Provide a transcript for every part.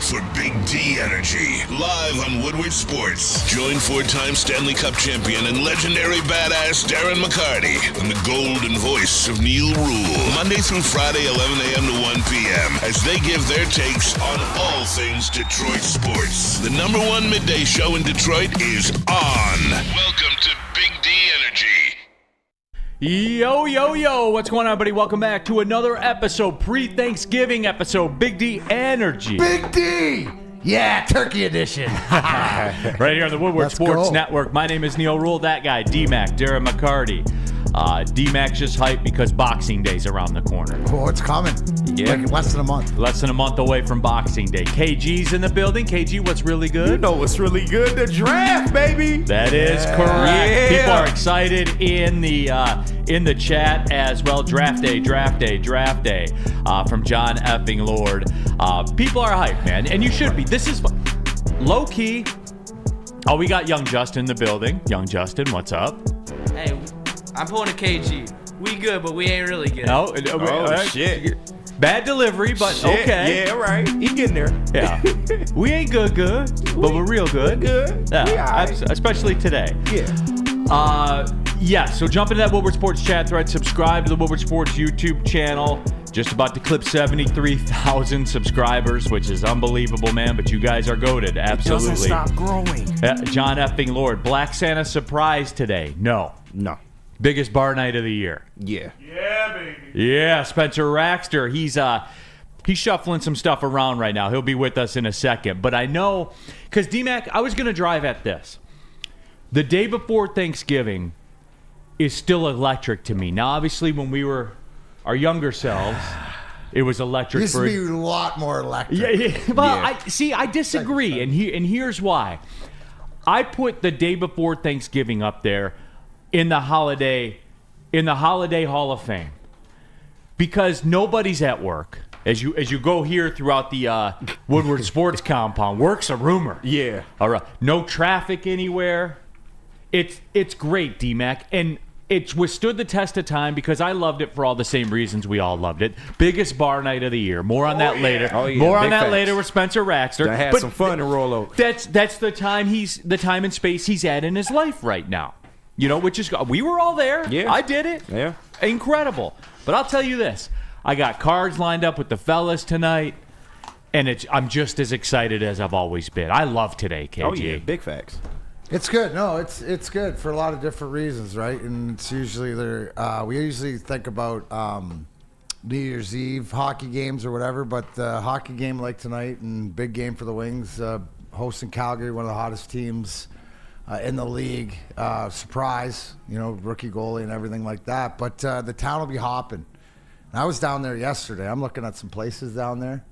for Big D Energy, live on Woodward Sports. Join four-time Stanley Cup champion and legendary badass Darren McCarty and the golden voice of Neil Rule, Monday through Friday, 11 a.m. to 1 p.m., as they give their takes on all things Detroit sports. The number one midday show in Detroit is on. Welcome to Big D Energy. Yo, yo, yo, what's going on, everybody? Welcome back to another episode, pre-Thanksgiving episode, Big D Energy. Big D! Yeah, turkey edition. Right here on the Woodward Sports Network. My name is Neil Rule, that guy, D-Mac, Darren McCarty. D-Mac's just hyped because Boxing Day's around the corner. Oh, it's coming. Yeah. Like less than a month. Less than a month away from Boxing Day. KG's in the building. KG, what's really good? You know what's really good? The draft, baby. That is correct. Yeah. People are excited in the chat as well. Draft day from John effing Lord. People are hyped, man, and you should be. This is low key. Oh, we got Young Justin in the building. Young Justin, what's up? Hey, I'm pulling a KG. We good, but we ain't really good. No, Shit. Bad delivery, but Shit. okay. Yeah, right. He getting there. Yeah. We ain't good, but we're real good. Good. Yeah, We all right. especially today. Yeah. Yeah, so jump into that Woodward Sports chat thread. Subscribe to the Woodward Sports YouTube channel. Just about to clip 73,000 subscribers, which is unbelievable, man. But you guys are goated. Absolutely. It doesn't stop growing. John effing Lord. Black Santa surprise today. No. Biggest bar night of the year. Yeah. Yeah, baby. Yeah, Spencer Raxter. He's shuffling some stuff around right now. He'll be with us in a second. But I know, because D-Mac, I was going to drive at this. The day before Thanksgiving is still electric to me. Now, obviously, when we were our younger selves, it was electric. Used to be a lot more electric. Yeah. Well, Yeah. I disagree, and here's why. I put the day before Thanksgiving up there in the holiday Hall of Fame because nobody's at work. As you go here throughout the Woodward Sports compound, work's a rumor. Yeah. All right. No traffic anywhere. It's great, D-Mac, and it's withstood the test of time because I loved it for all the same reasons we all loved it. Biggest bar night of the year. More on that later. Oh, yeah. More on Big that facts. later with Spencer Raxter. I had But some fun to roll over. That's the time and space he's at in his life right now. You know, which is we were all there. Yeah. I did it. Yeah. Incredible. But I'll tell you this: I got cards lined up with the fellas tonight, and I'm just as excited as I've always been. I love today, KG. Oh, yeah. Big facts. It's good. No, it's good for a lot of different reasons, right? And it's usually we usually think about New Year's Eve hockey games or whatever, but the hockey game like tonight and big game for the Wings, hosting Calgary, one of the hottest teams in the league. Surprise, rookie goalie and everything like that. But the town will be hopping. And I was down there yesterday. I'm looking at some places down there,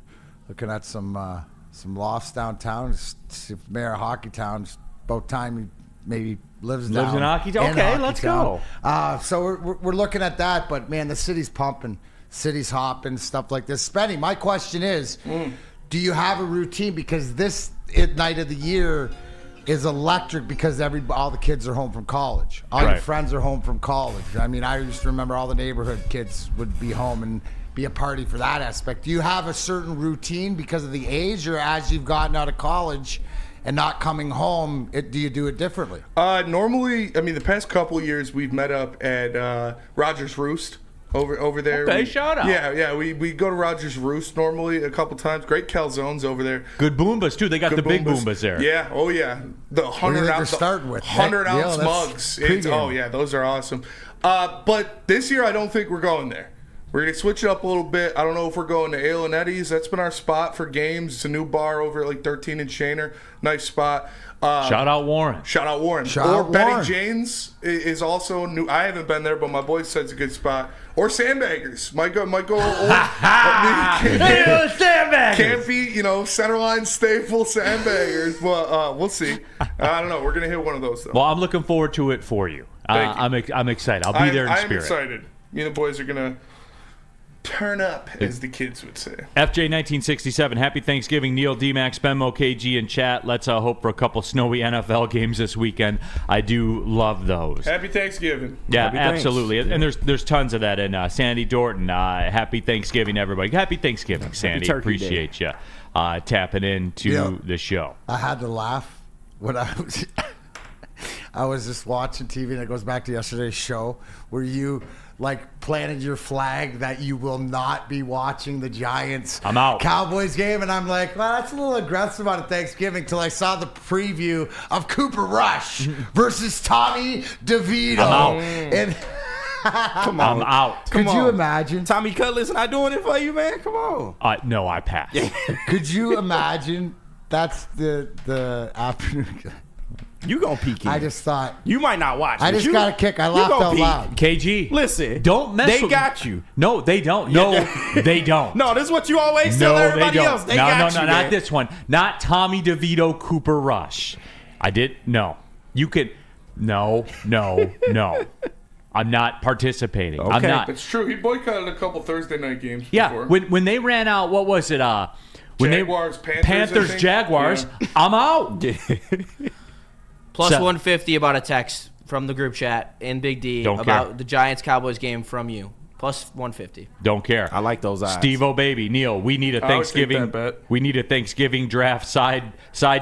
looking at some lofts downtown. It's Mayor of Hockey Town. It's about time he maybe lives in hockey town. Okay, let's go. So we're looking at that, but man, the city's pumping, city's hopping, stuff like this. Spenny, my question is, do you have a routine? Because this night of the year is electric because all the kids are home from college. All your friends are home from college. I mean, I used to remember all the neighborhood kids would be home and be a party for that aspect. Do you have a certain routine because of the age, or as you've gotten out of college and not coming home, do you do it differently? Normally, I mean, the past couple of years, we've met up at Rogers Roost over there. Okay, shout out. Yeah, we go to Rogers Roost normally a couple times. Great calzones over there. Good Boombas, too. They got the big Boombas there. Yeah, oh yeah. The 100 ounce, starting with 100 ounce mugs. Oh yeah, those are awesome. But this year, I don't think we're going there. We're going to switch it up a little bit. I don't know if we're going to Ale and Eddie's. That's been our spot for games. It's a new bar over at like 13 and Shaner. Nice spot. Shout out Warren. Betty Jane's is also new. I haven't been there, but my boy said it's a good spot. Or Sandbaggers. Might go old. Sandbaggers. Can't be, centerline staple Sandbaggers, but we'll see. I don't know. We're going to hit one of those, though. Well, I'm looking forward to it for you. Thank you. I'm excited. I'll be there in spirit. I'm excited. Me and the boys are going to turn up, as the kids would say. FJ1967, happy Thanksgiving, Neil, D-Max, Benmo, KG, in chat. Let's hope for a couple snowy NFL games this weekend. I do love those. Happy Thanksgiving. Yeah, Happy absolutely. Thanks. And there's tons of that. And Sandy Dorton, happy Thanksgiving, everybody. Happy Thanksgiving, Sandy. Turkey Appreciate you. tapping into the show. I had to laugh when I was just watching TV, and it goes back to yesterday's show where you planted your flag that you will not be watching the Giants I'm out. Cowboys game, and I'm like, well, that's a little aggressive on a Thanksgiving till I saw the preview of Cooper Rush versus Tommy DeVito. I'm out. And Come on. I'm out. could you imagine? Tommy Cutlass not doing it for you, man? Come on. No, I pass. Could you imagine? That's the afternoon. You gonna peek in. I just thought. You might not watch. I but just you- got a kick. I you laughed gonna out peek. loud. KG, Listen, don't mess They with got you. No, they don't. No, they don't. No, this is what you always tell No, they everybody don't. else. They no, got no, you, not man. this one. Not Tommy DeVito, Cooper Rush. I did. No, you could. No. I'm not participating. I'm Okay. not. It's true. He boycotted a couple Thursday night games Yeah, before. when they ran out, what was it? When Jaguars, Panthers, I Panthers, think. Jaguars. Yeah. I'm out. Plus So- 150 about a text from the group chat in Big D Don't about care. the Giants Cowboys game from you. Plus 150. Don't care. I like those eyes. Steve O'Baby, Neil, we need a I would take Thanksgiving. that bet. We need a Thanksgiving draft side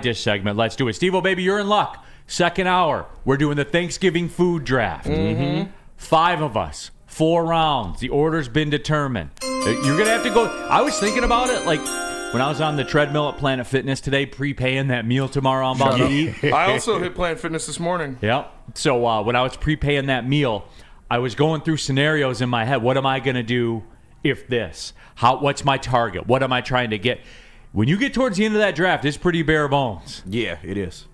dish segment. Let's do it. Steve O'Baby, you're in luck. Second hour, we're doing the Thanksgiving food draft. Mm-hmm. 5 of us, 4 rounds. The order's been determined. You're gonna have to go. I was thinking about it, like when I was on the treadmill at Planet Fitness today, prepaying that meal tomorrow I'm about to eat. I also hit Planet Fitness this morning. Yep. So when I was prepaying that meal, I was going through scenarios in my head. What am I going to do if this? What's my target? What am I trying to get? When you get towards the end of that draft, it's pretty bare bones. Yeah, it is.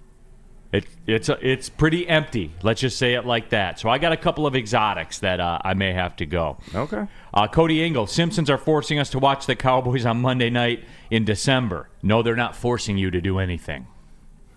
It's pretty empty. Let's just say it like that. So I got a couple of exotics that I may have to go. Okay. Cody Engel, Simpsons are forcing us to watch the Cowboys on Monday night in December. No, they're not forcing you to do anything.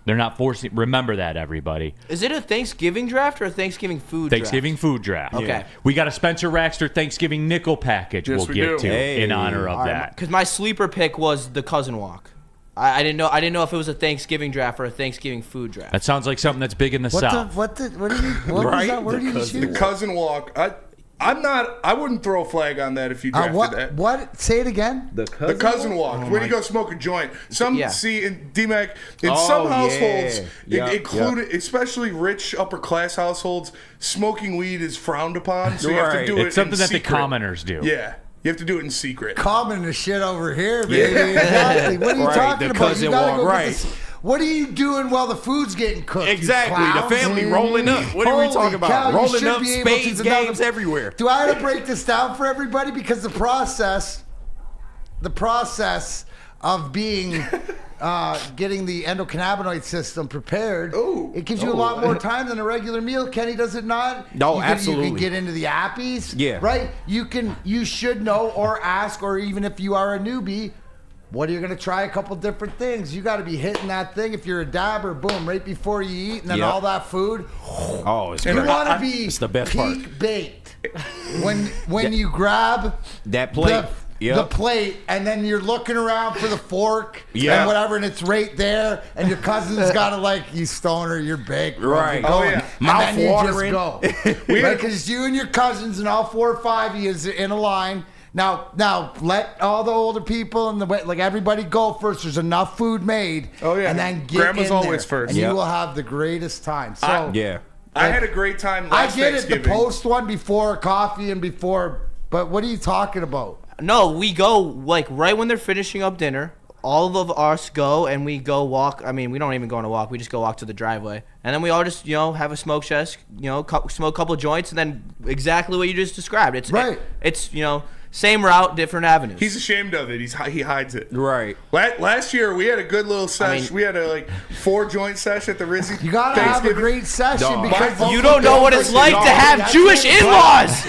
They're not forcing. Remember that, everybody. Is it a Thanksgiving draft or a Thanksgiving food Thanksgiving draft? food draft. Okay. Yeah. We got a Spencer Raxter Thanksgiving nickel package Yes, we'll we get do. to Hey. in honor of that. Because my sleeper pick was the cousin walk. I didn't know if it was a Thanksgiving draft or a Thanksgiving food draft. That sounds like something that's big in the South. What do you what was Right? that word you The used? The cousin walk. I wouldn't throw a flag on that if you drafted that. What? Say it again. The cousin walk. When you go smoke a joint. Yeah. See in DMAC in Oh, some yeah. households, Yeah, including especially rich upper class households, smoking weed is frowned upon. So you have to Right. do it It's something in that the secret. commoners do. Yeah. You have to do it in secret. Common the shit over here, baby. Exactly. What are you Right, talking the about? cousin You gotta walk, go get right. this. What are you doing while the food's getting cooked? you Exactly. clowns? The family rolling up. What are we Holy talking cow, about? you Rolling should up, be able to spades another- games everywhere. Do I have to break this down for everybody? Because the process of being getting the endocannabinoid system prepared, it gives you a lot more time than a regular meal. Kenny, does it not? No, You absolutely. can get into the appies. Yeah. Right? You should know or ask, or even if you are a newbie, what are you going to try a couple different things? You got to be hitting that thing. If you're a dabber, boom, right before you eat, and then Yep. all that food. Oh, it's You great. want to be It's the best peak part. baked when you grab That plate. the plate, and then you're looking around for the fork Yeah. and whatever, and it's right there, and your cousin's got to you stoner, you're baked. bro. Right. Keep Oh, going. yeah. And Mouth then you watering. just go. Right, because you and your cousins and all 4 or 5 of you is in a line. Now let all the older people and everybody go first. There's enough food made. Oh, yeah. And then get Grandma's in always there, first. and Yep. you will have the greatest time. So Yeah. I had a great time I last get it, the Thanksgiving. post one before coffee and before, but what are you talking about? No, we go right when they're finishing up dinner. All of us go and we go walk. I mean, we don't even go on a walk. We just go walk to the driveway, and then we all just have a smoke chest. Smoke a couple joints, and then exactly what you just described. It's Right. It's same route, different avenues. He's ashamed of it. He hides it. Right. Last year we had a good little sesh. We had a 4 joint sesh at the Rizzy. You gotta have a Thanksgiving. great session No. because you don't know what it's like to have Jewish in-laws.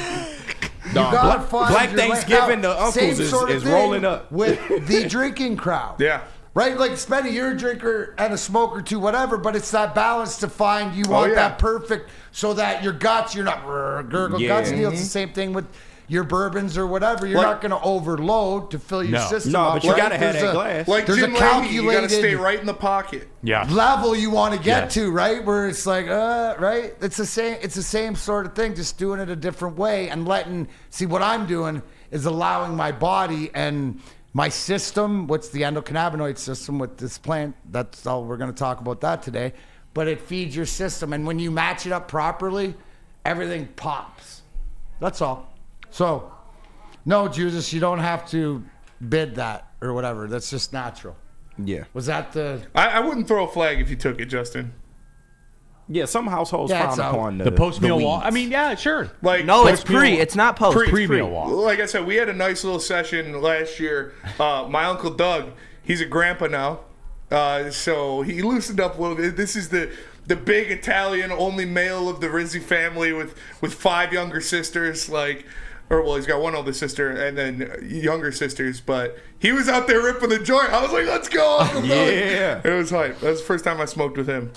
gotta find Black your way. Thanksgiving, Now, the uncles same is sort of thing rolling up. with the drinking crowd. Yeah. Right, like Spenny, you're a drinker and a smoker too, whatever. But it's that balance to find. You want yeah. that perfect, so that your guts, you're not gurgle Yeah. guts. Neil, it's the same thing with your bourbons or whatever. You're Like- not going to overload to fill your No. system No, up. but you right? gotta have There's that a glass. Like There's a Jim Leahy, you got to calculated- stay right in the pocket. Yeah. level you want to get Yes. to, right? Where it's like, right? It's the same sort of thing, just doing it a different way and see what I'm doing is allowing my body and my system, what's the endocannabinoid system with this plant? That's all we're going to talk about that today. But it feeds your system. And when you match it up properly, everything pops. That's all. So, no, Judas, you don't have to bid that or whatever. That's just natural. Yeah. Was that the... I wouldn't throw a flag if you took it, Justin. Yeah, some households Yeah, frown it's upon The post-meal weeds. walk. I mean, yeah, sure. Like No, it's post-meal- pre. It's not post. It's Pre-meal pre. walk. Like I said, we had a nice little session last year. My uncle Doug, he's a grandpa now, so he loosened up a little bit. This is the big Italian, only male of the Rizzi family with 5 younger sisters. He's got one older sister and then younger sisters. But he was out there ripping the joint. I was like, "Let's go, Uncle Doug!" Yeah. It was hype. That was the first time I smoked with him.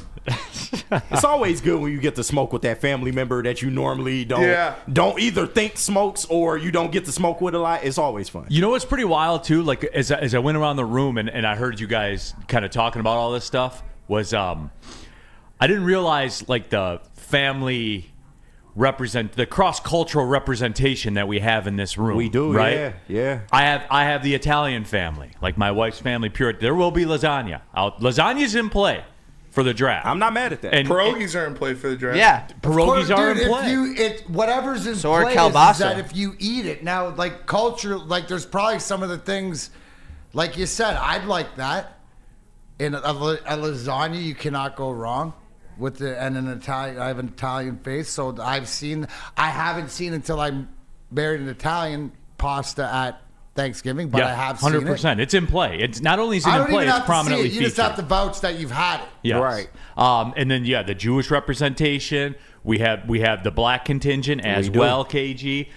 It's always good when you get to smoke with that family member that you normally don't either think smokes or you don't get to smoke with a lot. It's always fun. You know what's pretty wild too? Like as I went around the room and I heard you guys kind of talking about all this stuff was I didn't realize like the family the cross-cultural representation that we have in this room. We do, right? Yeah. I have the Italian family, like my wife's family. Pure. There will be lasagna. Lasagna's in play for the draft. I'm not mad at that. And Pierogies are in play for the draft. Yeah. pierogies are in Dude, play. whatever's in So are play is kielbasa. that if you eat it now, like culture, like there's probably some of the things, like you said, I'd like that. In a lasagna, you cannot go wrong with and an Italian. I have an Italian face, so I haven't seen until I married an Italian pasta at Thanksgiving, but I have seen 100%. It's in play. It's not only is it I in don't play, even it's have to see prominently it. You featured. just have to vouch that you've had it. Yes. Right. And then the Jewish representation. We have the black contingent as We do. well. KG,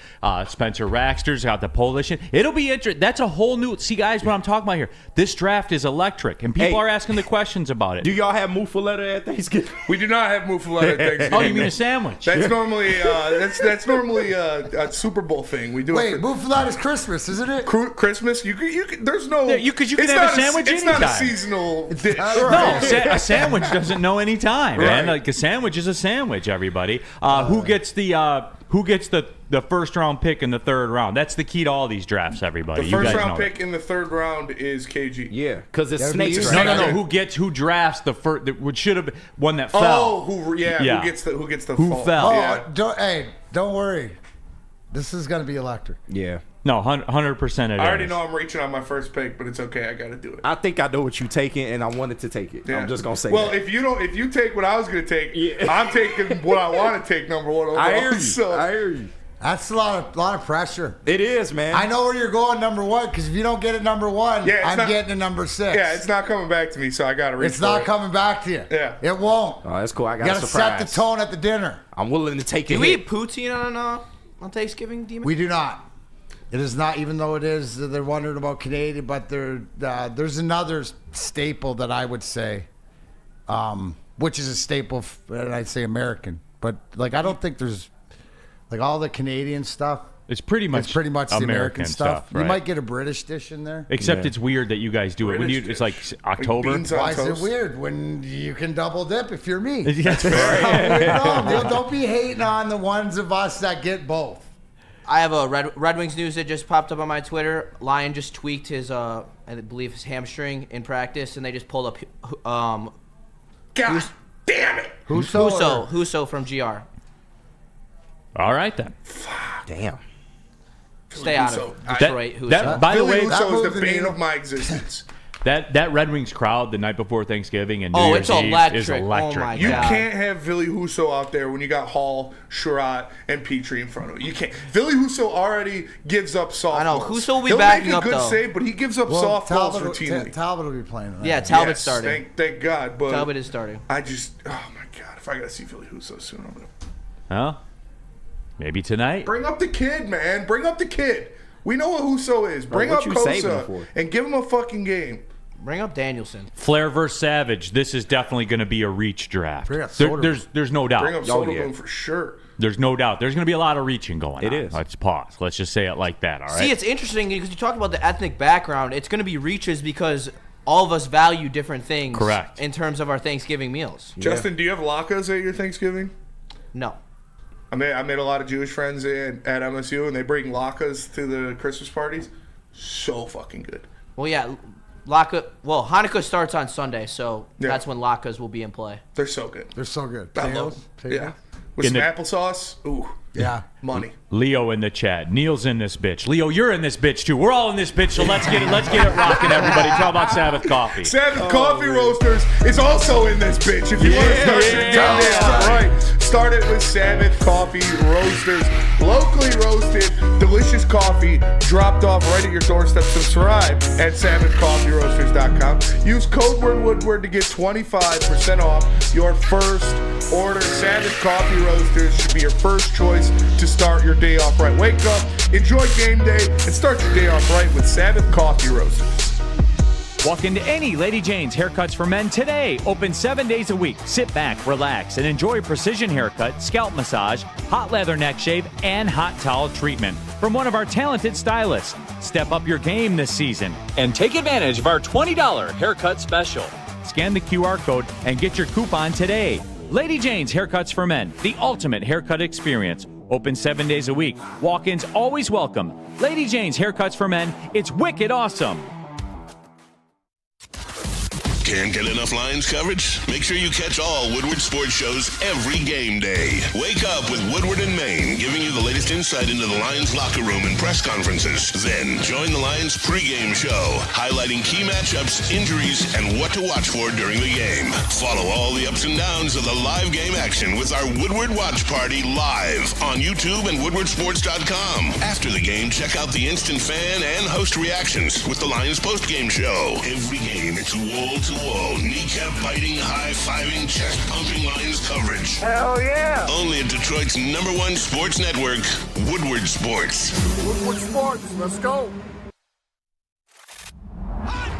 Spencer Raxter's got the Polish. It'll be interesting. That's a whole new. See, guys, what I'm talking about here. This draft is electric, and people Hey. are asking the questions about it. Do y'all have muffaletta at Thanksgiving? We do not have muffaletta at Thanksgiving. Oh, you mean a sandwich? That's normally a Super Bowl thing. We do Wait, it for muffaletta is Christmas, isn't it? Christmas. You could. There's no. Yeah, you can it's have a not sandwich It's not a anytime. seasonal dish. not No, a sandwich doesn't know any time, man. Right. Like a sandwich is a sandwich. Everybody, who gets the first round pick in the third round? That's the key to all these drafts. Everybody, The you first guys round know pick in the third round is KG. Yeah, because it's That'd be snakes. you. that. No. Right. Who drafts the first? Which should have been one that fell. Oh, who Yeah. gets the Who fall? fell? Oh, Yeah. don't worry. This is gonna be electric. Yeah. No, 100% it I already is. know I'm reaching on my first pick, but it's okay. I got to do it. I think I know what you're taking, and I wanted to take it. Yeah. I'm just gonna say Well, that. if you take what I was gonna take, Yeah. I'm taking what I want to take number one overall. I hear you. So, I hear you. That's a lot of pressure. It is, man. I know where you're going, number one, because if you don't get it number one, Yeah, it's I'm not- getting it number 6. yeah, it's not coming back to me, so I got to reach It's for not it. coming back to you. Yeah. It won't. Oh, that's cool. I You got a gotta surprise. set the tone at the dinner. I'm willing to take it. Do we eat poutine on Thanksgiving, Demon? We do not. It is not, even though it is, they're wondering about Canadian, but there's another staple that I would say, which is a staple, and I'd say American. But, like, I don't think there's, like, all the Canadian stuff. It's pretty much the American stuff. right? You might get a British dish in there. Except Yeah. it's weird that you guys do it when British it's like dish. October. Beans on Why is it toast. weird when you can double dip if you're me? That's fair. Don't be hating on the ones of us that get both. I have a Red Wings news that just popped up on my Twitter. Lion just tweaked his, I believe, his hamstring in practice, and they just pulled up God damn it! Huso from GR. All right then. Damn. Stay out Huso. of Detroit. Huso. That, by the Billy way, that Huso is moved the the bane needle. of my existence. that Red Wings crowd the night before Thanksgiving and New Oh, Year's it's Eve electric. is Oh, electric. my You God. can't have Billy Huso out there when you got Hall, Sherratt, and Petrie in front of you. You can't. Billy Huso already gives up softballs. I know. Huso will be He'll backing make a up, good though. save, but he gives up softballs routinely. Talbot will be playing. Tonight. Yeah, Talbot's Yes, starting. Thank God. But Talbot is starting. I just, oh my God, if I gotta see Billy Huso soon, I'm gonna Huh? Maybe tonight. bring up the kid, man. Bring up the kid. We know what Huso is. Bring what up you saving him Kosa for? and give him a fucking game. Bring up Danielson. Flair versus Savage. This is definitely going to be a reach draft. Bring up There- Soderbergh. there's no doubt. Bring up Oh, Soderblom yeah. for sure. There's no doubt. There's going to be a lot of reaching going on. It is. Let's pause. Let's just say it like that. All right. See, it's interesting because you talk about the ethnic background. It's going to be reaches because all of us value different things. Correct. In terms of our Thanksgiving meals. Justin, do you have latkes at your Thanksgiving? No. I made a lot of Jewish friends at MSU, and they bring latkes to the Christmas parties. So fucking good. Well, yeah, Hanukkah starts on Sunday, so that's when latkes will be in play. They're so good. They're so good. I love them. Yeah. With some applesauce. Ooh. Yeah. Money. Leo in the chat. Neil's in this bitch. Leo, you're in this bitch too. We're all in this bitch, so let's get it rocking, everybody. Talk about Sabbath Coffee. Sabbath Coffee Roasters is also in this bitch. If you want to start your game day off right, start it with Sabbath Coffee Roasters. Locally roasted, delicious coffee dropped off right at your doorstep. Subscribe at SabbathCoffeeRoasters.com. Use code word Woodward to get 25% off your first order. Sabbath Coffee Roasters should be your first choice to start your day off right. Wake up, enjoy game day, and start your day off right with Sabbath Coffee Roasters. Walk into any Lady Jane's Haircuts for Men today. Open 7 days a week. Sit back, relax, and enjoy a precision haircut, scalp massage, hot leather neck shave, and hot towel treatment from one of our talented stylists. Step up your game this season and take advantage of our $20 haircut special. Scan the QR code and get your coupon today. Lady Jane's Haircuts for Men, the ultimate haircut experience. Open 7 days a week. Walk-ins always welcome. Lady Jane's Haircuts for Men. It's wicked awesome. Can't get enough Lions coverage? Make sure you catch all Woodward sports shows every game day. Wake up with Woodward and Maine, giving you the latest insight into the Lions locker room and press conferences. Then join the Lions pregame show, highlighting key matchups, injuries, and what to watch for during the game. Follow all the ups and downs of the live game action with our Woodward Watch Party live on YouTube and WoodwardSports.com. After the game, check out the instant fan and host reactions with the Lions postgame show. Every game, it's wall-to-wall, kneecap-biting, high-fiving, chest-pumping Lions coverage. Hell yeah! Only at Detroit's #1 sports network, Woodward Sports. Woodward Sports, let's go!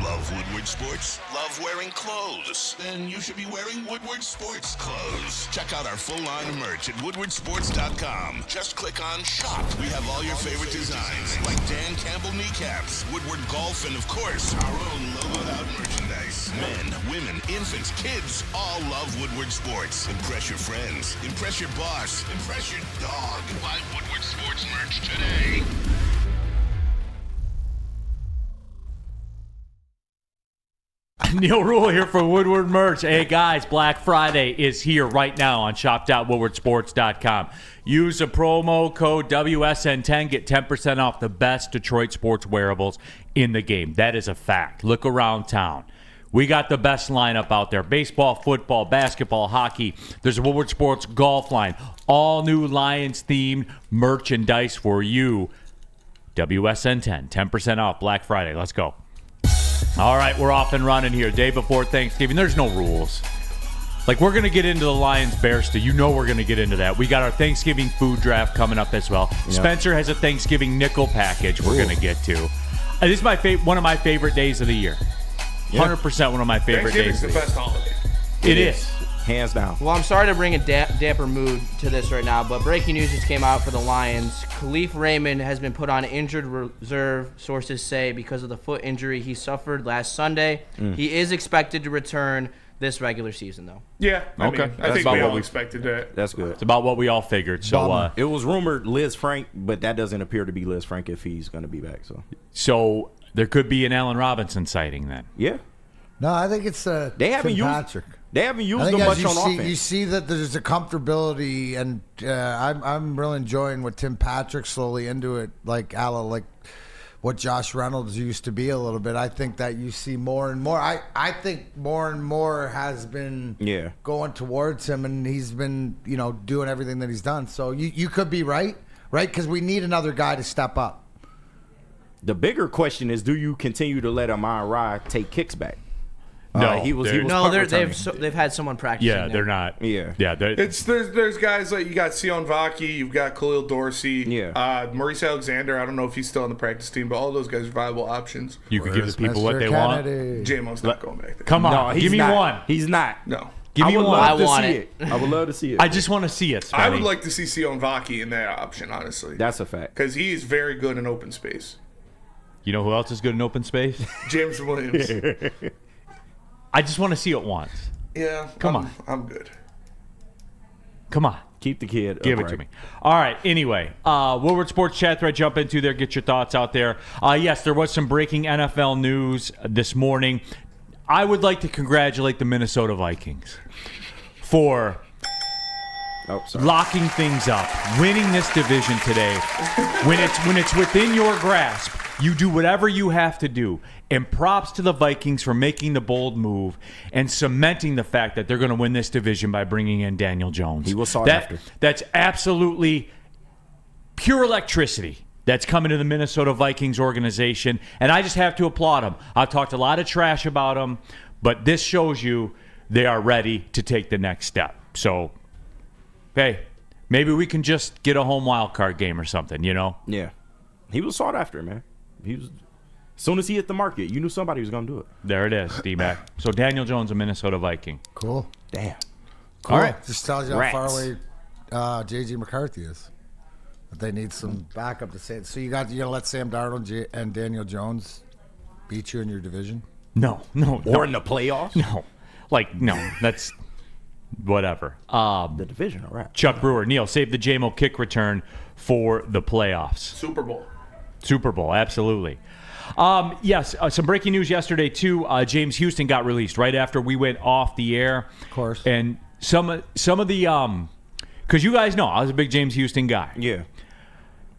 Love Woodward Sports? Love wearing clothes? Then you should be wearing Woodward Sports clothes. Check out our full line of merch at WoodwardSports.com. Just click on Shop. We have all your favorite designs, like Dan Campbell kneecaps, Woodward Golf, and of course, our own logoed out merchandise. Men, women, infants, kids all love Woodward Sports. Impress your friends. Impress your boss. Impress your dog. Buy Woodward Sports merch today. Neil Rule here for Woodward Merch. Hey guys, Black Friday is here right now on shop.woodwardsports.com. Use a promo code WSN10, get 10% off the best Detroit sports wearables in the game. That is a fact. Look around town. We got the best lineup out there. Baseball, football, basketball, hockey. There's a Woodward Sports golf line. All new Lions-themed merchandise for you. WSN10, 10% off Black Friday. Let's go. All right, we're off and running here. Day before Thanksgiving. There's no rules. Like, we're going to get into the Lions-Bears too. You know we're going to get into that. We got our Thanksgiving food draft coming up as well. Yep. Spencer has a Thanksgiving nickel package we're going to get to. This is one of my favorite days of the year. 100% one of my favorite days. Thanksgiving's the best holiday. It is. Hands down. Well, I'm sorry to bring a damper mood to this right now, but breaking news just came out for the Lions. Khalif Raymond has been put on injured reserve, sources say, because of the foot injury he suffered last Sunday. He is expected to return this regular season, though. Yeah, I Okay. mean, I think we all expected that. That's good. It's about what we all figured. So, It was rumored Liz Frank, but that doesn't appear to be Liz Frank if he's going to be back. so there could be an Allen Robinson sighting then. Yeah. No, I think it's They haven't Tim used Patrick. They haven't used I think them as much on offense. You see that there's a comfortability, and I'm really enjoying what Tim Patrick slowly into it, like what Josh Reynolds used to be a little bit. I think that you see more and more. I think more and more has been going towards him, and he's been doing everything that he's done. So you could be right? Because we need another guy to step up. The bigger question is, do you continue to let Amon-Ra take kicks back? No, he was they've had someone practicing. Yeah, they're not. Yeah. There's guys like you got Sion Vaki, you've got Khalil Dorsey, Maurice Alexander. I don't know if he's still on the practice team, but all those guys are viable options. You could give the people Mr. what they Kennedy? want. JMO's not going back there. Come on, give me one. He's not. No. Give me one. I want it. I would love to see it. I just want to see it, Spenny. I would like to see Sion Vaki in that option, honestly. That's a fact. Because he is very good in open space. You know who else is good in open space? James Williams. I just want to see it once. Yeah. Come on. I'm good. Come on. Keep the kid. Give it to me. All right. Anyway, Woodward Sports Chat thread, jump into there. Get your thoughts out there. Yes, there was some breaking NFL news this morning. I would like to congratulate the Minnesota Vikings for locking things up, winning this division today. When it's within your grasp, you do whatever you have to do. And props to the Vikings for making the bold move and cementing the fact that they're going to win this division by bringing in Daniel Jones. He was sought after. That's absolutely pure electricity that's coming to the Minnesota Vikings organization. And I just have to applaud them. I've talked a lot of trash about them, but this shows you they are ready to take the next step. So, hey, maybe we can just get a home wild card game or something, Yeah. He was sought after, man. He was. As soon as he hit the market, you knew somebody was going to do it. There it is, D-Mac. So Daniel Jones, a Minnesota Viking. Cool. Damn. Cool. All right. Just tells you Rats. how far away J.J. McCarthy is. But they need some backup to say it. So you're gonna let Sam Darnold and Daniel Jones beat you in your division? No. Or in the playoffs? No. That's whatever. The division, all right. Chuck Brewer, Neil, save the JMO kick return for the playoffs. Super Bowl, absolutely. Yes, some breaking news yesterday, too. James Houston got released right after we went off the air. Of course. And some of the because you guys know I was a big James Houston guy. Yeah.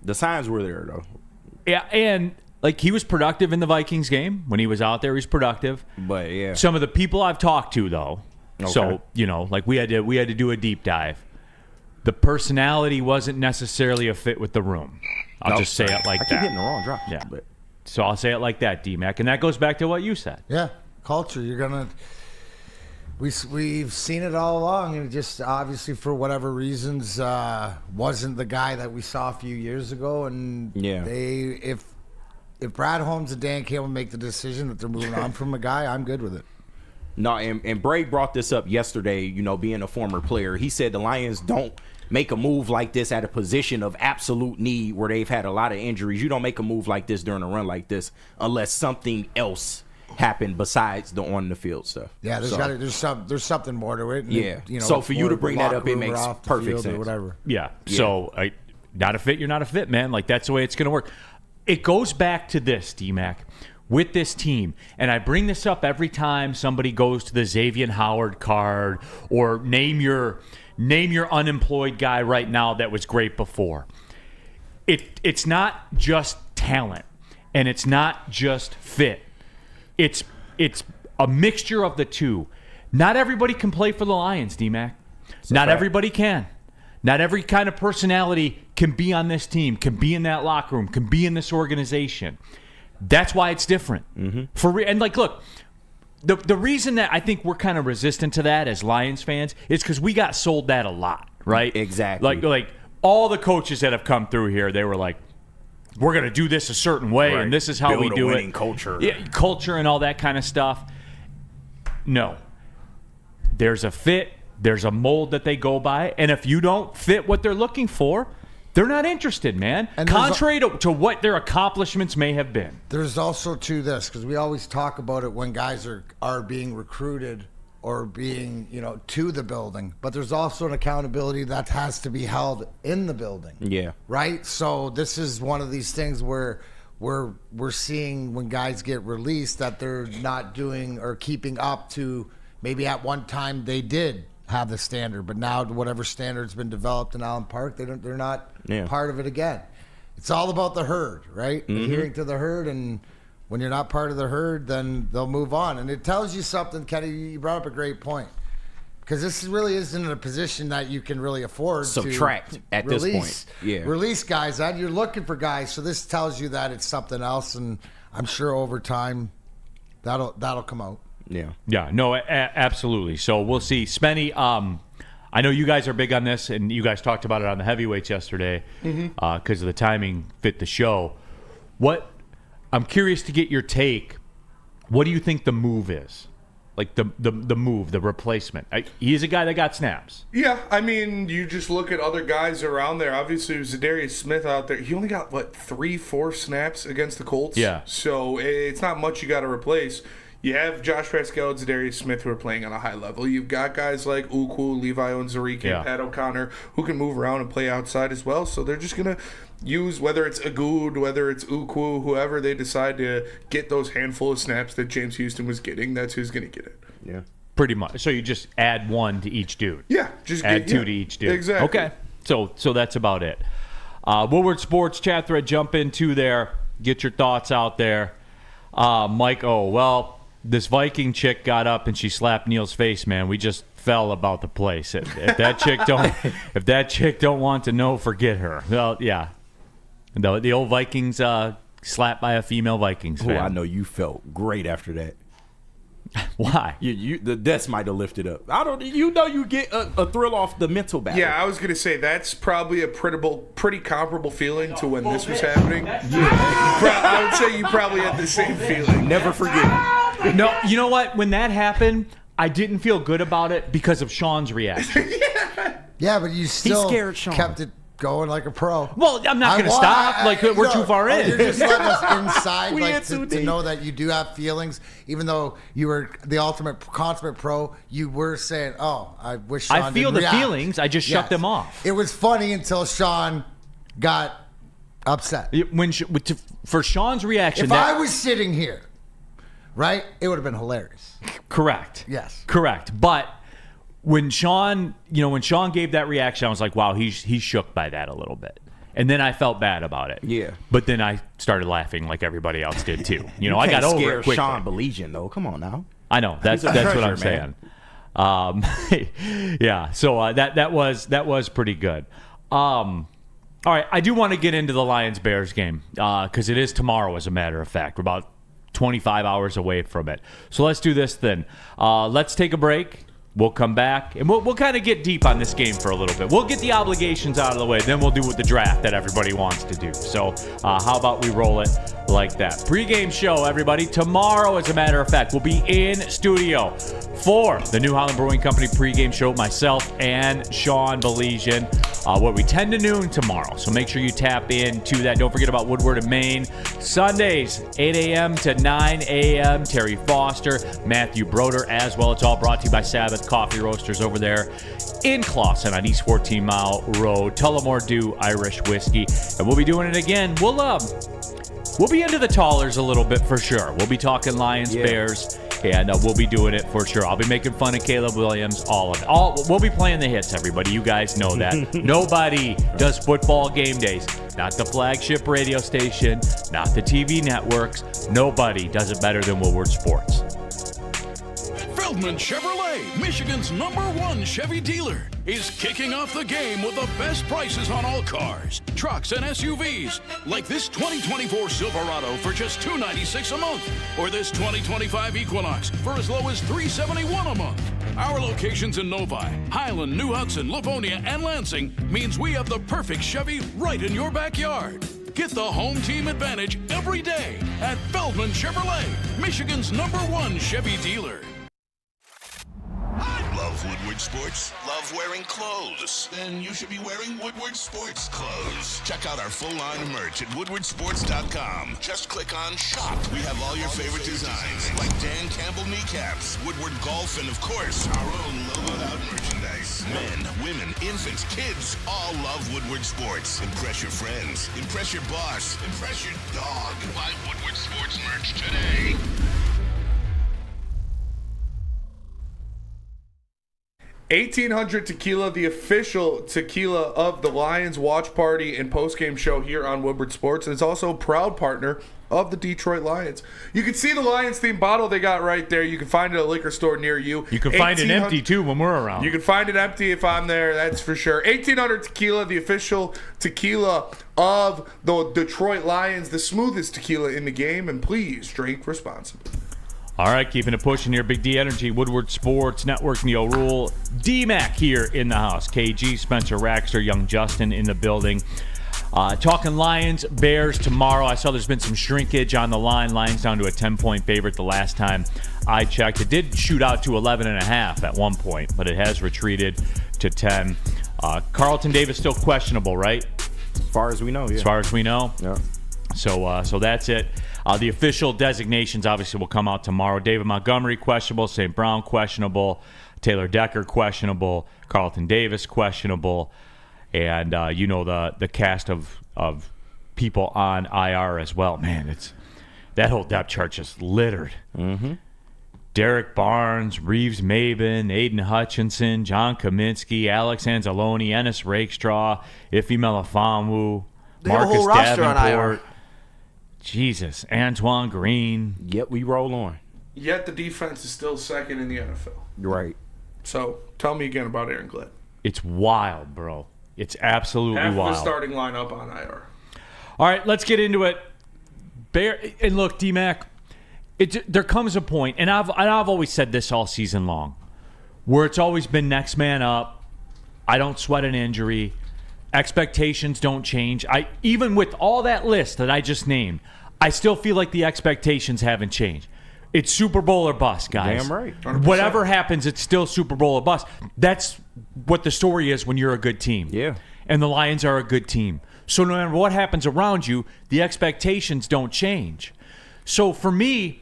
The signs were there, though. Yeah, and he was productive in the Vikings game. When he was out there, he was productive. But, yeah. Some of the people I've talked to, though, Okay. so, we had to do a deep dive. The personality wasn't necessarily a fit with the room. I'll just say it like I keep that. hitting the wrong drop. Yeah. But So I'll say it like that, D-Mac. And that goes back to what you said. Yeah, culture. You're gonna. We've seen it all along, and just obviously for whatever reasons wasn't the guy that we saw a few years ago. And Yeah. if Brad Holmes and Dan Campbell make the decision that they're moving on from a guy, I'm good with it. No, and Bray brought this up yesterday, being a former player. He said the Lions don't make a move like this at a position of absolute need where they've had a lot of injuries. You don't make a move like this during a run like this unless something else happened besides the on the field stuff. Yeah, there's something more to it. And Yeah. it, So for you to bring that locker up, it room or makes off the perfect field or sense. whatever. Yeah. So, not a fit, you're not a fit, man. That's the way it's going to work. It goes back to this, D-Mac, with this team. And I bring this up every time somebody goes to the Xavier Howard card or name your unemployed guy right now that was great before. It's not just talent, and it's not just fit. It's a mixture of the two. Not everybody can play for the Lions, D-Mac. Not everybody can. Not every kind of personality can be on this team, can be in that locker room, can be in this organization. That's why it's different. Mm-hmm. Look, the reason that I think we're kind of resistant to that as Lions fans is because we got sold that a lot, right? Exactly. Like all the coaches that have come through here, they were like, we're going to do this a certain way, Right. and this is how Build we a do winning it. culture. Yeah, culture and all that kind of stuff. No. There's a fit. There's a mold that they go by. And if you don't fit what they're looking for, they're not interested, man. And contrary to what their accomplishments may have been. There's also to this, because we always talk about it when guys are being recruited or being, to the building. But there's also an accountability that has to be held in the building. Yeah. Right? So this is one of these things where we're seeing when guys get released that they're not doing or keeping up to maybe at one time they did have the standard, but now whatever standard's been developed in Allen Park, they're not part of it again. It's all about the herd, right? Adhering to the herd, and when you're not part of the herd, then they'll move on. And it tells you something, Kenny. You brought up a great point, because this really isn't a position that you can really afford Subtract to at release, this point. Yeah. Release guys. And you're looking for guys, so this tells you that it's something else, and I'm sure over time that'll come out. Yeah. Yeah, no, absolutely. So we'll see. Spenny, I know you guys are big on this, and you guys talked about it on the heavyweights yesterday because of the timing fit the show. I'm curious to get your take. What do you think the move is? Like the move, the replacement. He's a guy that got snaps. Yeah, I mean, you just look at other guys around there. Obviously, Zadarius Smith out there. He only got, 3-4 snaps against the Colts? Yeah. So it's not much you got to replace. You have Josh Pascal and Zadarius Smith who are playing on a high level. You've got guys like Ukwu, Levi Onwuzurike, Pat O'Connor who can move around and play outside as well. So they're just going to use, whether it's Agud, whether it's Ukwu, whoever they decide to get those handful of snaps that James Houston was getting, that's who's going to get it. Yeah. Pretty much. So you just add one to each dude. Yeah. Just add two to each dude. Exactly. Okay. So that's about it. Woodward Sports chat thread, jump into there. Get your thoughts out there. Mike, this Viking chick got up and she slapped Neil's face, man. We just fell about the place. If that chick don't want to know, forget her. Well, yeah. The old Vikings slapped by a female Vikings fan. Oh, I know you felt great after that. Why? The desk might have lifted up. You get a thrill off the mental battle. Yeah, I was gonna say that's probably a pretty comparable feeling to when this was happening. I would say you probably had the same feeling. Never forget. No, you know what? When that happened, I didn't feel good about it because of Sean's reaction. Yeah, but you still scared Sean. kept it going like a pro. Well, I'm not going to stop. We're too far in. You're just letting us inside, We like in too to deep. know that you do have feelings, even though you were the ultimate consummate pro. You were saying, "Oh, I wish Sean I feel didn't the react." feelings. I just shut them off. It was funny until Sean got upset. For Sean's reaction, If I was sitting here, right, it would have been hilarious. correct. Yes. Correct. But when Sean gave that reaction, I was like, wow, he's shook by that a little bit. And then I felt bad about it. Yeah. But then I started laughing like everybody else did too. I got Can't over scare it quickly. Sean Beligian, though. Come on now. I know. That's He's a what treasure, I'm saying. Yeah. So that was pretty good. All right. I do want to get into the Lions-Bears game because it is tomorrow, as a matter of fact. We're about 25 hours away from it. So let's do this then. Let's take a break. We'll come back, and we'll kind of get deep on this game for a little bit. We'll get the obligations out of the way, then we'll do with the draft that everybody wants to do. So how about we roll it like that? Pre-game show, everybody. Tomorrow, as a matter of fact, we'll be in studio for the New Holland Brewing Company pre-game show, myself and Sean Belizian. What we 10 to noon tomorrow. So make sure you tap into that. Don't forget about Woodward and Maine. Sundays, 8 a.m. to 9 a.m. Terry Foster, Matthew Broder as well. It's all brought to you by Sabbath Coffee Roasters over there in Clawson on East 14 Mile Road. Tullamore Dew Irish Whiskey. And we'll be doing it again. We'll be into the tallers a little bit for sure. We'll be talking Lions, Bears, and we'll be doing it for sure. I'll be making fun of Caleb Williams, all of it. We'll be playing the hits, everybody. You guys know that. Nobody does football game days. Not the flagship radio station, not the TV networks. Nobody does it better than Woodward Sports. Feldman Chevrolet, Michigan's #1 Chevy dealer, is kicking off the game with the best prices on all cars, trucks, and SUVs, like this 2024 Silverado for just $296 a month, or this 2025 Equinox for as low as $371 a month. Our locations in Novi, Highland, New Hudson, Livonia, and Lansing means we have the perfect Chevy right in your backyard. Get the home team advantage every day at Feldman Chevrolet, Michigan's #1 Chevy dealer. Love Woodward Sports? Love wearing clothes? Then you should be wearing Woodward Sports clothes. Check out our full line of merch at woodwardsports.com. Just click on shop. We have all your favorite designs, like Dan Campbell kneecaps, Woodward Golf, and of course, our own logoed out merchandise. Men, women, infants, kids all love Woodward Sports. Impress your friends. Impress your boss. Impress your dog. Buy Woodward Sports merch today. 1800 Tequila, the official tequila of the Lions watch party and postgame show here on Woodward Sports. And it's also a proud partner of the Detroit Lions. You can see the Lions themed bottle they got right there. You can find it at a liquor store near you. You can find it empty too when we're around. You can find it empty if I'm there, that's for sure. 1800 Tequila, the official tequila of the Detroit Lions, the smoothest tequila in the game. And please drink responsibly. All right, keeping it pushing here. Big D Energy, Woodward Sports Network, Neo Rule, D-Mac here in the house. KG, Spencer Raxter, Young Justin in the building. Talking Lions, Bears tomorrow. I saw there's been some shrinkage on the line. Lions down to a 10-point favorite the last time I checked. It did shoot out to 11.5 at one point, but it has retreated to 10. Carlton Davis still questionable, right? As far as we know, yeah. As far as we know. Yeah. So that's it. The official designations obviously will come out tomorrow. David Montgomery, questionable. St. Brown, questionable. Taylor Decker, questionable. Carlton Davis, questionable. And the cast of people on IR as well. Man, that whole depth chart just littered. Mm-hmm. Derek Barnes, Reeves Maben, Aiden Hutchinson, John Kaminsky, Alex Anzalone, Ennis Rakestraw, Ife Melifonwu, They have a Marcus whole roster on Davenport. IR. Jesus, Antoine Green. Yet we roll on. Yet the defense is still second in the NFL. Right. So tell me again about Aaron Glenn. It's wild, bro. It's absolutely Half wild. of the starting lineup on IR. All right, let's get into it. And look, D-Mac, there comes a point, and I've always said this all season long, where it's always been next man up. I don't sweat an injury. Expectations don't change. Even with all that list that I just named, I still feel like the expectations haven't changed. It's Super Bowl or bust, guys. Damn right. 100%. Whatever happens, it's still Super Bowl or bust. That's what the story is when you're a good team. Yeah. And the Lions are a good team. So no matter what happens around you, the expectations don't change. So for me,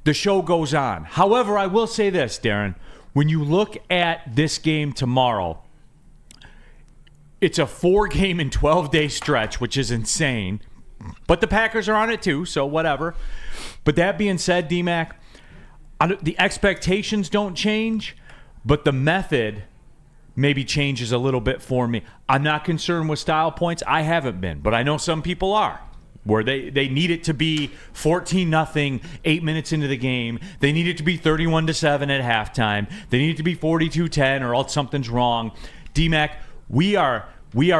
the show goes on. However, I will say this, Darren. When you look at this game tomorrow, it's a 4-game and 12-day stretch, which is insane. But the Packers are on it too, so whatever. But that being said, D-Mac, the expectations don't change, but the method maybe changes a little bit for me. I'm not concerned with style points. I haven't been, but I know some people are, where they need it to be 14-0, 8 minutes into the game. They need it to be 31-7 at halftime. They need it to be 42-10 or else something's wrong. D-Mac, we are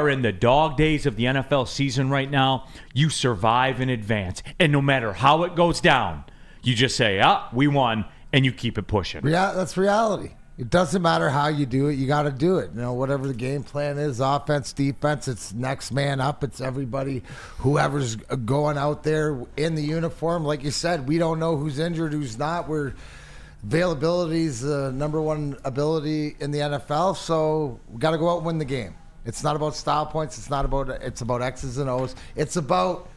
in the dog days of the NFL season right now. You survive in advance. And no matter how it goes down, you just say, we won, and you keep it pushing. Yeah, that's reality. It doesn't matter how you do it. You got to do it. Whatever the game plan is, offense, defense, it's next man up. It's everybody, whoever's going out there in the uniform. Like you said, we don't know who's injured, who's not. Availability is the number one ability in the NFL, so we got to go out and win the game. It's not about style points. It's about X's and O's. It's about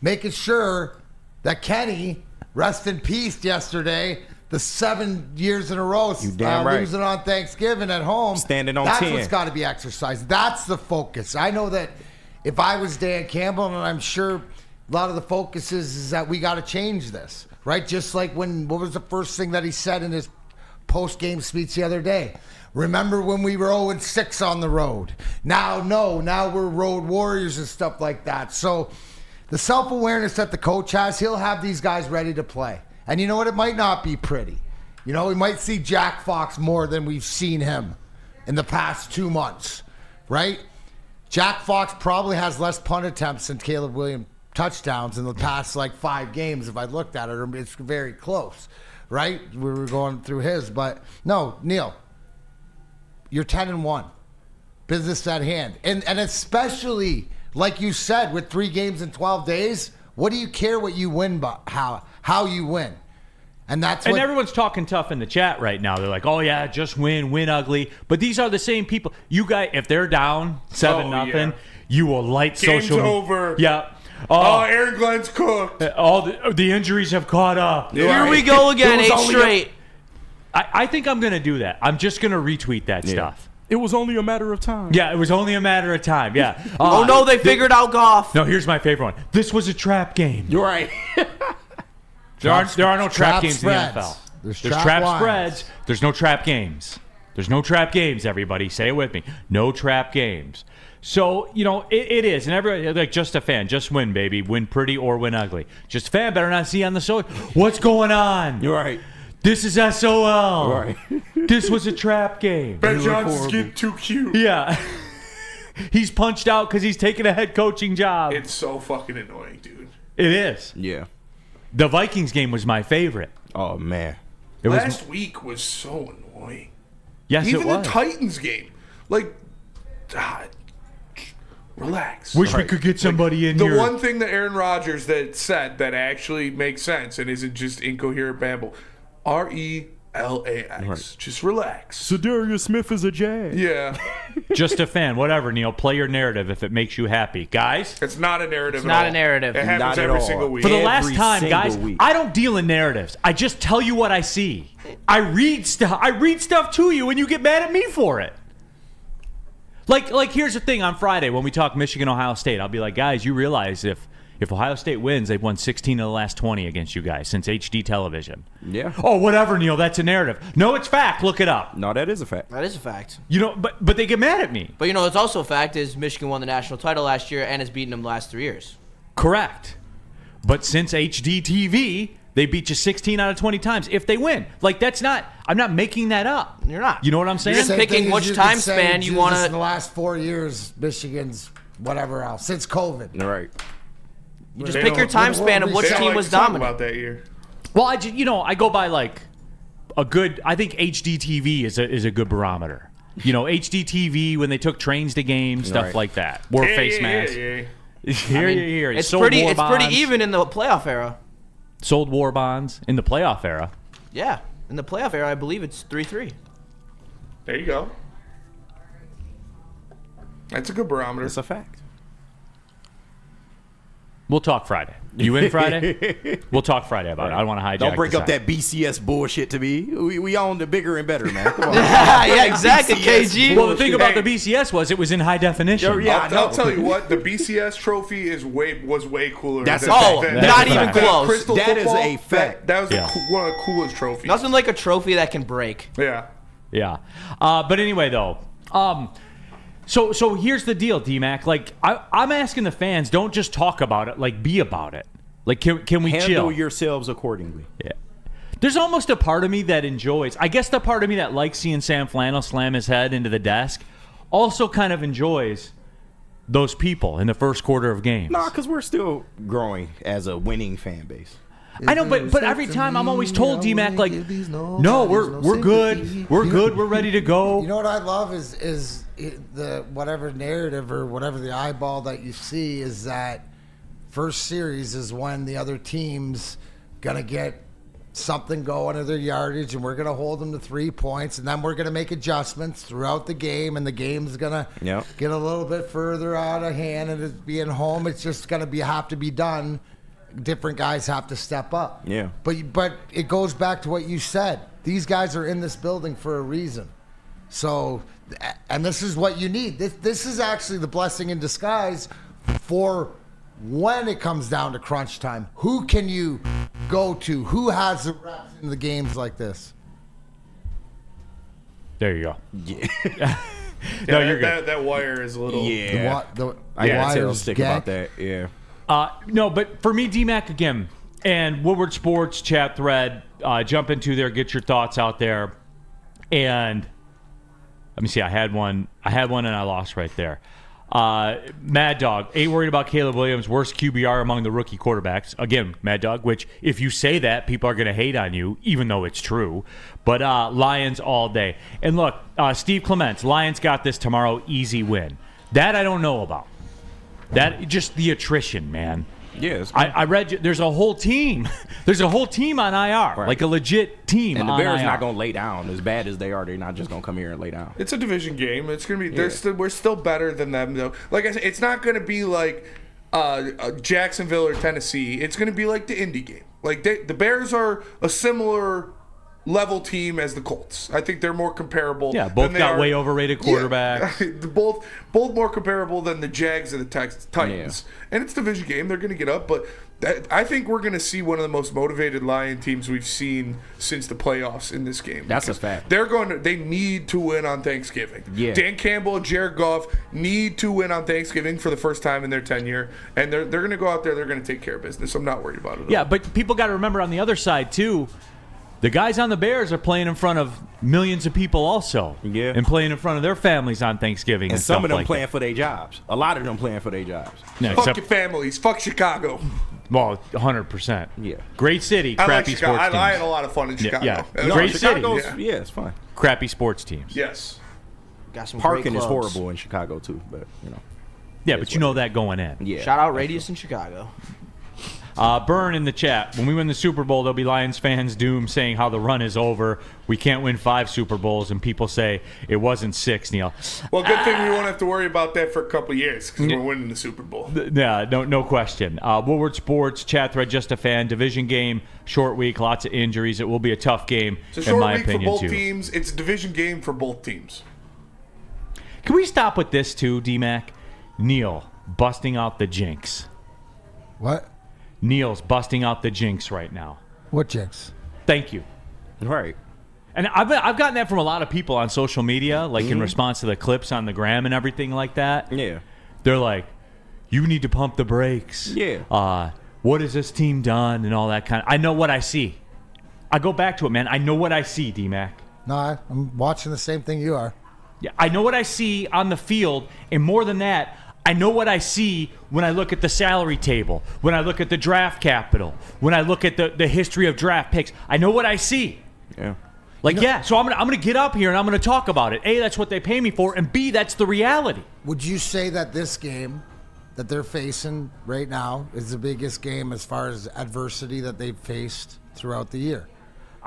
making sure that Kenny, rest in peace yesterday, the 7 years in a row, right. losing on Thanksgiving at home. Standing on that's 10. What's got to be exercised. That's the focus. I know that if I was Dan Campbell, and I'm sure a lot of the focus is that we got to change this, right? Just like what was the first thing that he said in his post-game speech the other day? Remember when we were 0-6 on the road? Now we're road warriors and stuff like that. So the self-awareness that the coach has, he'll have these guys ready to play. And you know what? It might not be pretty. We might see Jack Fox more than we've seen him in the past 2 months, right? Jack Fox probably has less punt attempts than Caleb Williams touchdowns in the past 5 games. If I looked at it, it's very close, right? We were going through his, but no, Neil, you're 10-1, business at hand, and especially like you said, with 3 games in 12 days, what do you care what you win, but how you win? And everyone's talking tough in the chat right now. They're like, "Oh yeah, just win ugly." But these are the same people. You guys, if they're down 7-0, you will light Game's social. over. Yeah. Aaron Glenn's cooked. All the injuries have caught up. Here we go again, 8 straight. I think I'm going to do that. I'm just going to retweet that stuff. It was only a matter of time. Yeah, it was only a matter of time. Yeah. Oh no, they figured out Goff. No, here's my favorite one. This was a trap game. You're right. There are no trap games spreads. in the NFL. There's trap lines. spreads. There's no trap games. There's no trap games, everybody. Say it with me. No trap games. So, it is. And everybody, just a fan. Just win, baby. Win pretty or win ugly. Just a fan better not see on the show. What's going on? You're right. This is SOL. Right. This was a trap game. Ben Johnson's getting too cute. Yeah. He's punched out because he's taking a head coaching job. It's so fucking annoying, dude. It is. Yeah. The Vikings game was my favorite. Oh, man. Last week was so annoying. Yes, Even it was. the Titans game. Relax. Wish we could get somebody in here. The one thing that Aaron Rodgers that said that actually makes sense and isn't just incoherent babble. RELAX. LAX. Right. Just relax. Zadarius Smith is a Jag. Yeah. Just a fan. Whatever, Neil. Play your narrative if it makes you happy. Guys, It's not a narrative. It's at not all. a narrative. It happens Not at every all. single week. for the Every last time, single guys, week. I don't deal in narratives. I just tell you what I see. I read stuff to you, and you get mad at me for it. Like here's the thing. On Friday, when we talk Michigan, Ohio State, I'll be like, guys, you realize if Ohio State wins, they've won 16 of the last 20 against you guys since HD television. Yeah. Oh, whatever, Neil. That's a narrative. No, it's fact. Look it up. No, that is a fact. That is a fact. You know, but they get mad at me. But it's also a fact is Michigan won the national title last year and has beaten them the last 3 years. Correct. But since HD TV, they beat you 16 out of 20 times if they win. Like, that's not, I'm not making that up. You're not. You know what I'm saying? You're just Same picking thing as which you time could say span you Jesus want in the to. last 4 years, Michigan's whatever else since COVID. Right. You just They pick your don't- time span of They which don't team like was to talk dominant. about that year. Well, I go by like a good, I think HD TV is a good barometer. HD TV, when they took trains to games, stuff Right. like that. Wore face masks. Yeah. Here. It's Sold pretty. war It's pretty bonds. even in the playoff era. Sold war bonds in the playoff era. Yeah, in the playoff era, I believe it's 3-3. There you go. That's a good barometer. It's a fact. We'll talk Friday. You in Friday? We'll talk Friday about it. I don't want to hijack. Don't bring this up that BCS bullshit to me. We own the bigger and better, man. Come on. Yeah, exactly, BCS KG. Well, the thing about Hey. the BCS was it was in high definition. Yeah. I'll tell you what, the BCS trophy was way cooler. That's than a fact. than- That's not a even fact. close. Crystal That is football, a fact. That was Yeah. one of the coolest trophies. Nothing like a trophy that can break. Yeah. Yeah. But anyway, though, so here's the deal, D-Mac. Like, I'm asking the fans, don't just talk about it. Like, be about it. Like, can we Handle chill? yourselves accordingly. Yeah. There's almost a part of me that enjoys. I guess the part of me that likes seeing Sam Flannel slam his head into the desk also kind of enjoys those people in the first quarter of games. Nah, because we're still growing as a winning fan base. I know, but every time I'm always told, D-Mac, like, no, we're good. We're good. We're ready to go. You know what I love is the whatever narrative or whatever the eyeball that you see is that first series is when the other team's gonna get something going at their yardage, and we're gonna hold them to 3 points, and then we're gonna make adjustments throughout the game, and the game's gonna get a little bit further out of hand, and it being home, it's just gonna have to be done. Different guys have to step up. Yeah. But it goes back to what you said. These guys are in this building for a reason. So, and this is what you need. This is actually the blessing in disguise for when it comes down to crunch time. Who can you go to? Who has the reps in the games like this? There you go. Yeah. No, you're good. That wire is a little. Yeah. The I gotta tell wires Stick gank. about that. Yeah. No, but for me, D-Mac again, and Woodward Sports chat thread, jump into there, get your thoughts out there. And let me see, I had one and I lost right there. Mad Dog, ain't worried about Caleb Williams, worst QBR among the rookie quarterbacks. Again, Mad Dog, which if you say that, people are going to hate on you, even though it's true. But Lions all day. And look, Steve Clements, Lions got this tomorrow, easy win. That I don't know about. That just the attrition, man. Yes. I read there's a whole team. There's a whole team on IR, Right. like a legit team. And the on Bears IR. not gonna lay down as bad as they are. They're not just gonna come here and lay down. It's a division game. It's gonna be. Yeah. We're still better than them, though. Like I said, it's not gonna be like Jacksonville or Tennessee. It's gonna be like the Indy game. Like the Bears are a similar level team as the Colts. I think they're more comparable. Yeah, both than they got are- way overrated quarterbacks. Yeah, both more comparable than the Jags and the Titans. And it's a division game. They're gonna get up, but. I think we're going to see one of the most motivated Lion teams we've seen since the playoffs in this game. That's a fact. They need to win on Thanksgiving. Yeah. Dan Campbell and Jared Goff need to win on Thanksgiving for the first time in their tenure, and they're going to go out there. They're going to take care of business. I'm not worried about it. Yeah, but people got to remember on the other side too. The guys on the Bears are playing in front of millions of people also. Yeah. And playing in front of their families on Thanksgiving. And stuff some of them like playing that. for their jobs. A lot of them playing for their jobs. Yeah, Fuck except, your families. Fuck Chicago. well, 100%. Yeah. Great city, I like crappy Chicago. sports I had teams. a lot of fun in Chicago. yeah. It was Great awesome. city. Chicago's, Yeah. yeah, it's fine. Crappy sports teams. Yes. Got some Parking great is clubs. horrible in Chicago too, but you know. Yeah, but you know that going in. Yeah. Shout out Radius in Chicago. Burn in the chat. When we win the Super Bowl, there'll be Lions fans doomed saying how the run is over. We can't win 5 Super Bowls, and people say it wasn't 6, Neil. Well, good thing we won't have to worry about that for a couple of years because we're winning the Super Bowl. Yeah, no question. Woodward Sports, chat thread, just a fan. Division game, short week, lots of injuries. It will be a tough game, It's a short in my week for opinion, both too. teams. It's a division game for both teams. Can we stop with this, too, D-Mac? Neil busting out the jinx. What? Neil's busting out the jinx right now. What jinx? Thank you. Right. And I've gotten that from a lot of people on social media, like in response to the clips on the gram and everything like that. Yeah. They're like, you need to pump the brakes. Yeah. What has this team done and all that kind of. I know what I see. I go back to it, man. I know what I see, D-Mac. No, I'm watching the same thing you are. Yeah, I know what I see on the field, and more than that, I know what I see when I look at the salary table, when I look at the draft capital, when I look at the history of draft picks. I know what I see. Yeah. So I'm gonna get up here and I'm gonna talk about it. A, that's what they pay me for, and B, that's the reality. Would you say that this game that they're facing right now is the biggest game as far as adversity that they've faced throughout the year?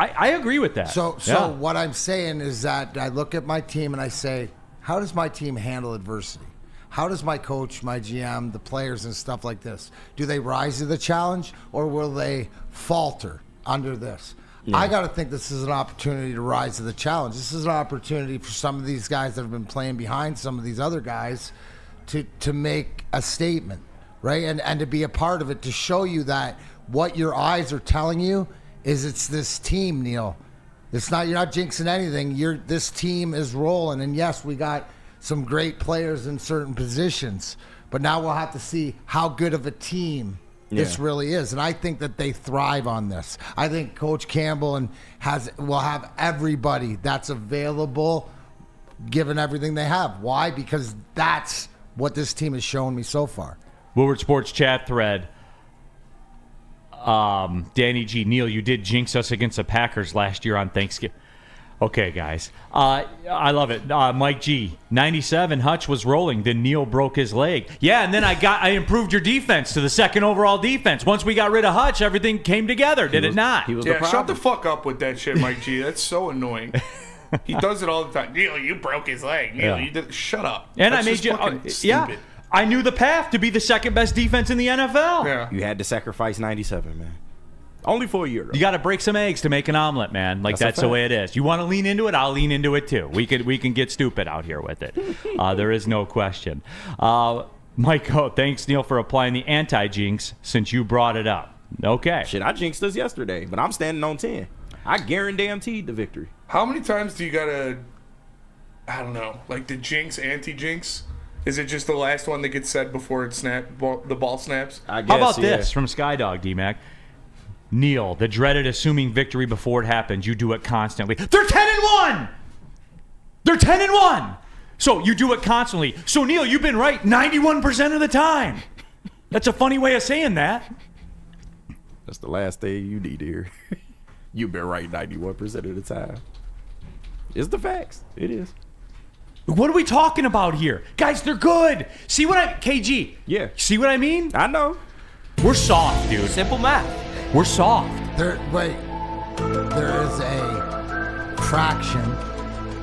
I agree with that. So Yeah. what I'm saying is that I look at my team and I say, how does my team handle adversity? How does my coach, my GM, the players and stuff like this, do they rise to the challenge or will they falter under this? I got to think this is an opportunity to rise to the challenge. This is an opportunity for some of these guys that have been playing behind some of these other guys to make a statement, right? And to be a part of it, to show you that what your eyes are telling you is it's this team, Neil. It's not, you're not jinxing anything. This team is rolling. And yes, we got some great players in certain positions, but now we'll have to see how good of a team this really is. And I think that they thrive on this. I think Coach Campbell will have everybody that's available given everything they have. Why? Because that's what this team has shown me so far. Woodward Sports chat thread. Danny G. Neil, you did jinx us against the Packers last year on Thanksgiving. Okay, guys. I love it. Mike G. 97, Hutch was rolling. Then Neil broke his leg. Yeah, and then I improved your defense to the 2nd overall defense. Once we got rid of Hutch, everything came together, did it not? He was Yeah, the shut problem. the fuck up with that shit, Mike G. That's so annoying. He does it all the time. Neil, you broke his leg. Neil, you did. Shut up. And That's I made just you. fucking Yeah. stupid. I knew the path to be the 2nd best defense in the NFL. Yeah. You had to sacrifice 97, man. Only for a year, though. You got to break some eggs to make an omelet, man. Like That's that's a the fact. way it is. You want to lean into it? I'll lean into it too. We can get stupid out here with it. There is no question. Mike, thanks Neil for applying the anti-jinx since you brought it up. Okay. Shit, I jinxed us yesterday, but I'm standing on 10. I guaranteed the victory. How many times do you gotta, I don't know, like the jinx, anti-jinx? Is it just the last one that gets said before the ball snaps? I guess, How about yeah. this from Skydog, D-Mac? Neil, the dreaded assuming victory before it happens. You do it constantly. They're 10-1. They're 10-1. So you do it constantly. So Neil, you've been right 91% of the time. That's a funny way of saying that. That's the last thing you need to hear. You've been right 91% of the time. It's the facts. It is. What are we talking about here? Guys, they're good. See what KG. Yeah. See what I mean? I know. We're soft, dude. Simple math. We're soft. There is a fraction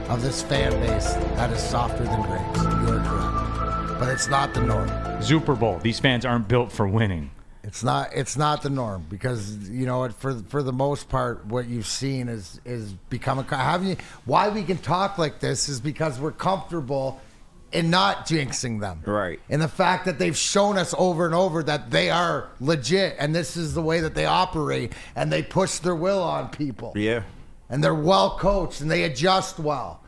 of this fan base that is softer than grapes. You are correct. But it's not the norm. Super Bowl. These fans aren't built for winning. It's not the norm because you know for the most part what you've seen is become why we can talk like this is because we're comfortable in not jinxing them. Right. And the fact that they've shown us over and over that they are legit and this is the way that they operate and they push their will on people. Yeah. And they're well coached and they adjust well.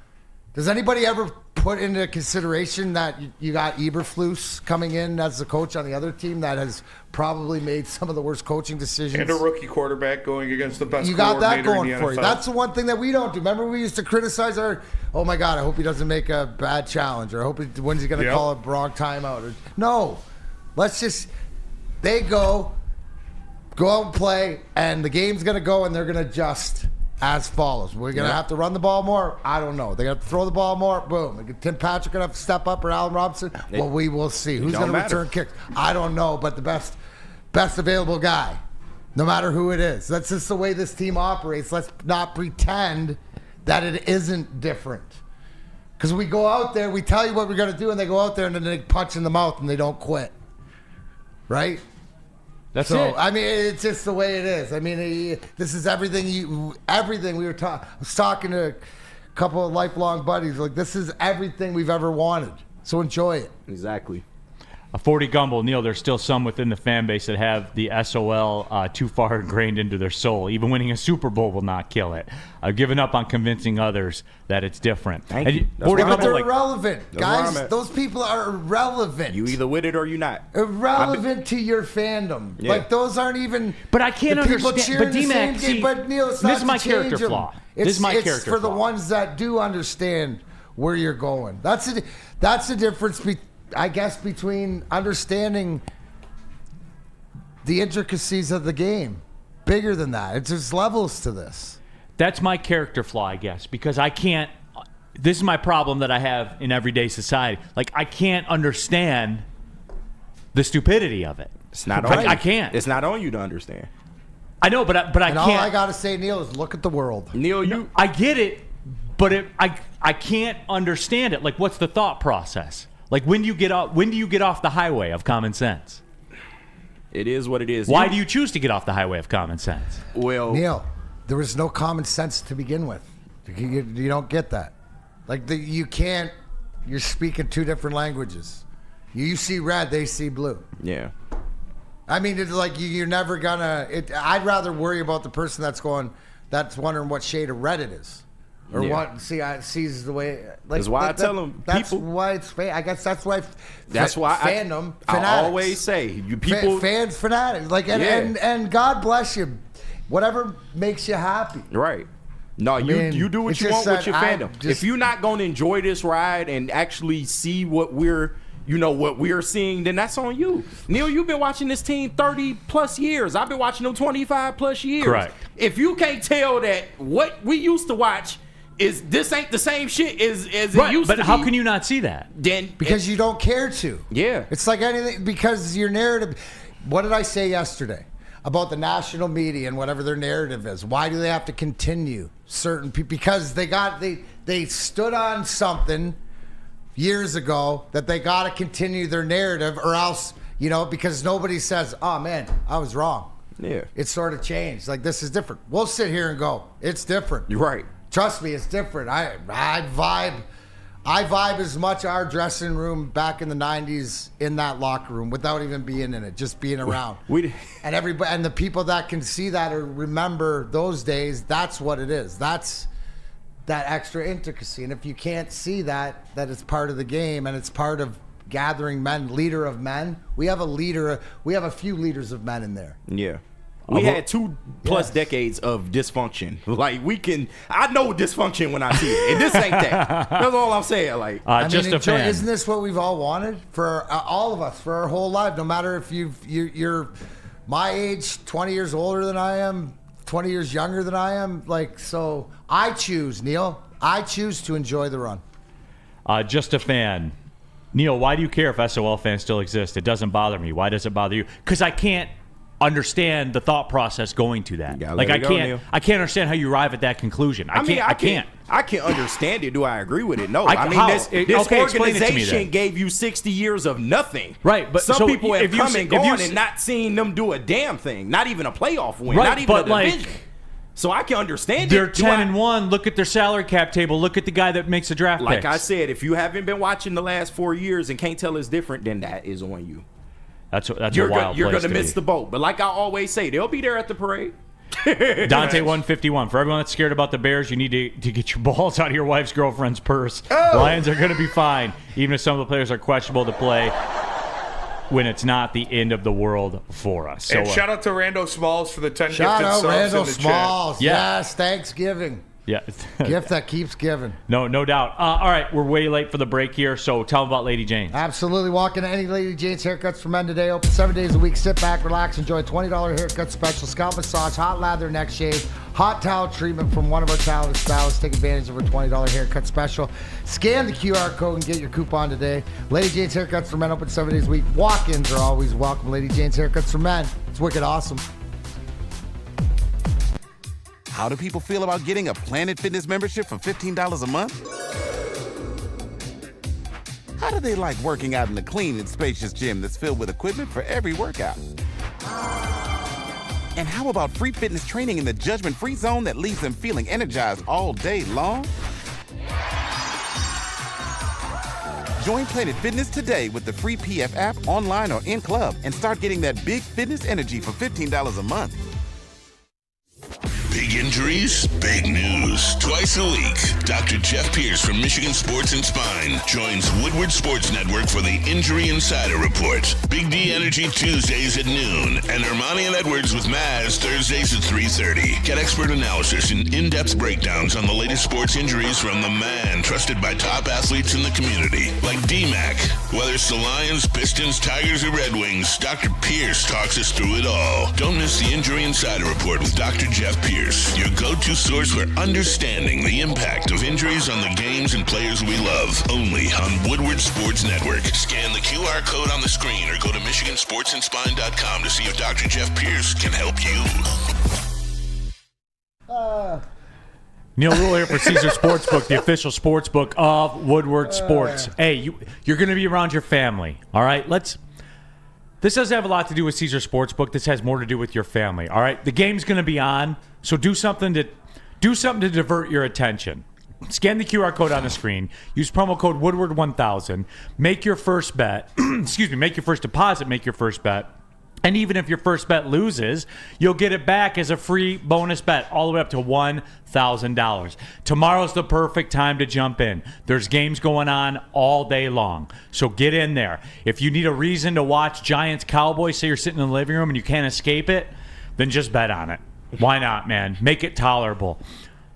Does anybody ever put into consideration that you got Eberflus coming in as the coach on the other team that has probably made some of the worst coaching decisions? And a rookie quarterback going against the best You got that coordinator going in the for you. NFL. That's the one thing that we don't do. Remember we used to criticize oh my God, I hope he doesn't make a bad challenge or I hope when's he going to call a wrong timeout. No. Let's just, they go out and play and the game's going to go and they're going to adjust as follows. We're going to have to run the ball more. I don't know. They're going to throw the ball more. Boom. Tim Patrick going to have to step up or Allen Robinson. Well, we will see. Who's going to return kicks? I don't know. But the best best available guy, no matter who it is. That's just the way this team operates. Let's not pretend that it isn't different. Because we go out there, we tell you what we're going to do, and they go out there and then they punch in the mouth and they don't quit. Right? That's it. I mean, it's just the way it is. I mean, this is everything. Everything we were talking. I was talking to a couple of lifelong buddies. Like, this is everything we've ever wanted. So enjoy it. Exactly. A 40 Gumble, Neil, there's still some within the fan base that have the SOL too far ingrained into their soul. Even winning a Super Bowl will not kill it. I've given up on convincing others that it's different. Thank you. That's 40 But Gumble, they're like, irrelevant, That's where I'm guys. at. Those people are irrelevant. You either with it or you not. Irrelevant to your fandom. Yeah. Like, those aren't even. But I can't the people understand. cheering But the same D-Mac, game. see, But Neil, it's this not is my to change character them. flaw. It's, This is my it's character for flaw. the ones that do understand where you're going. That's the difference, I guess, between understanding the intricacies of the game. Bigger than that. It's just levels to this. That's my character flaw, I guess, because I can't. This is my problem that I have in everyday society. Like, I can't understand the stupidity of it. It's not Right. on you. I can't. It's not on you to understand. I know, but I And can't. all I got to say, Neil, is look at the world. Neil, you I get it, but I can't understand it. Like, what's the thought process? Like, when do you get off the highway of common sense? it is what it is. Why do you choose to get off the highway of common sense? Well, Neil, there was no common sense to begin with. You don't get that. Like, you can't. You're speaking two different languages. You see red, they see blue. yeah. I mean, it's like you're never gonna. I'd rather worry about the person that's wondering what shade of red it is, or Yeah. what sees the way. Like, That's why I tell 'em, That's people- why it's I guess that's why. That's why fandom. I fanatics. always say you people. fans fanatics. Like, and God bless you. Whatever makes you happy. Right. No, mean, you do what it's you want just with your that fandom. just- If you're not going to enjoy this ride and actually see what we're seeing, then that's on you. Neil, you've been watching this team 30 plus years. I've been watching them 25 plus years. Correct. If you can't tell that what we used to watch is this ain't the same shit as it Right, used but to how be, can you not see that? then Because you don't care to. Yeah. It's like anything, because your narrative. What did I say yesterday about the national media and whatever their narrative is? Why do they have to continue certain people? Because they stood on something years ago that they got to continue their narrative, or else, because nobody says, oh man, I was wrong. Yeah. It sort of changed. Like, this is different. We'll sit here and go, it's different. You're right. Trust me, it's different. I vibe as much our dressing room back in the 90s in that locker room without even being in it, just being around. And everybody, and the people that can see that or remember those days, that's what it is. That's that extra intricacy. And if you can't see that it's part of the game and it's part of gathering men, leader of men. We have a few leaders of men in there. Yeah. We had 2+ decades of dysfunction. Like, I know dysfunction when I see it. And this ain't that. That's all I'm saying. Like, Just a fan. Isn't this what we've all wanted for all of us for our whole life? No matter if you're my age, 20 years older than I am, 20 years younger than I am. Like, so I choose, Neil. I choose to enjoy the run. Just a fan. Neil, why do you care if SOL fans still exist? It doesn't bother me. Why does it bother you? Because I can't understand the thought process going to that. Like, I can't understand how you arrive at that conclusion. I can't. I can understand it. Do I agree with it? No. How? This Okay, explain it to me organization then. gave you 60 years of nothing. Right, but some so people have if you come say- and if you gone say- and not seen them do a damn thing. Not even a playoff win. Right, not even a but, like, division. So I can understand They're it. Do 10-1. Look at their salary cap table. Look at the guy that makes the draft Like picks. I said, if you haven't been watching the last 4 years and can't tell it's different, then that is on you. That's You're a wild you're place gonna to miss be. the boat. But like I always say, they'll be there at the parade. Dante 151. For everyone that's scared about the Bears, you need to get your balls out of your wife's girlfriend's purse. Lions are going to be fine, even if some of the players are questionable to play when it's not the end of the world for us. So, And shout out to Rando Smalls for the 10 Shout gifted out subs Randall in the Smalls. Yeah. Yes, Thanksgiving. Yeah. Gift that keeps giving. No doubt. All right, we're way late for the break here, so tell them about Lady Jane's. Absolutely. Walk into any Lady Jane's haircuts for men today. Open 7 days a week. Sit back, relax, enjoy a $20 haircut special, scalp massage, hot lather neck shave, hot towel treatment from one of our talented stylists. Take advantage of our $20 haircut special. Scan the QR code and get your coupon today. Lady Jane's haircuts for men open 7 days a week. Walk-ins are always welcome. Lady Jane's haircuts for men. It's wicked awesome. How do people feel about getting a Planet Fitness membership for $15 a month? How do they like working out in a clean and spacious gym that's filled with equipment for every workout? And how about free fitness training in the judgment-free zone that leaves them feeling energized all day long? Join Planet Fitness today with the free PF app, online or in club, and start getting that big fitness energy for $15 a month. Big injuries, big news. Twice a week, Dr. Jeff Pierce from Michigan Sports and Spine joins Woodward Sports Network for the Injury Insider Report. Big D Energy Tuesdays at noon, and Ermanni and Edwards with Maz Thursdays at 3:30. Get expert analysis and in-depth breakdowns on the latest sports injuries from the man trusted by top athletes in the community, like D-Mac. Whether it's the Lions, Pistons, Tigers, or Red Wings, Dr. Pierce talks us through it all. Don't miss the Injury Insider Report with Dr. Jeff Pierce, your go-to source for understanding the impact of injuries on the games and players we love. Only on Woodward Sports Network. Scan the QR code on the screen or go to MichiganSportsandSpine.com to see if Dr. Jeff Pierce can help you. Neil Rule here for Caesar Sportsbook, the official sportsbook of Woodward Sports. Hey, you're going to be around your family, all right? This doesn't have a lot to do with Caesar Sportsbook. This has more to do with your family, all right? The game's going to be on, so do something to divert your attention. Scan the QR code on the screen. Use promo code Woodward1000. Make your first bet. Make your first deposit. Make your first bet. And even if your first bet loses, you'll get it back as a free bonus bet all the way up to $1,000. Tomorrow's the perfect time to jump in. There's games going on all day long. So get in there. If you need a reason to watch Giants-Cowboys, say you're sitting in the living room and you can't escape it, then just bet on it. Why not, man? Make it tolerable.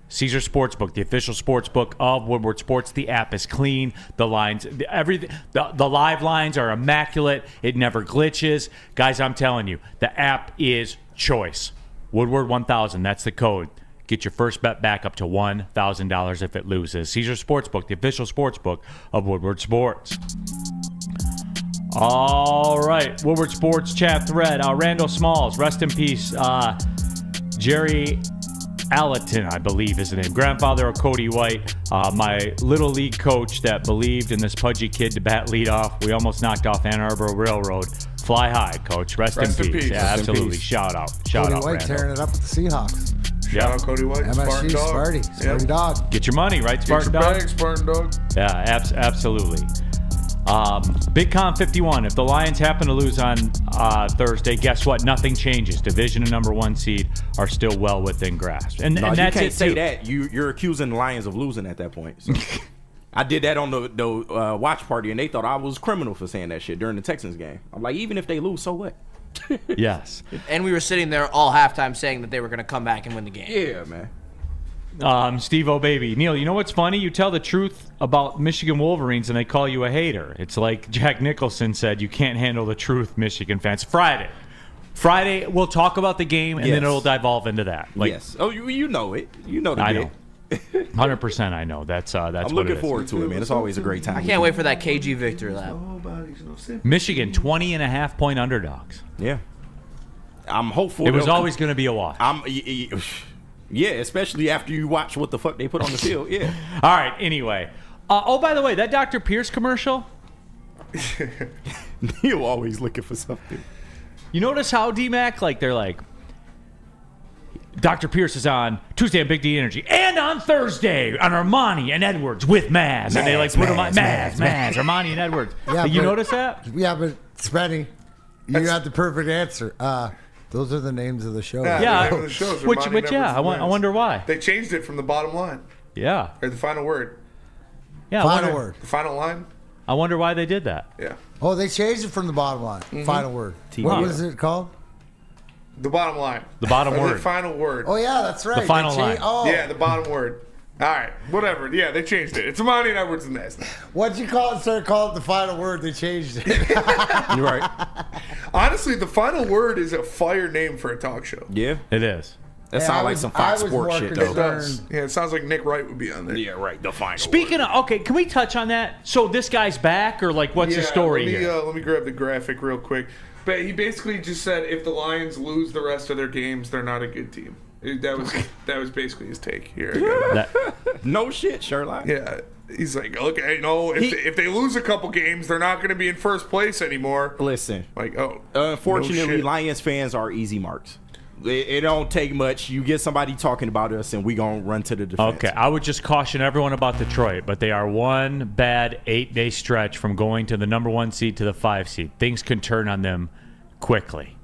Caesar Sportsbook, the official sportsbook of Woodward Sports. The app is clean. The lines, everything, the live lines are immaculate. It never glitches. Guys, I'm telling you, the app is choice. Woodward 1000, that's the code. Get your first bet back up to $1,000 if it loses. Caesar Sportsbook, the official sportsbook of Woodward Sports. All right, Woodward Sports chat thread. Randall Smalls, rest in peace. Jerry Allerton, I believe is the name. Grandfather of Cody White, my little league coach that believed in this pudgy kid to bat leadoff. We almost knocked off Ann Arbor Railroad. Fly high, coach. Rest in peace. Yeah, Rest absolutely. Shout out. Cody White Randall. tearing it up with the Seahawks. Shout out Cody White. MSG, Sparty dog. Get your money, right, Spartan dog? Bag, Spartan dog. Yeah, absolutely. Big Con 51. If the Lions happen to lose on Thursday, guess what? Nothing changes. Division and number one seed are still well within grasp. And that's you can't it say too. that. You're accusing the Lions of losing at that point. So. I did that on the watch party, and they thought I was criminal for saying that shit during the Texans game. I'm like, even if they lose, so what? Yes. And we were sitting there all halftime saying that they were going to come back and win the game. Yeah, man. Steve O'Baby. Neil, you know what's funny? You tell the truth about Michigan Wolverines and they call you a hater. It's like Jack Nicholson said, you can't handle the truth, Michigan fans. Friday, we'll talk about the game and then it'll devolve into that. Yes. Oh, you know it. You know the I bit. know. 100% I know. That's I'm what looking it is. forward to it, man. It's always a great time. I can't wait for that KG victory lap. Michigan, 20.5-point underdogs. Yeah. I'm hopeful. It was always going to be a wash. Yeah, especially after you watch what the fuck they put on the field. Yeah. All right, anyway. By the way, that Dr. Pierce commercial, Neil always looking for something. you notice how, D-Mac, they're like, Dr. Pierce is on Tuesday on Big D Energy and on Thursday on Ermanni and Edwards with Maz. And they put them on Maz, Ermanni and Edwards. Yeah, you notice that? Yeah, but Spenny, you got the perfect answer. Those are the names of the show. Yeah, the shows are which Monty yeah, Nevers I wonder why. They changed it from the bottom line Yeah. or the final word. Yeah, Final word. The final line. I wonder why they did that. Yeah. Oh, they changed it from the bottom line. Final word. What was it called? The bottom line. The bottom word. The final word. Oh yeah, that's right. The final They line. Oh, Yeah, the bottom word. All right, whatever. Yeah, they changed it. It's Amani and Edwards and Nasty. What'd you call it? Started calling it the final word. They changed it. You're right. Honestly, the final word is a fire name for a talk show. Yeah. It is. That Yeah, sounds like some Fox I was Sports more shit, It though. does. Yeah, it sounds like Nick Wright would be on there. Yeah, right. The final Speaking of, okay, can we touch on that? So this guy's back, or like, what's the story here? Let me grab the graphic real quick. But he basically just said if the Lions lose the rest of their games, they're not a good team. That was basically his take here. No shit, Sherlock. Yeah, he's like, okay, no, if they lose a couple games, they're not going to be in first place anymore. Listen, Like, oh, unfortunately, no shit. Lions fans are easy marks. It don't take much. You get somebody talking about us, and we gonna run to the defense. Okay, I would just caution everyone about Detroit, but they are one bad 8-day stretch from going to the number 1 seed to the 5 seed. Things can turn on them quickly.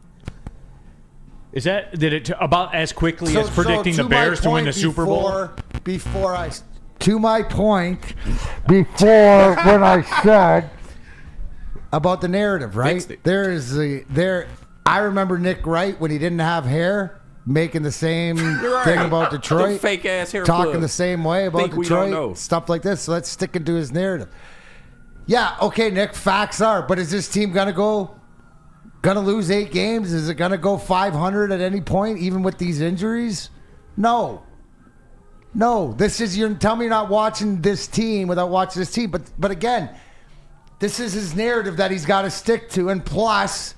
Did it about as quickly as predicting the Bears to win the Super Bowl? To my point, before when I said about the narrative, right? Fixed it. I remember Nick Wright when he didn't have hair, making the same thing about Detroit, fake ass hair, talking plug. the same way about Think we don't Detroit, know. stuff like this. So let's stick into his narrative. Yeah, okay, Nick. Facts are, but is this team gonna lose 8 games? Is it gonna go 500 at any point, even with these injuries? No. This is tell me you're not watching this team without watching this team. But again, this is his narrative that he's got to stick to, and plus,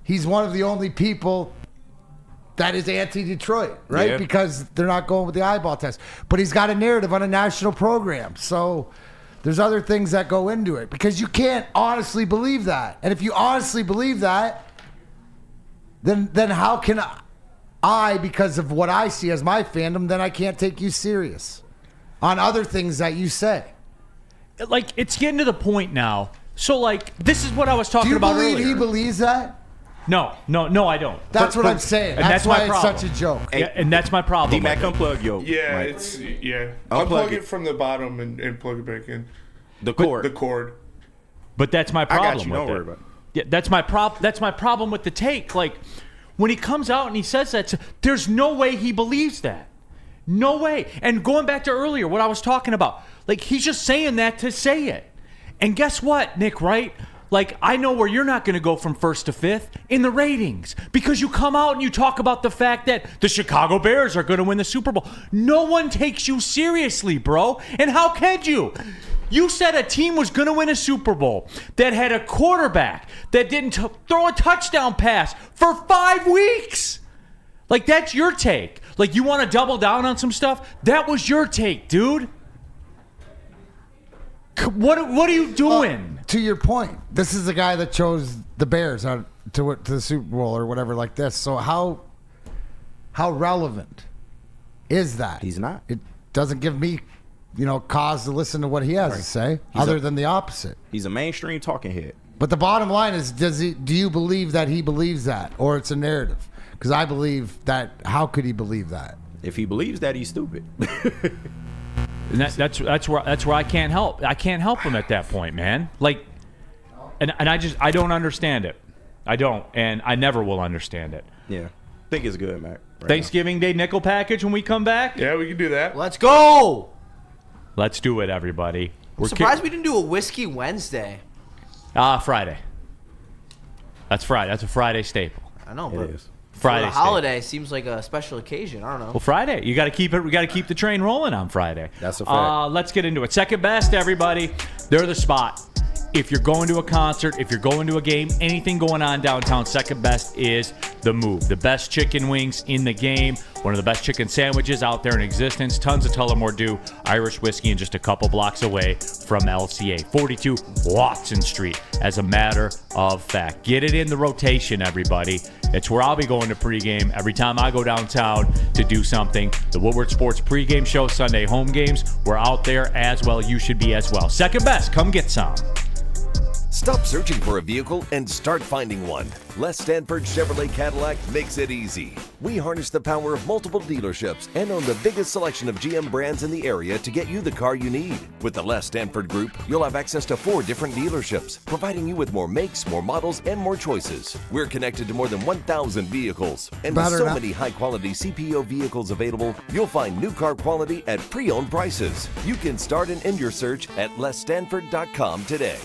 he's one of the only people that is anti-Detroit, right? Yeah. Because they're not going with the eyeball test. But he's got a narrative on a national program, so there's other things that go into it because you can't honestly believe that. And if you honestly believe that, then how can I, because of what I see as my fandom, then I can't take you serious on other things that you say. Like, it's getting to the point now. So, like, this is what I was Do talking you about believe earlier. he believes that? No, I don't. That's what I'm saying. And That's my why it's problem. such a joke. Yeah, and that's my problem. D-Mac, with it. unplug yo. Yeah, Right. Unplug it. it from the bottom and plug it back in. The cord. The cord. But that's my I problem got you. with Don't it. worry about it. Yeah, that's my problem with the take. Like, when he comes out and he says that, there's no way he believes that. No way. And going back to earlier, what I was talking about, like, he's just saying that to say it. And guess what, Nick Wright? Like, I know where you're not going to go from 1st to 5th in the ratings because you come out and you talk about the fact that the Chicago Bears are going to win the Super Bowl. No one takes you seriously, bro. And how can you? You said a team was going to win a Super Bowl that had a quarterback that didn't throw a touchdown pass for 5 weeks. Like, that's your take. Like, you want to double down on some stuff? That was your take, dude. What are you doing? To your point, this is the guy that chose the Bears to the Super Bowl or whatever like this. So how relevant is that? He's not. It doesn't give me, cause to listen to what he has to say, other than the opposite. He's a mainstream talking head. But the bottom line is, do you believe that he believes that, or it's a narrative? Because I believe that. How could he believe that? If he believes that, he's stupid. And that's where I can't help. I can't help him at that point, man. Like, and I don't understand it. I don't, and I never will understand it. Yeah. I think it's good, Mac. Right Thanksgiving Day nickel package when we come back. Yeah, we can do that. Let's go. Let's do it, everybody. I'm surprised we didn't do a Whiskey Wednesday. Friday. That's Friday. That's a Friday staple. I know, now. but It is. Friday for a holiday seems like a special occasion. I don't know. Well, Friday. You got to keep it. We got to keep the train rolling on Friday. That's a fact. Let's get into it. Second best, everybody. They're the spot. If you're going to a concert, if you're going to a game, anything going on downtown, second best is the move. The best chicken wings in the game. One of the best chicken sandwiches out there in existence. Tons of Tullamore Dew Irish whiskey and just a couple blocks away from LCA. 42 Watson Street, as a matter of fact. Get it in the rotation, everybody. It's where I'll be going to pregame every time I go downtown to do something. The Woodward Sports pregame show, Sunday home games. We're out there as well. You should be as well. Second best. Come get some. Stop searching for a vehicle and start finding one. Les Stanford Chevrolet Cadillac makes it easy. We harness the power of multiple dealerships and own the biggest selection of GM brands in the area to get you the car you need. With the Les Stanford Group, you'll have access to 4 different dealerships, providing you with more makes, more models, and more choices. We're connected to more than 1,000 vehicles. And with so many high-quality CPO vehicles available, you'll find new car quality at pre-owned prices. You can start and end your search at lesstanford.com today.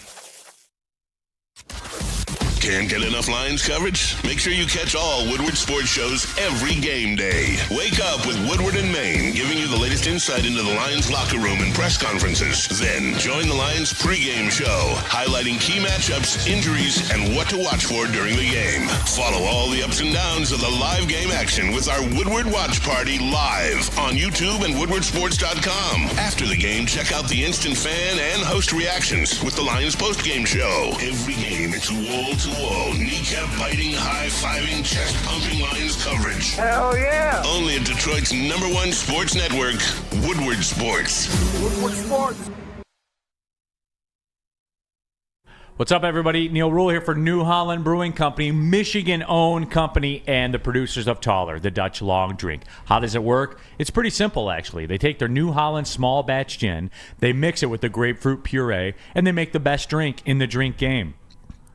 Can't get enough Lions coverage? Make sure you catch all Woodward sports shows every game day. Wake up with Woodward and Maine, giving you the latest insight into the Lions locker room and press conferences. Then join the Lions pregame show, highlighting key matchups, injuries, and what to watch for during the game. Follow all the ups and downs of the live game action with our Woodward Watch Party live on YouTube and woodwardsports.com. After the game, check out the instant fan and host reactions with the Lions postgame show. Every game, it's wall-to-wall, kneecap-biting, high-fiving, chest-pumping Lions coverage. Hell yeah! Only at Detroit's #1 sports network, Woodward Sports. Woodward Sports. What's up, everybody? Neil Rule here for New Holland Brewing Company, Michigan-owned company, and the producers of Taller, the Dutch long drink. How does it work? It's pretty simple, actually. They take their New Holland small batch gin, they mix it with the grapefruit puree, and they make the best drink in the drink game.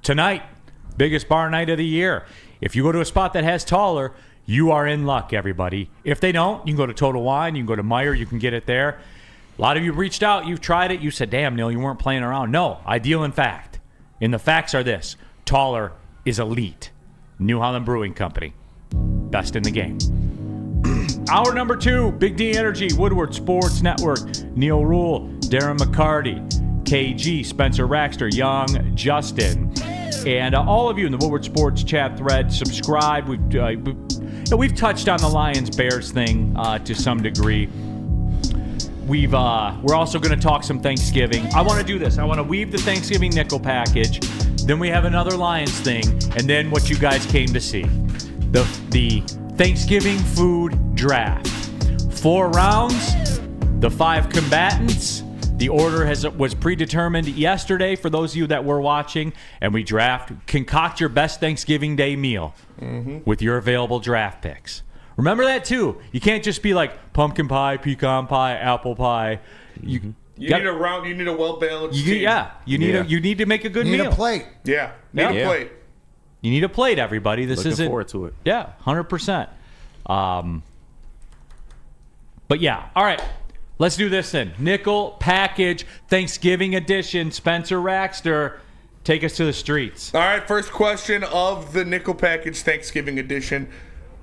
Tonight, biggest bar night of the year. If you go to a spot that has Taller, you are in luck, everybody. If they don't, you can go to Total Wine, you can go to Meyer, you can get it there. A lot of you reached out, you've tried it, you said, damn, Neil, you weren't playing around. No, I deal in fact. And the facts are this: Taller is elite. New Holland Brewing Company, best in the game. Hour number 2, Big D Energy, Woodward Sports Network, Neil Rule, Darren McCarty, KG, Spencer Raxter, Young, Justin, and all of you in the Woodward Sports chat thread. Subscribe. We've touched on the Lions-Bears thing to some degree. We're also going to talk some Thanksgiving. I want to do this. I want to weave the Thanksgiving nickel package. Then we have another Lions thing, and then what you guys came to see, the Thanksgiving food draft. 4 rounds, the 5 combatants. The order was predetermined yesterday for those of you that were watching, and we concoct your best Thanksgiving Day meal with your available draft picks. Remember that, too. You can't just be like pumpkin pie, pecan pie, apple pie. You need a well-balanced team. Yeah. You need to make a good meal. You need a plate. Yeah. Need a plate. You need a plate, everybody. Looking forward to it. Yeah, 100%. But yeah, all right. Let's do this then. Nickel package, Thanksgiving edition. Spencer Raxter, take us to the streets. All right, first question of the nickel package Thanksgiving edition.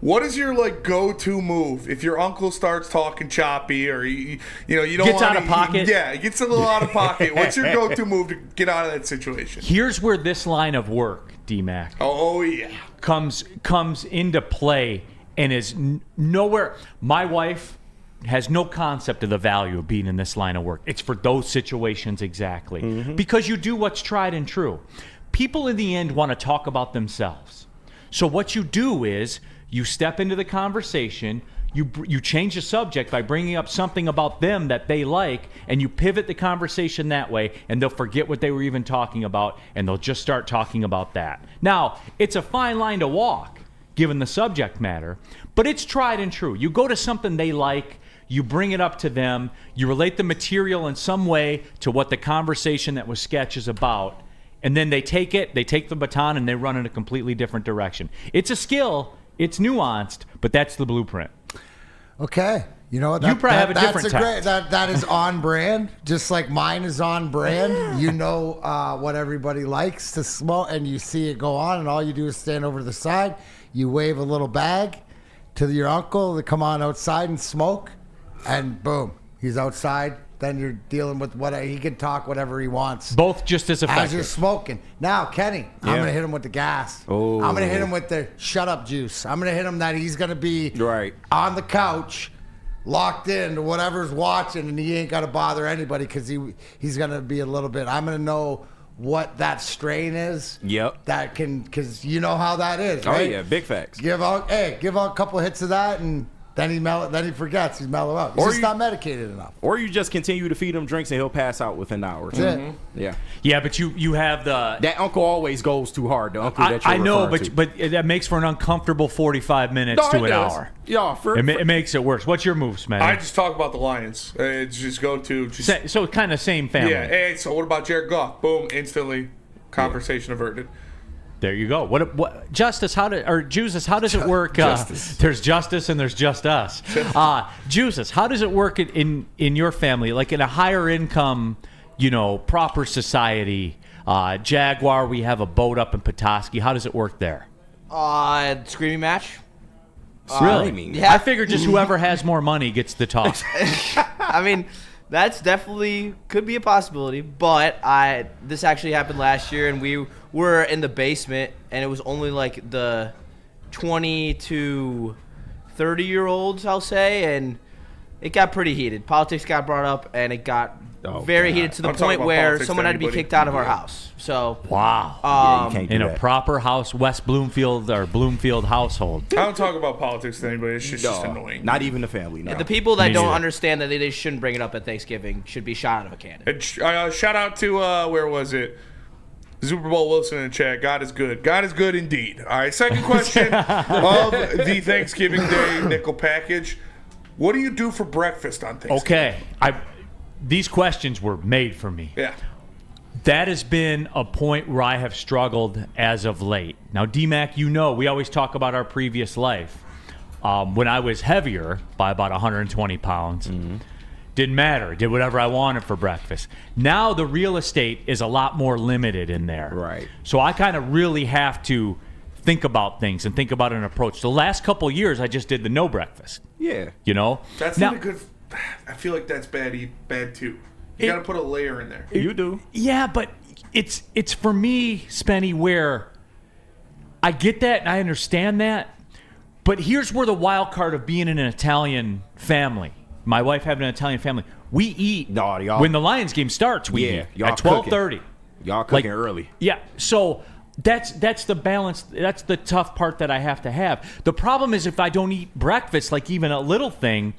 What is your go-to move if your uncle starts talking choppy, or you don't gets out of pocket? He gets a little out of pocket. What's your go-to move to get out of that situation? Here's where this line of work, D-Mac. Oh yeah. Comes into play and is nowhere. My wife has no concept of the value of being in this line of work. It's for those situations exactly. Because you do what's tried and true. People in the end want to talk about themselves. So what you do is you step into the conversation, you change the subject by bringing up something about them that they like, and you pivot the conversation that way, and they'll forget what they were even talking about, and they'll just start talking about that. Now, it's a fine line to walk, given the subject matter, but it's tried and true. You go to something they like, you bring it up to them, you relate the material in some way to what the conversation that was sketched is about, and then they take the baton, and they run in a completely different direction. It's a skill. It's nuanced, but that's the blueprint. Okay. You know what? You probably have a different talent. That is on brand, just like mine is on brand. You know what everybody likes to smoke, and you see it go on, and all you do is stand over to the side. You wave a little bag to your uncle to come on outside and smoke, and boom, he's outside. Then you're dealing with he can talk whatever he wants. Both just as effective. As you're smoking. Now, Kenny, I'm going to hit him with the gas. Oh. I'm going to hit him with the shut up juice. I'm going to hit him that he's going to be on the couch, locked in to whatever's watching, and he ain't got to bother anybody because he's going to be a little bit. I'm going to know what that strain is. Yep. Because you know how that is, right? Oh, yeah, big facts. Give out a couple hits of that, and Then he forgets. He's mellow out. He's just not medicated enough. Or you just continue to feed him drinks and he'll pass out within an hour. That's it. Yeah. Yeah, but you have that uncle always goes too hard. The uncle that you're I know, referring to. but that makes for an uncomfortable 45 minutes to an hour. Yeah, It makes it worse. What's your moves, man? I just talk about the Lions. It's just go to So kind of same family. Yeah. Hey, so what about Jared Goff? Boom, instantly, conversation averted. There you go. What Justice? Juice? How does it work? Justice. There's Justice and there's just us. Juice, how does it work in your family? Like in a higher income, proper society. Jaguar, we have a boat up in Petoskey. How does it work there? Screaming match. Really? Yeah. I figure just whoever has more money gets the talk. I mean, that's definitely could be a possibility. But this actually happened last year, and we were in the basement, and it was only like the 20 to 30-year-olds, I'll say, and it got pretty heated. Politics got brought up, and it got very heated to the point where someone had to be kicked out of our house. So wow, you can't do in that. a proper house, West Bloomfield or Bloomfield household. I don't talk about politics to anybody. It's just annoying. Not even the family. No. The people that Me don't neither. understand that they shouldn't bring it up at Thanksgiving should be shot out of a cannon. And, shout out to where was it? Super Bowl Wilson in the chat. God is good. God is good indeed. All right. Second question of the Thanksgiving Day nickel package. What do you do for breakfast on Thanksgiving? Okay, these questions were made for me. Yeah. That has been a point where I have struggled as of late. Now, D-Mac, we always talk about our previous life. When I was heavier by about 120 pounds, didn't matter. Did whatever I wanted for breakfast. Now the real estate is a lot more limited in there. Right. So I kind of really have to think about things and think about an approach. The last couple of years, I just did the no breakfast. Yeah. That's now, not a good. I feel like that's bad too. You got to put a layer in there. You do. Yeah, but it's for me, Spenny, where I get that and I understand that. But here's where the wild card of being in an Italian family. My wife having an Italian family. We eat when the Lions game starts. We eat at 12:30. Y'all cooking early. Yeah, so that's the balance. That's the tough part that I have to have. The problem is if I don't eat breakfast, like even a little thing,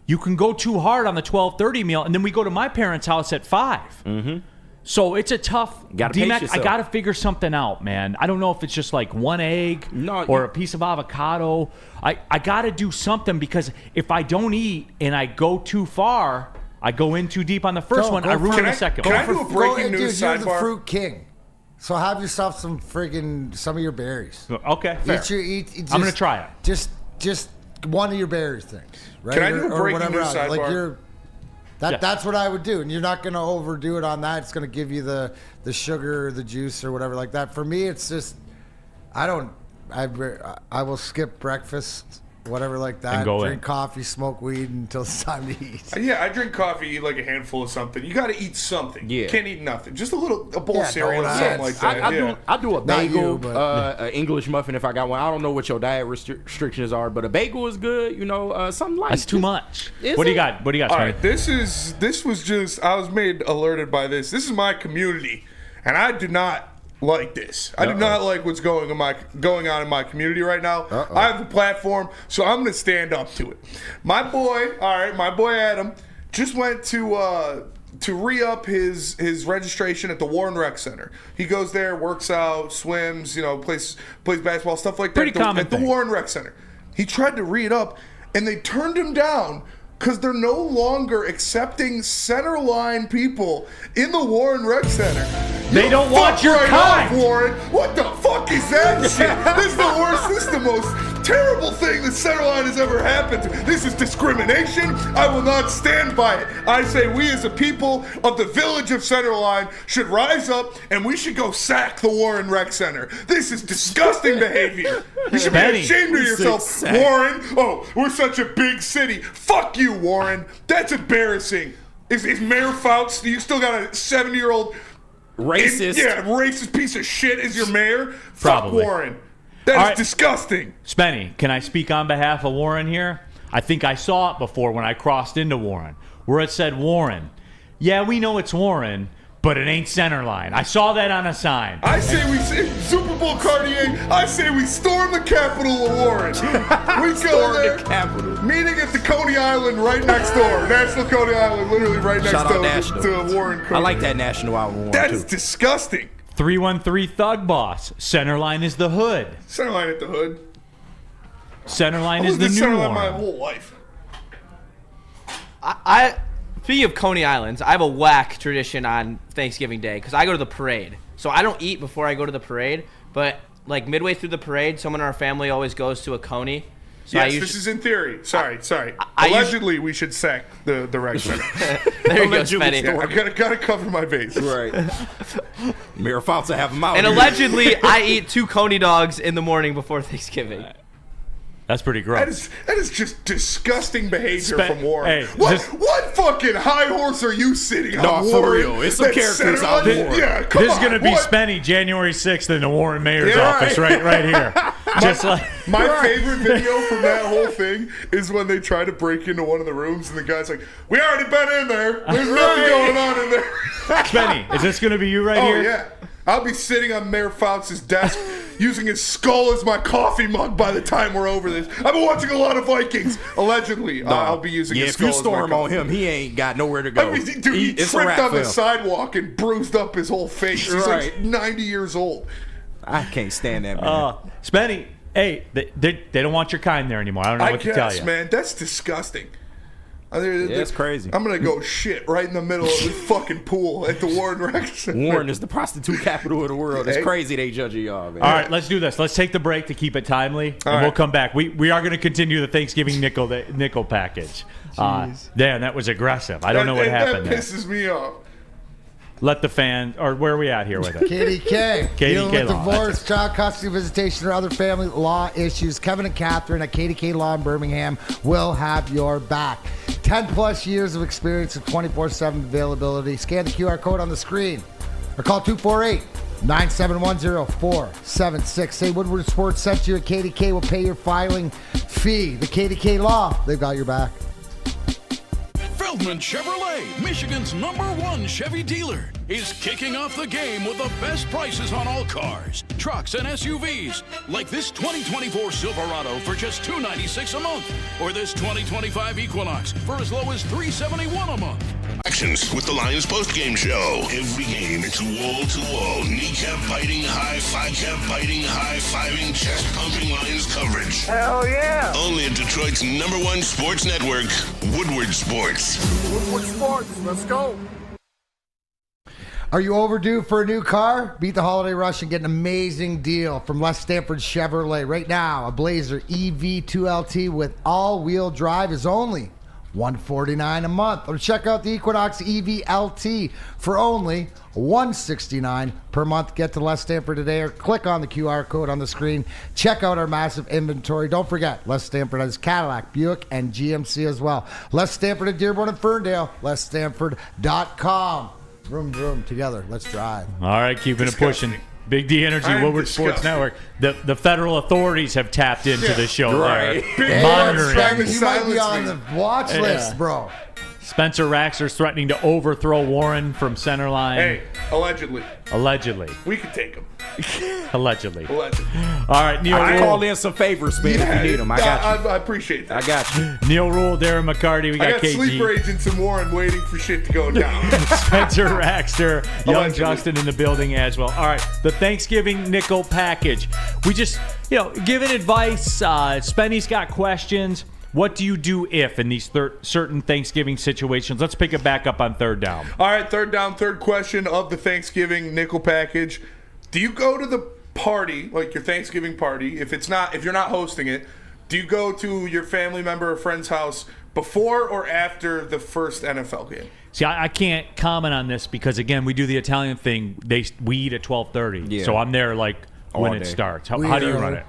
you can go too hard on the 12:30 meal, and then we go to my parents' house at 5. Mm-hmm. So it's a tough. Gotta pace I yourself. got to figure something out, man. I don't know if it's just like one egg or a piece of avocado. I got to do something because if I don't eat and I go too far, I go in too deep on the first one, I ruin the second one. Can I do a breaking news You're the sidebar? fruit king. So have yourself some some of your berries. Okay, fair. I'm going to try it. Just one of your berry things, right? Can I do a breaking news sidebar? Like that's what I would do, and you're not going to overdo it on that. It's going to give you the sugar, or the juice, or whatever like that. For me, it's just I will skip breakfast, whatever like that. And go drink in. coffee, smoke weed until it's time to eat. Yeah, I drink coffee, eat like a handful of something. You got to eat something. Yeah. Can't eat nothing. Just a bowl of cereal or donuts. something like that. I do a Not bagel, you, but- an English muffin if I got one. I don't know what your diet restrictions are, but a bagel is good. Something like That's too much. Is What do it? you got? What do you got, All Spenny? right, this was just I was made alerted by this. This is my community, and I do not like this. I do not like what's going on in my community right now. I have the platform, so I'm going to stand up to it. My boy Adam just went to re-up his registration at the Warren Rec Center. He goes there, works out, swims, plays basketball, stuff like that. Pretty common at the thing. Warren Rec Center. He tried to re-up, and they turned him down because they're no longer accepting center line people in the Warren Rec Center. They don't want your kind. Off, Warren. What the fuck is that shit? This is the worst. This is the most terrible thing that center line has ever happened to. This is discrimination. I will not stand by it. I say we as a people of the village of center line should rise up and we should go sack the Warren Rec Center. This is disgusting behavior. You should be ashamed of yourself, Warren. Oh, we're such a big city. Fuck you, Warren. That's embarrassing. Is Mayor Fouts, you still got a 70-year-old racist. Racist piece of shit is your mayor? Probably. Fuck Warren. That All is right. disgusting. Spenny, can I speak on behalf of Warren here? I think I saw it before when I crossed into Warren, where it said Warren. Yeah, we know it's Warren, but it ain't Centerline. I saw that on a sign. I say we Super Bowl Cartier. I say we storm the capital of Warren. We go there. The capital. Meeting at the Coney Island right next door. National Coney Island, literally right next Shout out door National. to Warren. I like that National Island Warren, That too. is disgusting. 313 Thug Boss. Centerline is the hood. Centerline at the hood. Centerline I is lived the in new Centerline my one. whole life. I speaking of Coney Islands, I have a whack tradition on Thanksgiving Day because I go to the parade. So I don't eat before I go to the parade, but like midway through the parade, someone in our family always goes to a Coney. So Yes, this is in theory. Sorry. Allegedly, we should sack the rec center. There you go, Spenny. Yeah, I gotta cover my base. Right. Mayor Fauci have him out. And here. allegedly, I eat 2 Coney dogs in the morning before Thanksgiving. That's pretty gross. That is just disgusting behavior from Warren. Hey, what fucking high horse are you sitting on, No, for Warren? real. It's some That characters Centerline- out there. Yeah, come This on. is going to be What? Spenny January 6th in the Warren Mayor's Yeah, office right here. Just like My favorite video from that whole thing is when they try to break into one of the rooms and the guy's like, "We already been in there. There's nothing going on in there." Spenny, is this going to be you right Oh here? yeah, I'll be sitting on Mayor Fauci's desk using his skull as my coffee mug by the time we're over this. I've been watching a lot of Vikings. Allegedly, I'll be using his if skull you as my storm on coffee. him, he ain't got nowhere to go. I mean, dude, he it's a tripped wrap on for the him. sidewalk and bruised up his whole face. He's Right. like 90 years old. I can't stand that man. Spenny, hey, they don't want your kind there anymore. I don't know I what to tell guess, you. man, that's disgusting. It's crazy. I'm gonna go shit right in the middle of the fucking pool at the Warren Rec Center. Warren is the prostitute capital of the world. It's Hey. crazy they judge y'all, man. All right, let's do this. Let's take the break to keep it timely, and right. we'll come back. We are going to continue the Thanksgiving nickel package. Dan, that was aggressive. I don't know what happened That there. pisses me off. Let the fans, or where are we at here with it? KDK. KDK Dealing with law. divorce, child custody, visitation, or other family law issues. Kevin and Catherine at KDK Law in Birmingham will have your back. 10 plus years of experience with 24/7 availability. Scan the QR code on the screen or call 248-971-0476. Say Woodward Sports sent you at KDK will pay your filing fee. The KDK Law, they've got your back. Feldman Chevrolet, Michigan's #1 Chevy dealer, is kicking off the game with the best prices on all cars, trucks, and SUVs, like this 2024 Silverado for just $296 a month, or this 2025 Equinox for as low as $371 a month. Actions with the Lions postgame show. Every game, it's wall-to-wall, kneecap-biting, high-five-cap-biting, high-fiving, chest-pumping Lions coverage. Hell yeah. Only at Detroit's #1 sports network, Woodward Sports. Woodward Sports. Let's go. Are you overdue for a new car? Beat the holiday rush and get an amazing deal from Les Stanford Chevrolet. Right now, a Blazer EV2LT with all-wheel drive is only $149 a month. Or check out the Equinox EV-LT for only $169 per month. Get to Les Stanford today or click on the QR code on the screen. Check out our massive inventory. Don't forget, Les Stanford has Cadillac, Buick, and GMC as well. Les Stanford at Dearborn and Ferndale. LesStanford.com. Vroom, vroom, together. Let's drive. All right, keeping it pushing. Big D Energy, I'm Woodward Sports disgusted. Network. The federal authorities have tapped into the show. right. There. Big Monitoring. Spencer, You might be silence on me. the watch list, bro. Spencer Raxler's threatening to overthrow Warren from Centerline. Hey, allegedly. Allegedly. We could take him. Allegedly. Allegedly. All right, Neil I Rule. called in some favors, man. If you need them, I got you. I appreciate that. I got you. Neil Rule, Darren McCarty. We I got got KG. sleeper agents in Warren waiting for shit to go down. Spencer Raxter, Young Allegedly. Justin in the building as well. All right, the Thanksgiving nickel package. We just, giving advice. Spenny's got questions. What do you do if in these certain Thanksgiving situations? Let's pick it back up on third down. All right, third down, third question of the Thanksgiving nickel package. Do you go to the party, like your Thanksgiving party, if you're not hosting it, do you go to your family member or friend's house before or after the first NFL game? See, I can't comment on this because, again, we do the Italian thing. We eat at 12:30, Yeah. so I'm there like when All it day. starts. How We do you are- run it?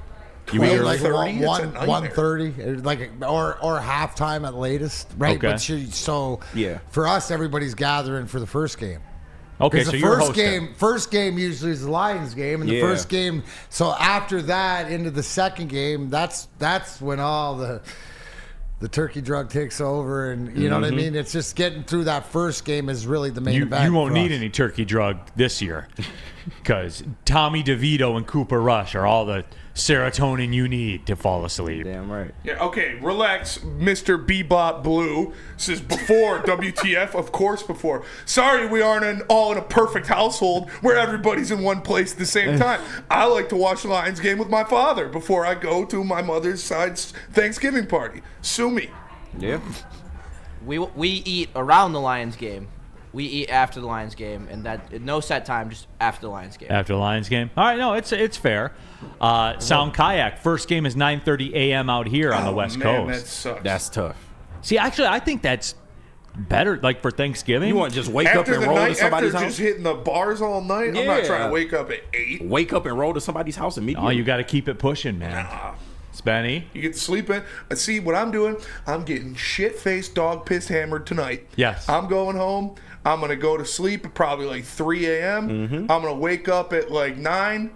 You Well, eat like 30? It's a nightmare. 1:30, like or halftime at latest, right? Okay. But so Yeah. for us, everybody's gathering for the first game. Okay, Because so the you're first hosting. first game usually is the Lions game, and the Yeah. first game. So after that, into the second game, that's when all the the turkey drug takes over, and you know what I mean. It's just getting through that first game is really the main event. You won't for need us. any turkey drug this year because Tommy DeVito and Cooper Rush are all the serotonin you need to fall asleep. Damn right. Yeah, okay, relax, Mr. Bebop Blue. Says before, WTF, of course before. Sorry we aren't all in a perfect household where everybody's in one place at the same time. I like to watch the Lions game with my father before I go to my mother's side's Thanksgiving party. Sue me. Yeah. We eat around the Lions game. We eat after the Lions game, and that no set time, just after the Lions game. After the Lions game? All right, no, it's fair. Sound Kayak, first game is 9:30 a.m. out here on the West Man, Coast. that sucks. That's tough. See, actually, I think that's better, like for Thanksgiving. You want to just wake up after and the roll night, to somebody's after house? just hitting the bars all night, I'm not Yeah. trying to wake up at 8. Wake up and roll to somebody's house immediately. Oh, you got to keep it pushing, man. Spenny? You get to sleep in. See what I'm doing? I'm getting shit-faced, dog-pissed hammered tonight. Yes. I'm going home. I'm going to go to sleep at probably like 3 a.m. I'm going to wake up at like 9.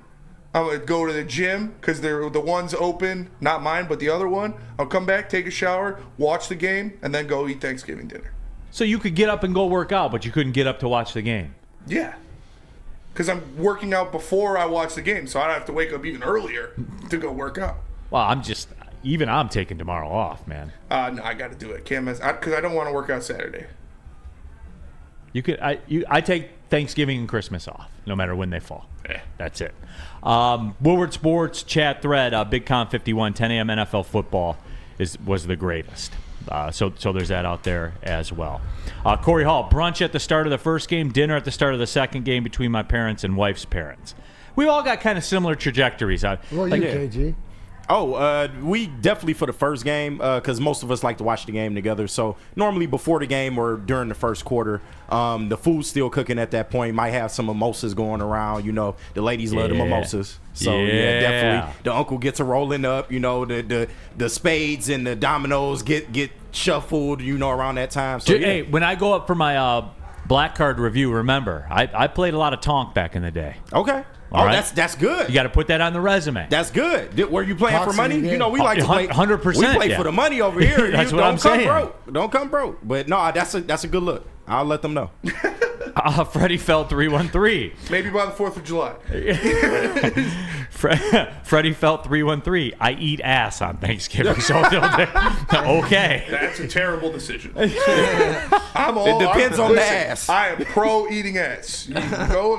I'm going to go to the gym because they're the one's open, not mine, but the other one. I'll come back, take a shower, watch the game, and then go eat Thanksgiving dinner. So you could get up and go work out, but you couldn't get up to watch the game. Yeah. Because I'm working out before I watch the game, so I don't have to wake up even earlier to go work out. Well, I'm taking tomorrow off, man. No, I got to do it. Because I don't want to work out Saturday. I take Thanksgiving and Christmas off, no matter when they fall. Yeah. That's it. Woodward Sports chat thread, Big Con 51, 10 a.m. NFL football was the greatest. So there's that out there as well. Corey Hall, brunch at the start of the first game, dinner at the start of the second game between my parents and wife's parents. We've all got kind of similar trajectories. Well, KG. Oh, we definitely for the first game because most of us like to watch the game together. So normally before the game or during the first quarter, the food's still cooking at that point. Might have some mimosas going around. You know, the ladies love the mimosas. So yeah, definitely. The uncle gets a rolling up. You know, the spades and the dominoes get shuffled. You know, around that time. So Hey, when I go up for my black card review, remember I played a lot of Tonk back in the day. Okay. All right. That's good. You got to put that on the resume. That's good. Were you playing for Talks money? in the You know, we like to play 100%. We play yeah. for the money over here. That's You what I'm don't come saying. broke. Don't come broke. But no, that's a good look. I'll let them know. Freddie Felt 313. Maybe by the 4th of July. Freddie Felt 313. I eat ass on Thanksgiving. So okay. That's a terrible decision. It depends on the ass. I am pro eating ass. You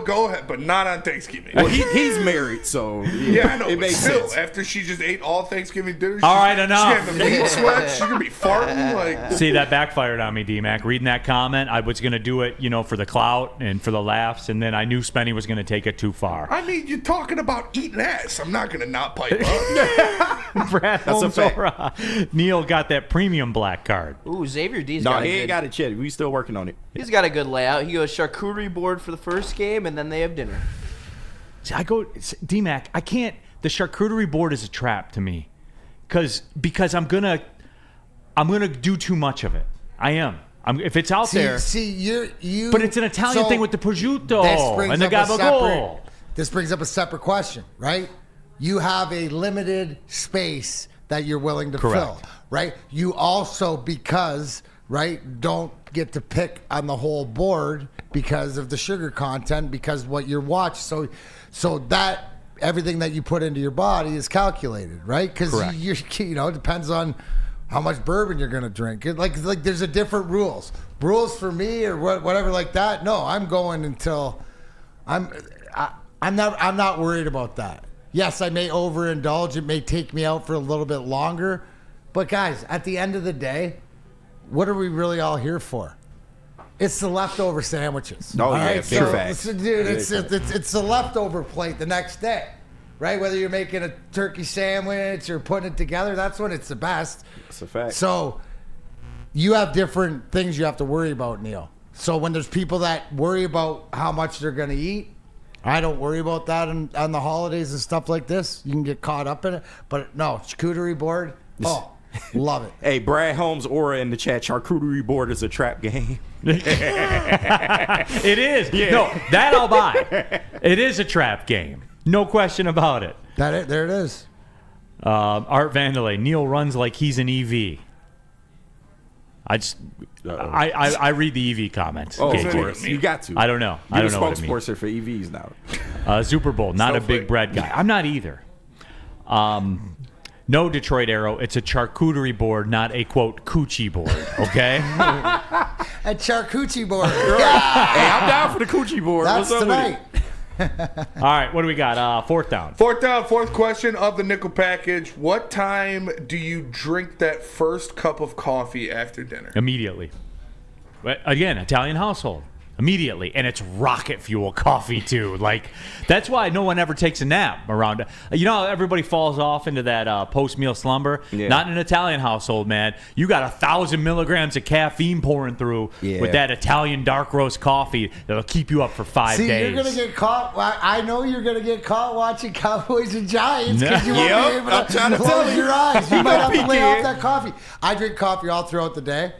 go ahead, but not on Thanksgiving. Well, he's married, so yeah, I know. it But makes still, sense. after she just ate all Thanksgiving dinner, All right, enough. She's getting the meat sweats. She's gonna be farting like. See, that backfired on me, D-Mac. Reading that comment, I was going to do it, for the clout and for the laughs, and then I knew Spenny was going to take it too far. I mean, you're talking about eating ass. I'm not gonna not pipe up. Brad That's a fact. Holmes, Neil got that premium black card. Ooh, Xavier D's No, got he a ain't good, got it yet. We still working on it. he's got a good layout. He goes charcuterie board for the first game, and then they have dinner. See, D-Mac, I can't. The charcuterie board is a trap to me, because I'm gonna do too much of it. I am. If it's out there. See, you. But it's an Italian thing with the prosciutto and the up a gabagool. This brings up a separate question, right? You have a limited space that you're willing to Correct. fill, right? You also, don't get to pick on the whole board because of the sugar content, because what you're watching. So that everything that you put into your body is calculated, right? Because it depends on how much bourbon you're going to drink. Like there's a different rules for me or whatever like that. No, I'm going until I'm not worried about that. Yes, I may overindulge. It may take me out for a little bit longer. But guys, at the end of the day, what are we really all here for? It's the leftover sandwiches. Oh, all yeah, right? big So, facts. dude, it's the leftover plate the next day, right? Whether you're making a turkey sandwich or putting it together, that's when it's the best. That's a fact. So you have different things you have to worry about, Neil. So when there's people that worry about how much they're going to eat, I don't worry about that on the holidays and stuff like this. You can get caught up in it. But no, charcuterie board, love it. Hey, Brad Holmes Aura in the chat. Charcuterie board is a trap game. It is. Yeah. No, that I'll buy. It is a trap game. No question about it. There it is. Art Vandalay. Neil runs like he's an EV. I read the EV comments. Oh, KG. of course. You got to. I don't know. I You're don't the know what it means. spokesperson for EVs now. Super Bowl, not a big bread guy. I'm not either. No, Detroit Arrow. It's a charcuterie board, not a, quote, coochie board, okay? A charcuterie board. Hey, I'm down for the coochie board. That's What's up tonight. All right, what do we got? Fourth down. Fourth question of the nickel package. What time do you drink that first cup of coffee after dinner? Immediately. But again, Italian household. Immediately. And it's rocket fuel coffee, too. Like, that's why no one ever takes a nap around. You know how everybody falls off into that post-meal slumber? Yeah. Not in an Italian household, man. You got 1,000 milligrams of caffeine pouring through with that Italian dark roast coffee that'll keep you up for 5 days. See, you're going to get caught. I know you're going to get caught watching Cowboys and Giants because you won't be able to close your eyes. You might have to lay off that coffee. I drink coffee all throughout the day.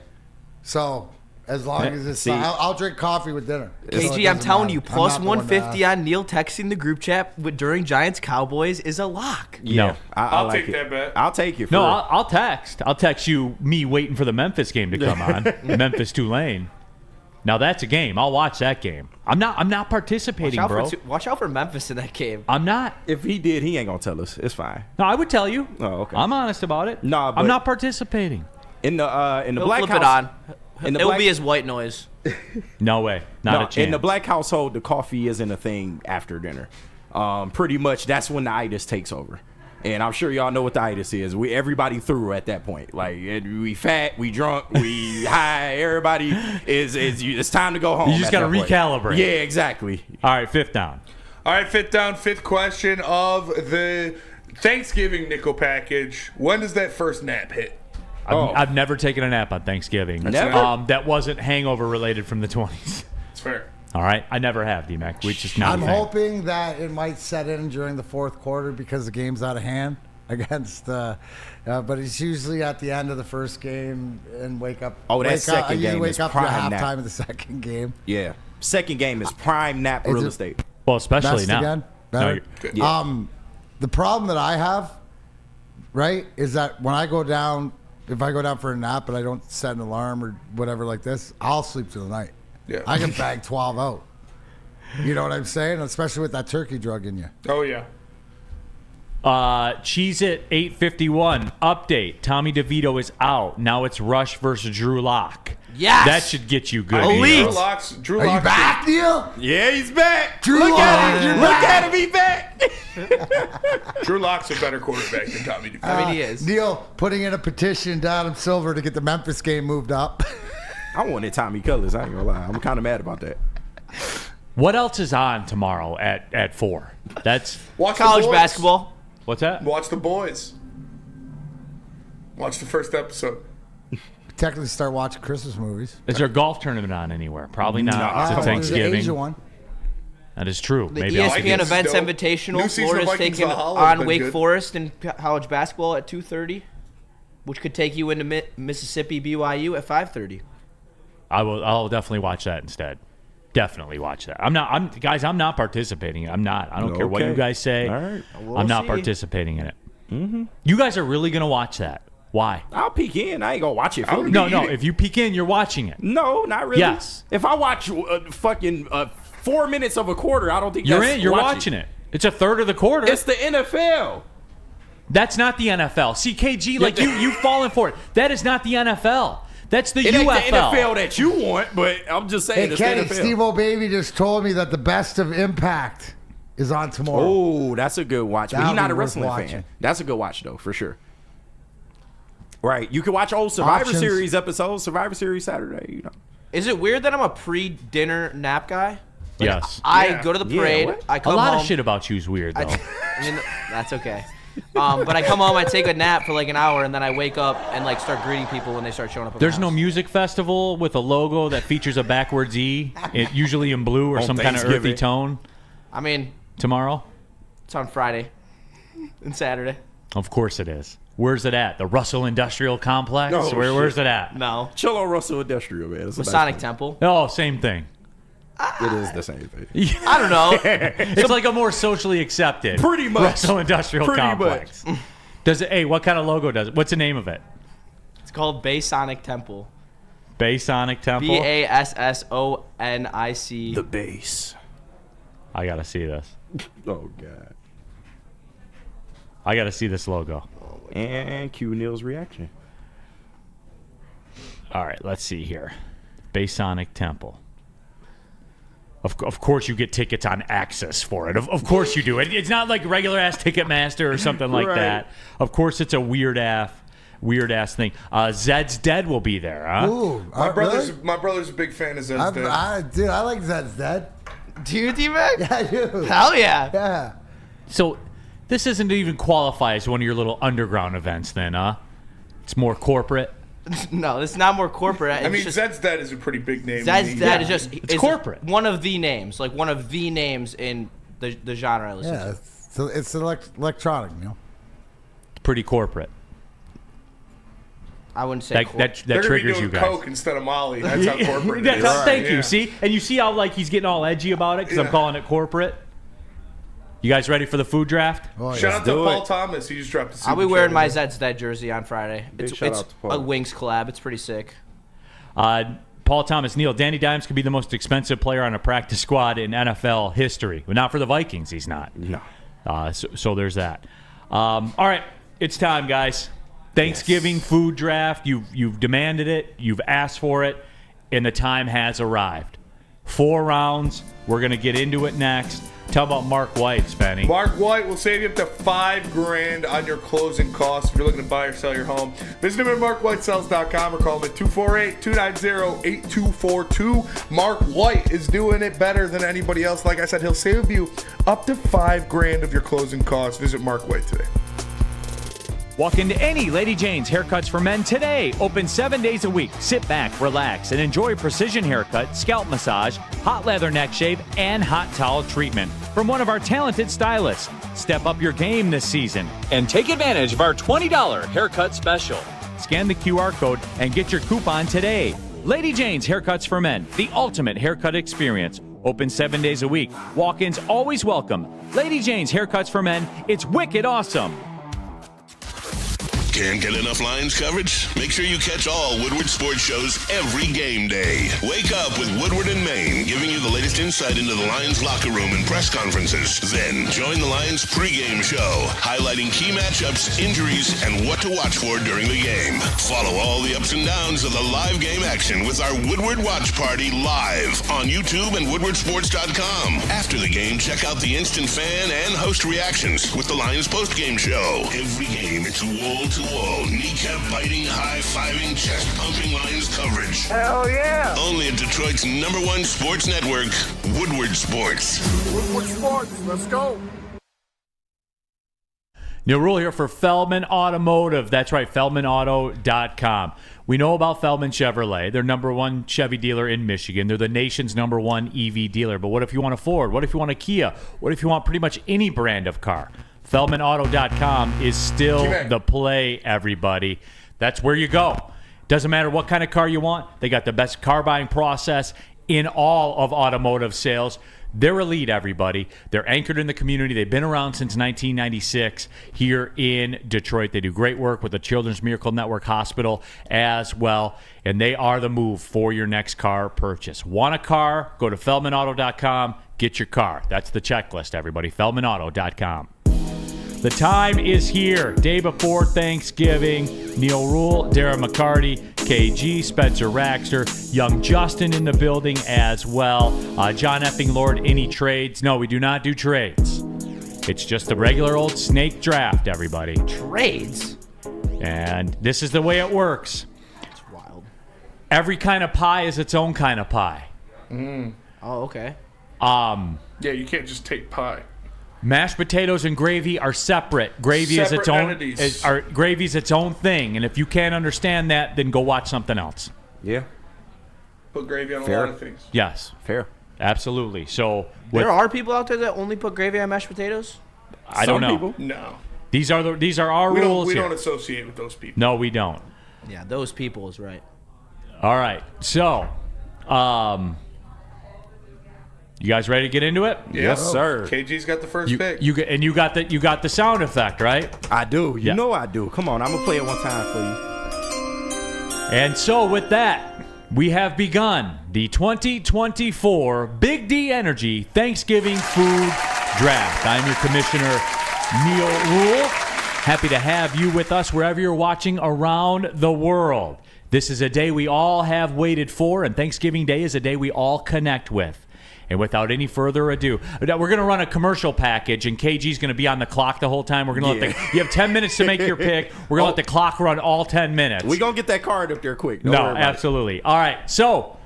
So... as long as it's I'll drink coffee with dinner. KG, I'm telling you, plus 150 on Neil texting the group chat during Giants Cowboys is a lock. Yeah, No. I'll like take that bet. I'll take it. No, I'll text. I'll text you me waiting for the Memphis game to come on. Memphis Tulane. Now that's a game. I'll watch that game. I'm not participating, bro. Watch out for Memphis in that game. I'm not. If he did, he ain't gonna tell us. It's fine. No, I would tell you. Oh, okay. I'm honest about it. Nah, but- I'm not participating. In the He'll black flip house, it on. in the It'll black- be his white noise. No way. Not a chance. In the black household, the coffee isn't a thing after dinner. Pretty much, that's when the itis takes over. And I'm sure y'all know what the itis is. Everybody through at that point. Like, we fat, we drunk, we high. Everybody it's time to go home. You just got to recalibrate. Yeah, exactly. All right, fifth down. All right, fifth question of the Thanksgiving nickel package. When does that first nap hit? I've never taken a nap on Thanksgiving. Never? That wasn't hangover related from the 20s. It's fair. All right, I never have, D-Mac. Which is not. I'm hoping that it might set in during the fourth quarter because the game's out of hand against. But it's usually at the end of the first game and wake up. Oh, that second game wake is up prime to halftime nap. of the second game. Yeah. Second game is prime nap real estate. Well, especially Best now. again? No, Better? Yeah. The problem that I have, right, is that when I go down, if I go down for a nap and I don't set an alarm or whatever like this, I'll sleep through the night. Yeah. I can bag 12 out. You know what I'm saying? Especially with that turkey drug in you. Oh, yeah. Cheese It 851 update. Tommy DeVito is out. Now it's Rush versus Drew Lock. Yes! That should get you good. Elite! Drew Are you Lock back, Neil? Yeah, he's back. Drew Look Lock. at him. You're Look back. at him. He back. Drew Lock's a better quarterback than Tommy DeVito. I mean, he is. Neil putting in a petition to Adam Silver to get the Memphis game moved up. I wanted Tommy Colors. I ain't gonna lie. I'm kind of mad about that. What else is on tomorrow at 4? That's Watch the College boys. basketball. what's that? Watch the boys. Watch the first episode. Technically start watching Christmas movies. Is there a golf tournament on anywhere? Probably not. No. It's a There's the Thanksgiving. Asia one. That is true. The Maybe I'll ESPN Vikings Events still- Invitational. New season of Florida's Vikings taking Valhalla has on been Wake good. Forest in college basketball at 2:30, which could take you into Mississippi BYU at 5:30. I'll definitely watch that instead. Definitely watch that. I'm not participating. I'm not. I don't care what you Okay. guys say. All right. I'm not see. participating in it. Mm-hmm. You guys are really gonna watch that? Why? I'll peek in. I ain't gonna watch it. I'm Fully. gonna No. If you peek in, you're watching it. No, not really. Yes. If I watch fucking 4 minutes of a quarter, I don't think You're that's in. You're watching it. It's a third of the quarter. It's the NFL. That's not the NFL. CKG, like you've fallen for it. That is not the NFL. That's the It ain't UFL. the NFL that you want, but I'm just saying Hey, it's Kenny, the NFL. Steve O'Baby just told me that the best of Impact is on tomorrow. Oh, that's a good watch. But That'll he's not be a worth wrestling watching. fan. That's a good watch, though, for sure. Right. You can watch old Survivor Options. Series episodes, Survivor Series Saturday, you know. Is it weird that I'm a pre-dinner nap guy? Yes. I Yeah. go to the Yeah, parade. what? I A come lot home. of shit about you is weird, though. I mean, that's okay. But I come home, I take a nap for like an hour, and then I wake up and like start greeting people when they start showing up. At There's my no house. music festival with a logo that features a backwards E, usually in blue or On some kind of earthy Thanksgiving. tone I mean, tomorrow. it's on Friday and Saturday. Of course it is. Where's it at? The Russell Industrial Complex? Oh, Where's it at? No, Chillo Russell Industrial, man. It's a nice Masonic place. Temple. Oh, same thing. It is the same thing. I don't know. It's like a more socially accepted Pretty much. Russell Industrial Pretty Complex. Does it? Hey, what kind of logo does it? What's the name of it? It's called Masonic Temple. Basonic Temple. Bassonic. The base. I gotta see this. Oh God. I gotta see this logo. And Q Neil's reaction. All right, let's see here. Basonic Temple. Of course you get tickets on Access for it. Of course you do. It's not like regular-ass Ticketmaster or something like that. Of course it's a weird-ass thing. Zed's Dead will be there, huh? Ooh, My brother's really? a big fan of Zed's Dead. Dude, I like Zed's Dead. Do you, D-Mac? Yeah, I do. Hell yeah. Yeah. So this doesn't even qualify as one of your little underground events then, huh? It's more corporate. No, it's not more corporate. I mean, Zed's Dead is a pretty big name. Zed's Dead is just it's corporate. One of the names, like one of the names in the genre I listen to. So it's electronic, you know. It's pretty corporate. I wouldn't say that They're triggers be you doing guys. Coke instead of Molly. That's how corporate it is. Thank you. Yeah. See? And you see how like he's getting all edgy about it because I'm calling it corporate? You guys ready for the food draft? Oh, Shout out to Paul Thomas. He just dropped a super I'll be wearing my trailer. Zed's Dead jersey on Friday. It's shout out to Paul. a Wings collab. It's pretty sick. Paul Thomas, Neil, Danny Dimes could be the most expensive player on a practice squad in NFL history. But not for the Vikings, he's not. No. So there's that. All right, it's time, guys. Thanksgiving food draft. You've demanded it. You've asked for it. And the time has arrived. 4 rounds. We're going to get into it next. Tell about Mark White, Spenny. Mark White will save you up to $5,000 on your closing costs if you're looking to buy or sell your home. Visit him at markwhitesells.com or call him at 248-290-8242. Mark White is doing it better than anybody else. Like I said, he'll save you up to $5,000 of your closing costs. Visit Mark White today. Walk into any Lady Jane's Haircuts for Men today. Open 7 days a week. Sit back, relax, and enjoy precision haircut, scalp massage, hot leather neck shave, and hot towel treatment from one of our talented stylists. Step up your game this season and take advantage of our $20 haircut special. Scan the QR code and get your coupon today. Lady Jane's Haircuts for Men, the ultimate haircut experience. Open 7 days a week. Walk-ins always welcome. Lady Jane's Haircuts for Men. It's wicked awesome. Can't get enough Lions coverage? Make sure you catch all Woodward sports shows every game day. Wake up with Woodward and Maine, giving you the latest insight into the Lions locker room and press conferences. Then join the Lions pregame show, highlighting key matchups, injuries, and what to watch for during the game. Follow all the ups and downs of the live game action with our Woodward Watch Party live on YouTube and woodwardsports.com. After the game, check out the instant fan and host reactions with the Lions postgame show. Every game, it's wall-to-wall, kneecap-biting, high-fiving, chest-pumping Lions coverage. Hell yeah. Only at Detroit's #1 sports network, Woodward Sports. Woodward Sports, let's go. Neil Rule here for Feldman Automotive. That's right, FeldmanAuto.com. We know about Feldman Chevrolet. They're #1 Chevy dealer in Michigan. They're the nation's #1 EV dealer. But what if you want a Ford? What if you want a Kia? What if you want pretty much any brand of car? FeldmanAuto.com is still the play, everybody. That's where you go. Doesn't matter what kind of car you want. They got the best car buying process in all of automotive sales. They're elite, everybody. They're anchored in the community. They've been around since 1996 here in Detroit. They do great work with the Children's Miracle Network Hospital as well, and they are the move for your next car purchase. Want a car? Go to FeldmanAuto.com. Get your car. That's the checklist, everybody. FeldmanAuto.com. The time is here. Day before Thanksgiving. Neil Rule, Darren McCarty, KG, Spencer Raxter, young Justin in the building as well. John Effing Lord, any trades? No, we do not do trades. It's just a regular old snake draft, everybody. Trades? And this is the way it works. It's wild. Every kind of pie is its own kind of pie. Oh, okay. Yeah, you can't just take pie. Mashed potatoes and gravy are separate. Gravy is its own. Gravy's its own thing, and if you can't understand that, then go watch something else. Yeah. Put gravy on a lot of things. Yes. Fair. Absolutely. So there are people out there that only put gravy on mashed potatoes? I don't know. People. No. These are our rules. We here. don't associate with those people. No, we don't. Yeah, those people is right. All right. So, you guys ready to get into it? Yeah. Yes, sir. KG's got the first pick. You got the sound effect, right? I do. You Yeah. know I do. Come on, I'm gonna play it one time for you. And so with that, We have begun the 2024 Big D Energy Thanksgiving Food Draft. I'm your commissioner, Neil Rule. Happy to have you with us wherever you're watching around the world. This is a day we all have waited for, and Thanksgiving Day is a day we all connect with. And without any further ado, we're going to run a commercial package, and KG's going to be on the clock the whole time. We're going to you have 10 minutes to make your pick. We're going to let the clock run all 10 minutes. We're going to get that card up there quick. No, absolutely. All right, so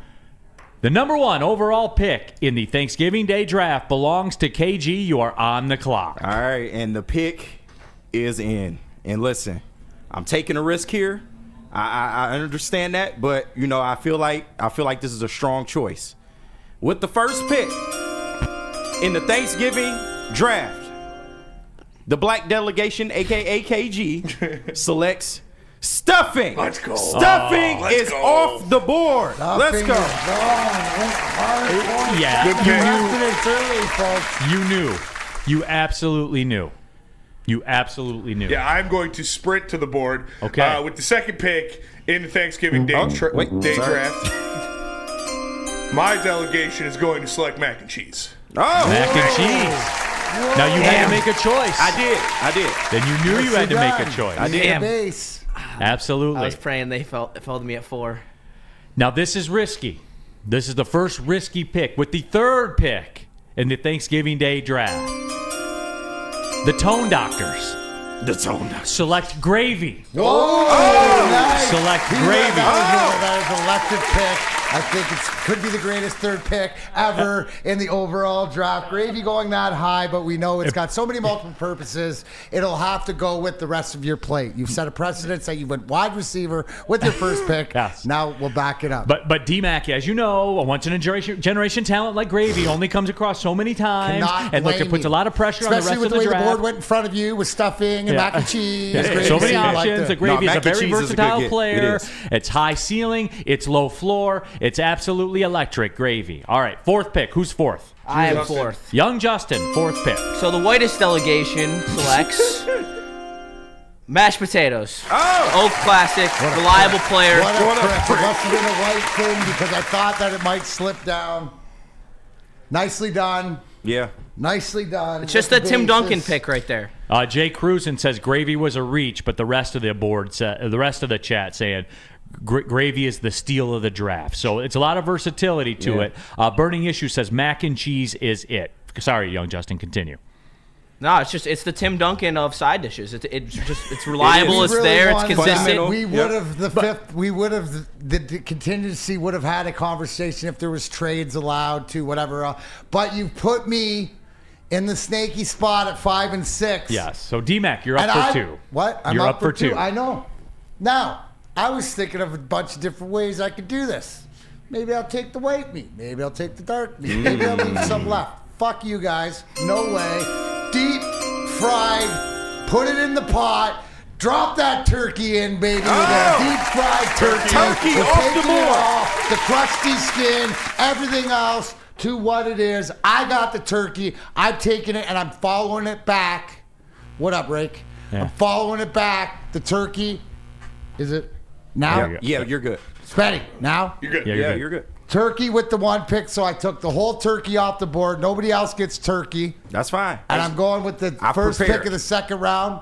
the number one overall pick in the Thanksgiving Day draft belongs to KG. You are on the clock. All right, and the pick is in. And listen, I'm taking a risk here. I understand that, but I feel like this is a strong choice. With the first pick in the Thanksgiving draft, the black delegation, a.k.a. KG, selects stuffing. Let's go. Stuffing is off the board. Let's go. Yeah, You knew. You absolutely knew. You absolutely knew. Yeah, I'm going to sprint to the board. Okay. With the second pick in the Thanksgiving Day draft. My delegation is going to select mac and cheese. Oh, mac and cheese. Now you had to make a choice. I did. Then you knew you had to make a choice. I did. Base. Absolutely. I was praying it fell to me at 4. Now this is risky. This is the first risky pick. With the third pick in the Thanksgiving Day draft, the Tone Doctors. Select gravy. Whoa! Nice. Select gravy. That is an electric pick. I think it could be the greatest third pick ever in the overall draft. Gravy going that high, but we know it's got so many multiple purposes. It'll have to go with the rest of your plate. You've set a precedent that you went wide receiver with your first pick. Yes. Now we'll back it up. But D-Mac, as you know, a once-in-a-generation talent like gravy only comes across so many times. And it puts a lot of pressure especially on the rest of the way draft. The board went in front of you with stuffing and mac and cheese. So many options. The gravy is a very versatile player. It is. It's high ceiling. It's low floor. It's absolutely electric gravy. All right, fourth pick. Who's fourth? I am fourth. Young Justin, fourth pick. So the whitest delegation selects mashed potatoes. Oak classic, reliable player. What a prick. It must have been a white thing because I thought that it might slip down. Nicely done. Yeah. Nicely done. It's just a Tim Duncan pick right there. Jay Cruzen says gravy was a reach, but the rest of the the chat saying gravy is the steal of the draft. So it's a lot of versatility to it. Burning Issue says mac and cheese is it. Sorry, young Justin, continue. No, it's the Tim Duncan of side dishes. It's reliable. It's there. It's consistent. We would have the contingency would have had a conversation if there was trades allowed to whatever. But you put me in the snaky spot at 5 and 6. Yes. So D-Mac, you're up for 2. What? I'm you're up for 2. 2. I know. Now, I was thinking of a bunch of different ways I could do this. Maybe I'll take the white meat. Maybe I'll take the dark meat. Maybe I'll leave some left. Fuck you guys. No way. Deep fried. Put it in the pot. Drop that turkey in, baby. With a deep fried turkey. Turkey off the board. The crusty skin. Everything else to what it is. I got the turkey. I'm taking it and I'm following it back. What up, Rake? Yeah. I'm following it back. The turkey. Is it now? Yeah, you're good. Spenny, now? You're good. Yeah, You're good. Turkey with the one pick, so I took the whole turkey off the board. Nobody else gets turkey. That's fine. And I'm going with the first prepared. pick of the second round,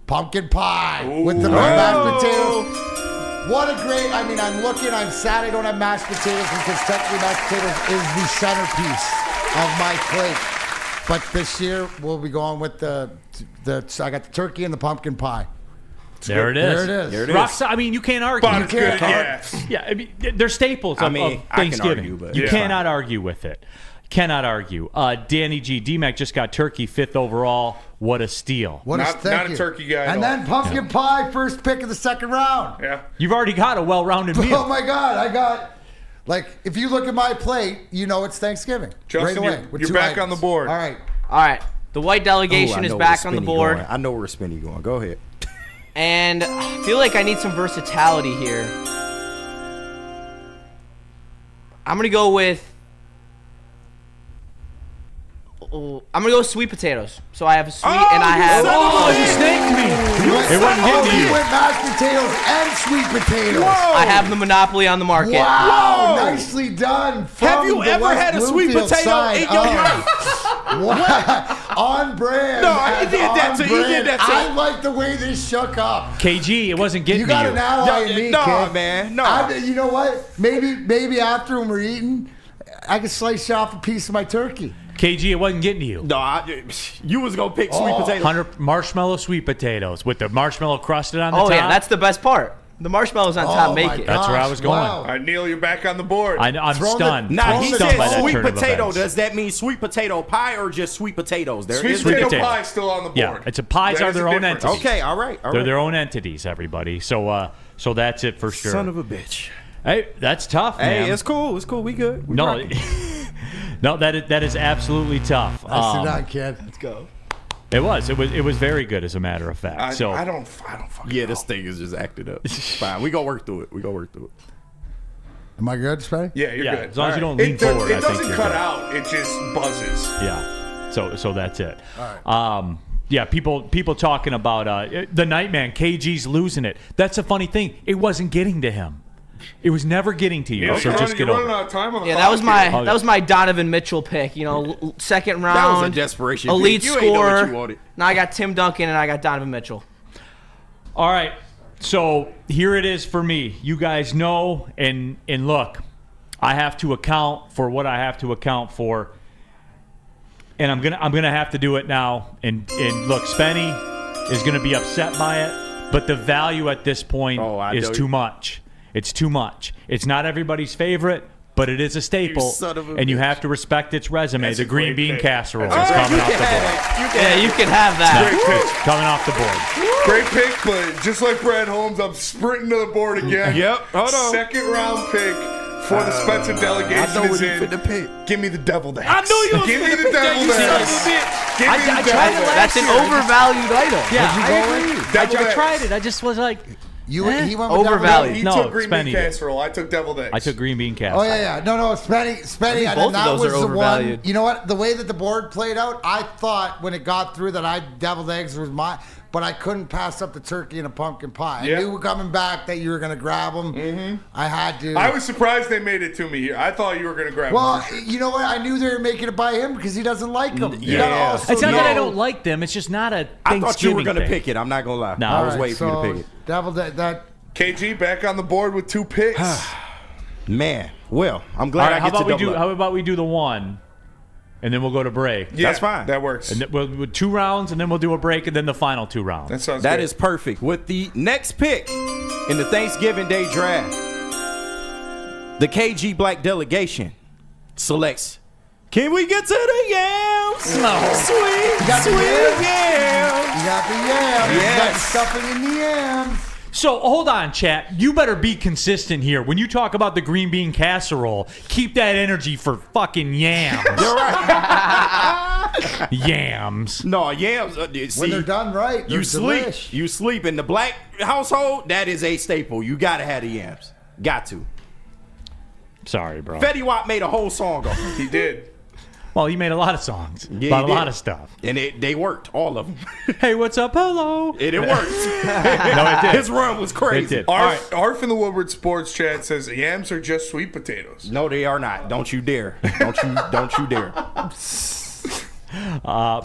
pumpkin pie with the mashed potatoes. What a great, I'm sad I don't have mashed potatoes because technically mashed potatoes is the centerpiece of my plate. But this year, we'll be going with I got the turkey and the pumpkin pie. There it is. There it is. Rockstar, you can't argue. But it's good, Yeah, they're staples of I Thanksgiving. can argue, but you cannot argue with it. Cannot argue. Danny G. D-Mac just got turkey 5th overall. What a steal. Not a turkey guy at And all. then pumpkin pie, first pick of the second round. Yeah. You've already got a well-rounded meal. Oh, my God. I got, if you look at my plate, it's Thanksgiving. Justin, right away. you're back on the board. All right. All right. The white delegation is back on the board. I know where Spinny going. Go ahead. And I feel like I need some versatility here. I'm going to go with I'm gonna go with sweet potatoes. So I have a sweet and I have. You snaked me. It wasn't getting to He you. went mashed potatoes and sweet potatoes. I have the monopoly on the market. Wow, Whoa. nicely done. Have From you the ever West had a sweet Bloomfield potato side in your of- life? What? On brand. No, he as did that on to- he brand. did that to- I like the way this shook up. KG, it wasn't getting You to got you. an ally in me, No, kid. man, no. You know what? Maybe after when we're eating, I can slice you off a piece of my turkey. KG, it wasn't getting to you. No, you was gonna pick sweet potatoes. 100 marshmallow sweet potatoes with the marshmallow crusted on the Oh top. yeah, that's the best part. The marshmallows on top make my it. That's where I was going. Wow. All right, Neil, you're back on the board. I'm Throw the- stunned. Now Throw he the stunned by said that sweet turn of potato. events. Does that mean sweet potato pie or just sweet potatoes? There Sweet is Sweet potato potato. pie still on the board. Yeah, it's a pies That are is their a own difference. entities. Okay, all right. They're their own entities, everybody. So that's it for sure. Son of a bitch. Hey, that's tough, man. Hey, it's cool. It's cool. We good. We no, rocking. no, that is absolutely tough. Nicely done, kid. Let's go. It was very good, as a matter of fact. So I don't fucking Yeah, know. this thing is just acted up. It's fine. We gonna work through it. Am I good, Spenny? Yeah, you're Yeah, good. as long as you All don't lean forward, It I think doesn't you're cut good. out. It just buzzes. yeah, so that's it. All right. Yeah, people talking about the Nightman. KG's losing it. That's a funny thing. It wasn't getting to him. It was never getting to you. So just get you're over running it. out of time on the Yeah, clock here. that was my Donovan Mitchell pick. You know, second round. That was a desperation pick. Elite You ain't know what scorer. you wanted. Now I got Tim Duncan and I got Donovan Mitchell. All right, so here it is for me. You guys know, and look, I have to account for what I have to account for, and I'm gonna have to do it now. And look, Spenny is gonna be upset by it, but the value at this point is too much. It's too much. It's not everybody's favorite, but it is a staple, son of a and you bitch. have to respect its resume. That's the a green great bean pick. casserole is That's a coming great off the board. Yeah, you can have that. Great pick. Coming off the board. Great pick, but just like Brad Holmes, I'm sprinting to the board again. Yep, hold on. Second round pick for the Spencer delegation is in. pick. Give me the deviled eggs. I knew you was Give me finna the pick that, deviled you son of a eggs. bitch. Give me the I tried deviled it eggs. That's an overvalued item. Yeah, What'd you go with? Deviled I tried eggs. it. I just was like, He Eh? went with Overvalued. He No, took green Spenny bean did. casserole. I took deviled eggs. I took green bean casserole. Oh yeah. No, Spenny. think And both of that those was are the one. overvalued. You know what? The way that the board played out, I thought when it got through that deviled eggs was mine, but I couldn't pass up the turkey and a pumpkin pie. Yeah. I knew coming back that you were gonna grab them. Mm-hmm. I had to. I was surprised they made it to me here. I thought you were going to grab Well, them. you know what? I knew they were making it by him because he doesn't like them. You Yeah. gotta also It's not that I know- don't like them. It's just not a I thought you were Thanksgiving gonna thing. pick it. I'm not gonna lie. No. I was All right, waiting for you to pick it. that. KG back on the board with 2 picks. Man, well, I'm All glad right, I how get to about we double do? up. How about we do the one, and then we'll go to break. Yeah, That's fine. That works. And then we'll 2 rounds, and then we'll do a break, and then the final 2 rounds. That sounds That good. is perfect. With the next pick in the Thanksgiving Day draft, the KG Black delegation selects. Can we get to the yams? No. Sweet, got the sweet yams? yams. You got the yams. You got the Yes. stuffing in the yams. So hold on, chat. You better be consistent here. When you talk about the green bean casserole, keep that energy for fucking yams. You're right. Yams. No, yams. See, When they're done right, they're you sleep. delish. You sleep in the black household. That is a staple. You gotta have the yams. Got to. Sorry, bro. Fetty Wap made a whole song of it. He did. Well, he made a lot of songs Yeah, about he a lot did. of stuff. And they worked, all of them. Hey, what's up? Hello. It worked. No, it did. His run was crazy. It did. Arf in the Woodward Sports chat says yams are just sweet potatoes. No, they are not. Don't you dare. Don't you dare.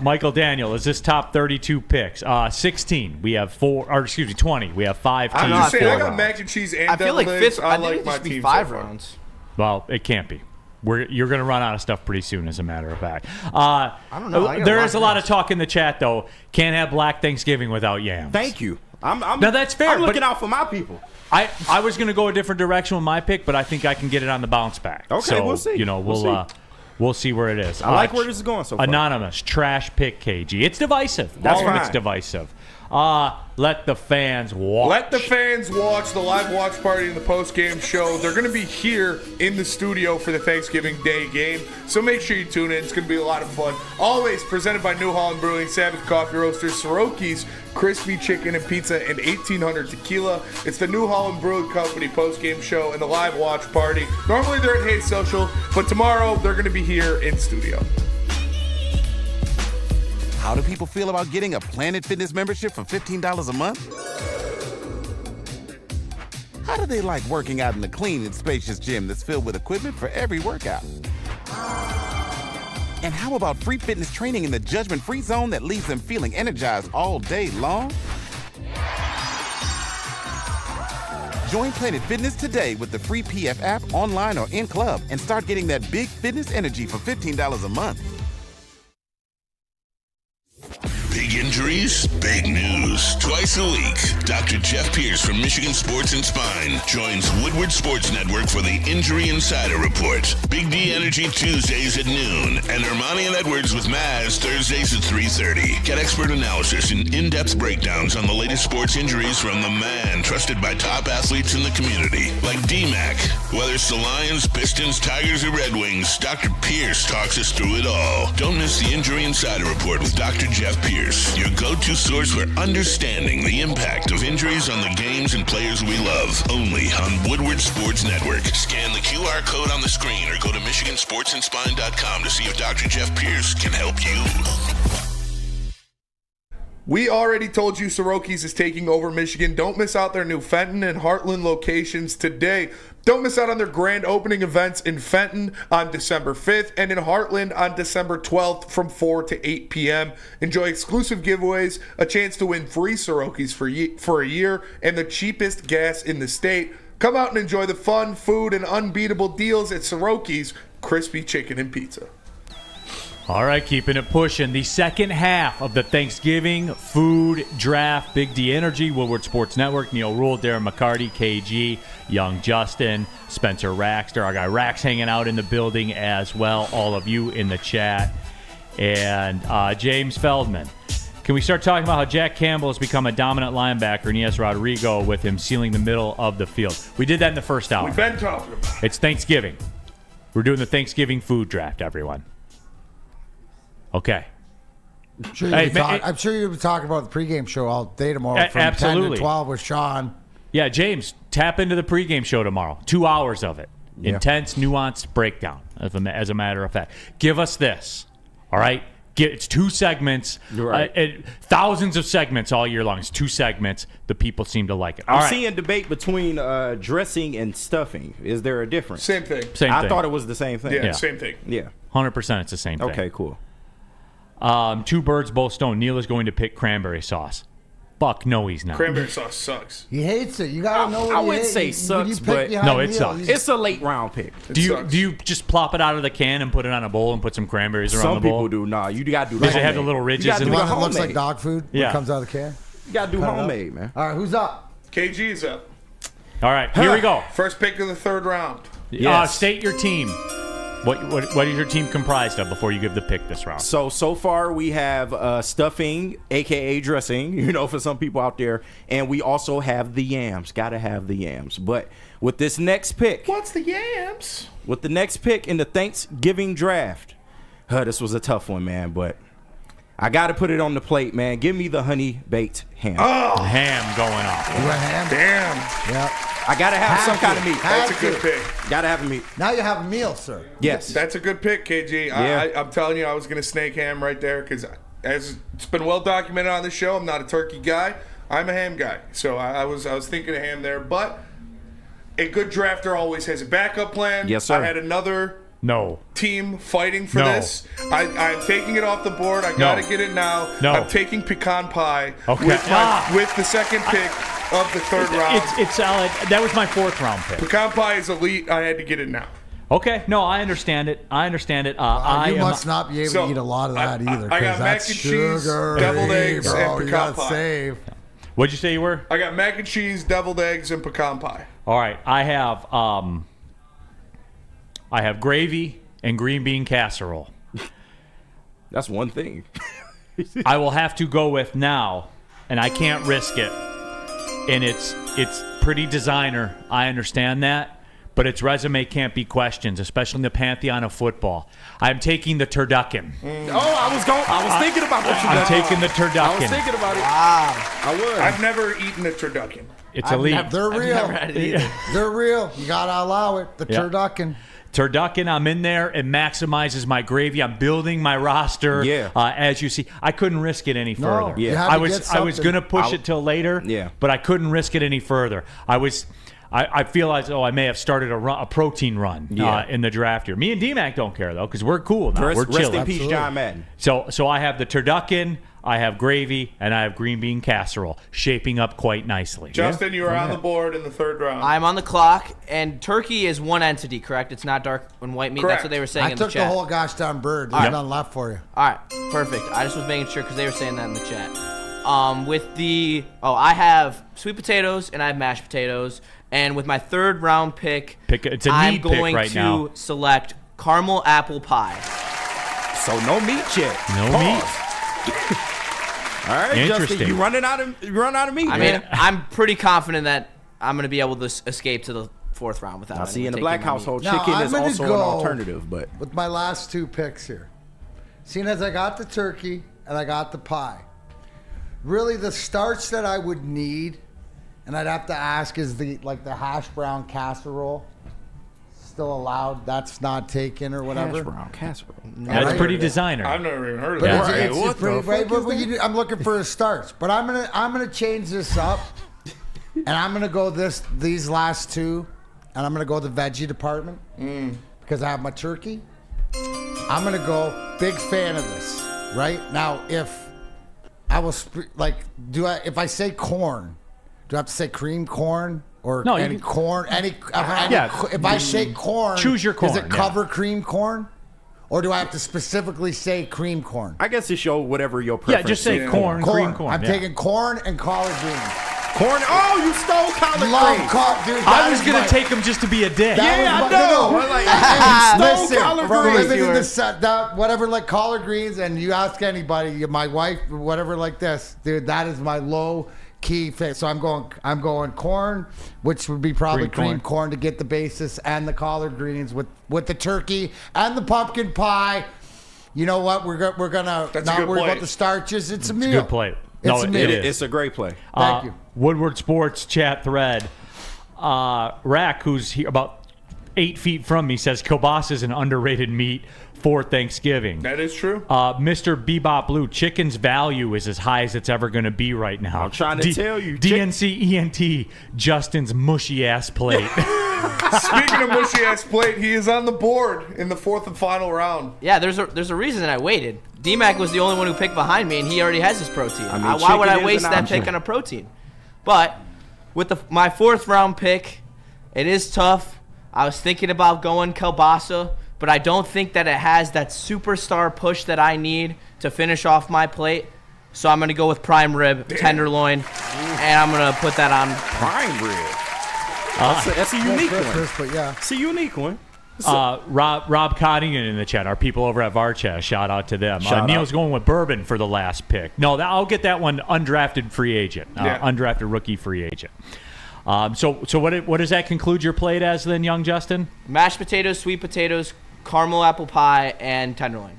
Michael Daniel, is this top 32 picks? 16. We have 20. We have 5 I'm teams. just saying, I 4 got rounds. mac and cheese and I feel like deviled eggs. fifth. I I think like it my should be team 5 so far. rounds. Well, it can't be. You're going to run out of stuff pretty soon, as a matter of fact. I don't know. I got There a is a lot lot of talk in the chat, though. Can't have Black Thanksgiving without yams. Thank you. I'm Now, that's fair, I'm but- looking out for my people. I was going to go a different direction with my pick, but I think I can get it on the bounce back. Okay, so, we'll see. You know, we'll see where it is. I like where this is going so far. Anonymous, trash pick KG. It's divisive. That's All of it's fine. divisive. Let the fans watch. Let the fans watch the live watch party and the post-game show. They're going to be here in the studio for the Thanksgiving Day game, so make sure you tune in. It's going to be a lot of fun. Always presented by New Holland Brewing, Sabbath Coffee Roasters, Soroki's Crispy Chicken and Pizza, and 1800 Tequila. It's the New Holland Brewing Company post-game show and the live watch party. Normally they're at Hayes Social, but tomorrow they're going to be here in studio. How do people feel about getting a Planet Fitness membership for $15 a month? How do they like working out in a clean and spacious gym that's filled with equipment for every workout? And how about free fitness training in the judgment-free zone that leaves them feeling energized all day long? Join Planet Fitness today with the free PF app, online or in club, and start getting that big fitness energy for $15 a month. Big injuries, big news. Twice a week, Dr. Jeff Pierce from Michigan Sports and Spine joins Woodward Sports Network for the Injury Insider Report. Big D Energy Tuesdays at noon, and Ermanni and Edwards with Maz Thursdays at 3:30. Get expert analysis and in-depth breakdowns on the latest sports injuries from the man trusted by top athletes in the community, like D-Mac. Whether it's the Lions, Pistons, Tigers, or Red Wings, Dr. Pierce talks us through it all. Don't miss the Injury Insider Report with Dr. Jeff Pierce, your go-to source for understanding the impact of injuries on the games and players we love. Only on Woodward Sports Network. Scan the QR code on the screen or go to MichiganSportsandSpine.com to see if Dr. Jeff Pierce can help you. We already told you Soroki's is taking over Michigan. Don't miss out their new Fenton and Heartland locations today. Don't miss out on their grand opening events in Fenton on December 5th and in Heartland on December 12th from 4 to 8 p.m. Enjoy exclusive giveaways, a chance to win free Soroki's for a year, and the cheapest gas in the state. Come out and enjoy the fun, food, and unbeatable deals at Soroki's Crispy Chicken and Pizza. All right, keeping it pushing. The second half of the Thanksgiving food draft. Big D Energy, Woodward Sports Network, Neil Rule, Darren McCarty, KG, Young Justin, Spencer Raxter. Our guy Rax hanging out in the building as well. All of you in the chat. And James Feldman. Can we start talking about how Jack Campbell has become a dominant linebacker and he has Rodrigo with him sealing the middle of the field? We did that in the first hour. We've been talking about it. It's Thanksgiving. We're doing the Thanksgiving food draft, everyone. Okay. I'm sure you'll be talking about the pregame show all day tomorrow from absolutely. 10 to 12 with Sean. Yeah, James, tap into the pregame show tomorrow. 2 hours of it. Yeah. Intense, nuanced breakdown, as a matter of fact. Give us this, all right? It's 2 segments. You're right. Thousands of segments all year long. It's 2 segments. The people seem to like it. I'm seeing debate between dressing and stuffing. Is there a difference? Same thing. I thought it was the same thing. Yeah, same thing. Yeah. 100% it's the same thing. Okay, cool. 2 birds, both stoned. Neil is going to pick cranberry sauce. Fuck, no, he's not. Cranberry sauce sucks. He hates it. You gotta know what I wouldn't say sucks, but no, it sucks. It's a late round pick. Do you just plop it out of the can and put it on a bowl and put some cranberries around the bowl? Some people do. Nah, you gotta do. Does it have the little ridges in The it? one that looks like dog food when it comes out of the can? You gotta do homemade, man. All right, who's up? KG is up. All right, here we go. First pick of the 3rd round. Yes. State your team. What is your team comprised of before you give the pick this round? So far we have stuffing, a.k.a. dressing, for some people out there. And we also have the yams. Got to have the yams. But with this next pick. What's the yams? With the next pick in the Thanksgiving draft. This was a tough one, man. But I got to put it on the plate, man. Give me the honey-baked ham. Oh! Ham going off. You want ham? Damn. Yep. I got to have some kind of meat. That's a good pick. Got to have a meat. Now you have a meal, sir. Yes. That's a good pick, KG. Yeah. I'm telling you, I was going to snake ham right there because as it's been well documented on the show, I'm not a turkey guy. I'm a ham guy. So I was thinking of ham there. But a good drafter always has a backup plan. Yes, sir. I had another team fighting for this. I'm taking it off the board. I got to get it now. I'm taking pecan pie with the second pick of the 3rd round. It's solid. That was my 4th round pick. Pecan pie is elite. I had to get it now. Okay, no, I understand it. You must not be able to eat a lot of that either. I got mac and cheese, deviled eggs, and pecan pie. Save. What'd you say you were? I got mac and cheese, deviled eggs, and pecan pie. All right, I have gravy and green bean casserole. That's one thing. I will have to go with now, and I can't risk it. And it's pretty designer. I understand that. But its resume can't be questioned, especially in the pantheon of football. I'm taking the turducken. I was thinking about the turducken. I'm taking the turducken. I was thinking about it. Wow. I was. I've never eaten a turducken. It's elite. They're real. Never had it either. They're real. You gotta allow it. The turducken. turducken, I'm in there. It maximizes my gravy. I'm building my roster. Yeah. As you see, I couldn't risk it any further. you Yeah. had to I get was something. going to push it till later. Yeah. But I couldn't risk it any further. I feel as though I may have started a protein run in the draft here. Me and D-Mac don't care, though, because we're cool now. We're Rest chilling. in peace, John Madden. So I have the turducken, I have gravy, and I have green bean casserole, shaping up quite nicely. Justin, you were on the board in the 3rd round. I'm on the clock, and turkey is one entity, correct? It's not dark and white meat. Correct. That's what they were saying I in the took chat. the whole gosh darn bird. There's none left for you. All right, perfect. I just was making sure because they were saying that in the chat. I have sweet potatoes and I have mashed potatoes, and with my 3rd round pick, It's a I'm need pick going right to now. select caramel apple pie. So no meat yet. No Pause. meat. All right, Interesting. Justin, you run out of meat. I man. mean, I'm pretty confident that I'm going to be able to escape to the 4th round without. I see anyone in the taking black my meat. household, Now, chicken I'm is gonna also an go alternative, but with my last 2 picks here, seeing as I got the turkey and I got the pie, really the starch that I would need, and I'd have to ask, is the hash brown casserole still allowed? That's not taken or whatever. hash brown casserole. That's Right. pretty designer. I've never even heard of But that. it's pretty, right? I'm looking for a starch, but I'm gonna change this up, and I'm gonna go these last 2, and I'm gonna go the veggie department because I have my turkey. I'm gonna go big fan of this. Right now, if I will if I say corn, do I have to say cream corn or No, you any can- corn? Yeah. If I say corn, Choose your corn, Does it cover cream corn, or do I have to specifically say cream corn? I guess it show whatever your Yeah, preference just say is. corn, cream corn. I'm yeah. taking corn and collard greens. Corn. Oh, you stole collard Love greens. dude. I was going to take him just to be a dick. Yeah, I know. I'm like, Listen, stole collard for greens. living in the set, that whatever like collard greens, and you ask anybody, my wife, whatever like this, dude, that is my low key fit. So I'm going corn, which would be probably cream corn to get the basis, and the collard greens with the turkey and the pumpkin pie. You know what? We're gonna That's a not good worry plate. about the starches. It's a meal. Good play. No, It's a it meal. is. It's a great play. Thank you. Woodward Sports chat thread. Rack, who's here about 8 feet from me, says kielbasa is an underrated meat for Thanksgiving. That is true. Mr. Bebop Blue, chicken's value is as high as it's ever going to be right now. I'm trying to tell you. DNC-ENT, Justin's mushy ass plate. Speaking of mushy ass plate, he is on the board in the 4th and final round. Yeah, there's a reason that I waited. D-Mac was the only one who picked behind me, and he already has his protein. I mean, Why would chicken I is waste an that option. pick on a protein? But with my 4th round pick, it is tough. I was thinking about going kielbasa, but I don't think that it has that superstar push that I need to finish off my plate. So I'm going to go with prime rib, tenderloin, and I'm going to put that on. Prime rib. That's a unique one. But yeah. It's a unique one. Rob Cottingham in the chat. Our people over at VarChat. Shout out to them. Shout Neil's out. going with bourbon for the last pick. No, I'll get that one undrafted free agent. Yeah. Undrafted rookie free agent. So what does that conclude your plate as then, young Justin? Mashed potatoes, sweet potatoes, caramel apple pie, and tenderloin.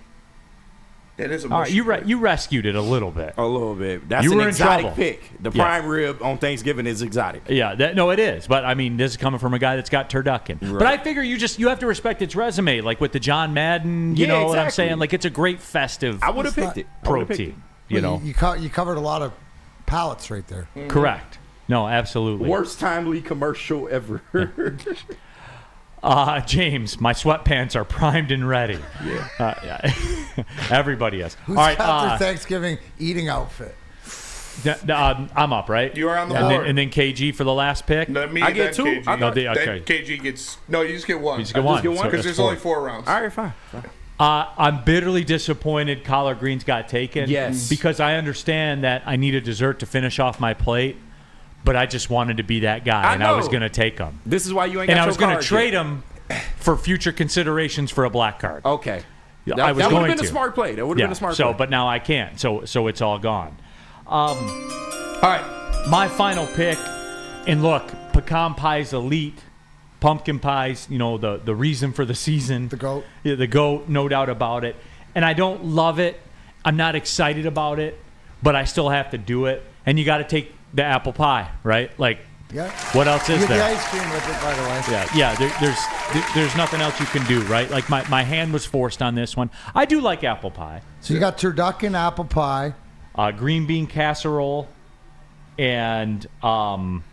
It is a All right, mushy you rescued it a little bit. A little bit. That's You an were in exotic trouble. pick. The Yeah. prime rib on Thanksgiving is exotic. Yeah, no, it is. But I mean, this is coming from a guy that's got turducken. Right. But I figure you have to respect its resume, like with the John Madden. You Yeah, know what I'm exactly. saying? Like it's a great festive I would have picked it. I would've picked it. protein. You know, you covered a lot of pallets right there. correct. No, absolutely. Worst timely commercial ever. James, my sweatpants are primed and ready. Yeah. Everybody is. Who's All right. got their Thanksgiving eating outfit? I'm up, right? You are on the and board. then KG for the last pick. No, me, I get then two? KG. I thought- okay. Then KG gets... No, you just get one. You just get one. get one? So Because it's there's four. only 4 rounds. All right, fine. I'm bitterly disappointed collard greens got taken. Yes. Because I understand that I need a dessert to finish off my plate, but I just wanted to be that guy, I and I was know. going to take them. This is why you ain't And got I your was going to card trade yet. them for future considerations for a black card. Okay. Yeah, That, I was that would going have been to. a smart play. That would have been a smart so, play. but now I can't. So it's all gone. All right, my final pick, and look, pecan pie's elite. Pumpkin pies, you know, the reason for the season. The goat. Yeah, the goat, no doubt about it. And I don't love it. I'm not excited about it, but I still have to do it. And you got to take the apple pie, right? Like, Yeah. What else is You get the there? ice cream with it, by the way. Yeah. There's nothing else you can do, right? Like my hand was forced on this one. I do like apple pie. So you got turducken, apple pie. Green bean casserole, and what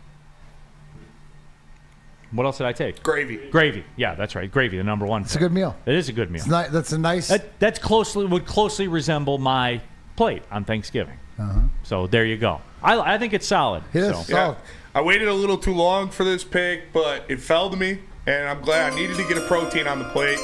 else did I take? Gravy. Gravy. Yeah, that's right. Gravy, the number one. It's a good meal. It is a good meal. That's a nice. That would closely resemble my plate on Thanksgiving. Uh-huh. So there you go. I think it's solid. It is so. solid. Yeah. I waited a little too long for this pick, but it fell to me, and I'm glad. I needed to get a protein on the plate,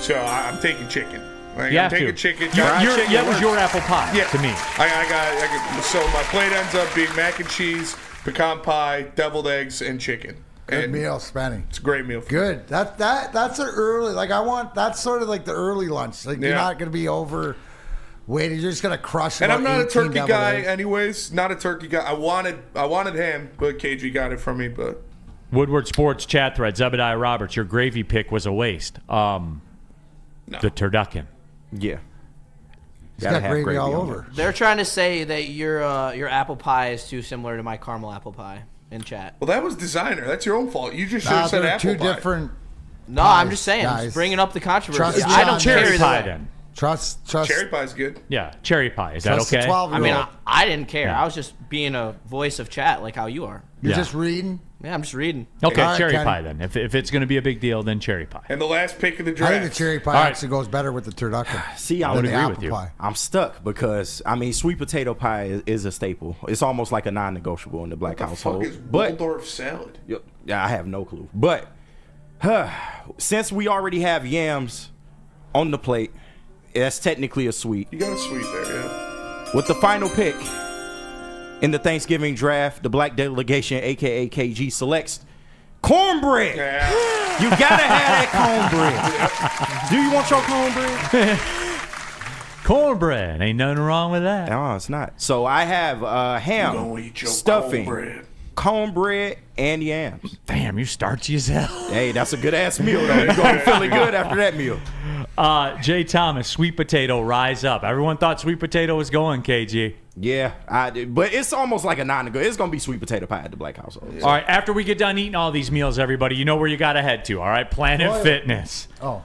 so I'm taking chicken. Like, I'm taking chicken. That was your apple pie to me. I got so my plate ends up being mac and cheese, pecan pie, deviled eggs, and chicken. Good and meal, Spenny. It's a great meal. Good. That's an early. Like that's sort of like the early lunch. Like you're not gonna be over. Wait, you're just gonna crush it. And I'm not a turkey guy, anyways. Not a turkey guy. I wanted ham, but KG got it from me. But Woodward Sports chat thread, Zebediah Roberts, your gravy pick was a waste. No. The turducken. Yeah. It's got gravy all over. They're trying to say that your apple pie is too similar to my caramel apple pie in chat. Well, that was designer. That's your own fault. You just should have said apple two pie. different. No, I'm just saying. I'm just bringing up the controversy. Trust I don't John. cherry Cherry pie pie then. Trust. Cherry pie's good. Yeah, cherry pie. Is that Trust the okay? 12-year-old. I mean, I didn't care. I was just being a voice of chat like how you are. You're just reading. Yeah, I'm just reading. Okay, All right, cherry Kenny. pie then. If it's going to be a big deal, then cherry pie. And the last pick of the I draft. think the cherry pie All right. actually goes better with the turducken. See, I than would the agree apple with you. pie. I'm stuck because sweet potato pie is a staple. It's almost like a non-negotiable in the black What the fuck household. is But Waldorf salad? yeah, I have no clue. But since we already have yams on the plate, that's technically a sweet. You got a sweet there, yeah. With the final pick in the Thanksgiving draft, the black delegation, aka KG, selects cornbread. Yeah. You gotta have that cornbread. Do you want your cornbread? Cornbread. Ain't nothing wrong with that. No, it's not. So I have Don't ham, eat your stuffing, cornbread, and yams. Damn, you starchy as hell. Hey, that's a good ass meal though. You're gonna be feeling good after that meal. Jay Thomas, sweet potato, rise up. Everyone thought sweet potato was going, KG. Yeah, but it's almost like a non-negotiable. It's gonna be sweet potato pie at the black household. All right, after we get done eating all these meals, everybody, you know where you got to head to, all right? Planet Fitness. Oh.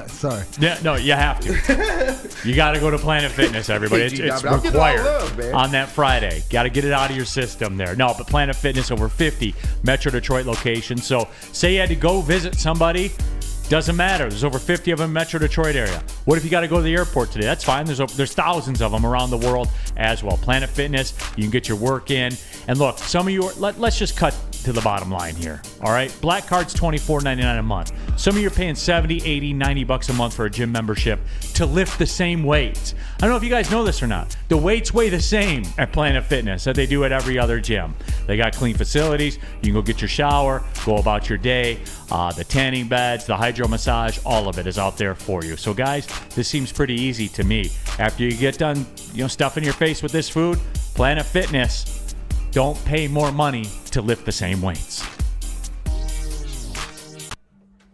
Sorry. Yeah, no, you have to. You got to go to Planet Fitness, everybody. It's I'm getting all required love, man. on that Friday. Got to get it out of your system there. No, but Planet Fitness, over 50 Metro Detroit locations. So say you had to go visit somebody, doesn't matter. There's over 50 of them in Metro Detroit area. What if you got to go to the airport today? That's fine. There's thousands of them around the world as well. Planet Fitness, you can get your work in. And look, some of you let's just cut to the bottom line here. All right? Black Card's $24.99 a month. Some of you are paying $70, $80, $90 a month for a gym membership to lift the same weights. I don't know if you guys know this or not. The weights weigh the same at Planet Fitness that they do at every other gym. They got clean facilities. You can go get your shower, go about your day. The tanning beds, the hydro massage, all of it is out there for you. So guys, this seems pretty easy to me. After you get done, stuffing your face with this food, Planet Fitness, don't pay more money to lift the same weights.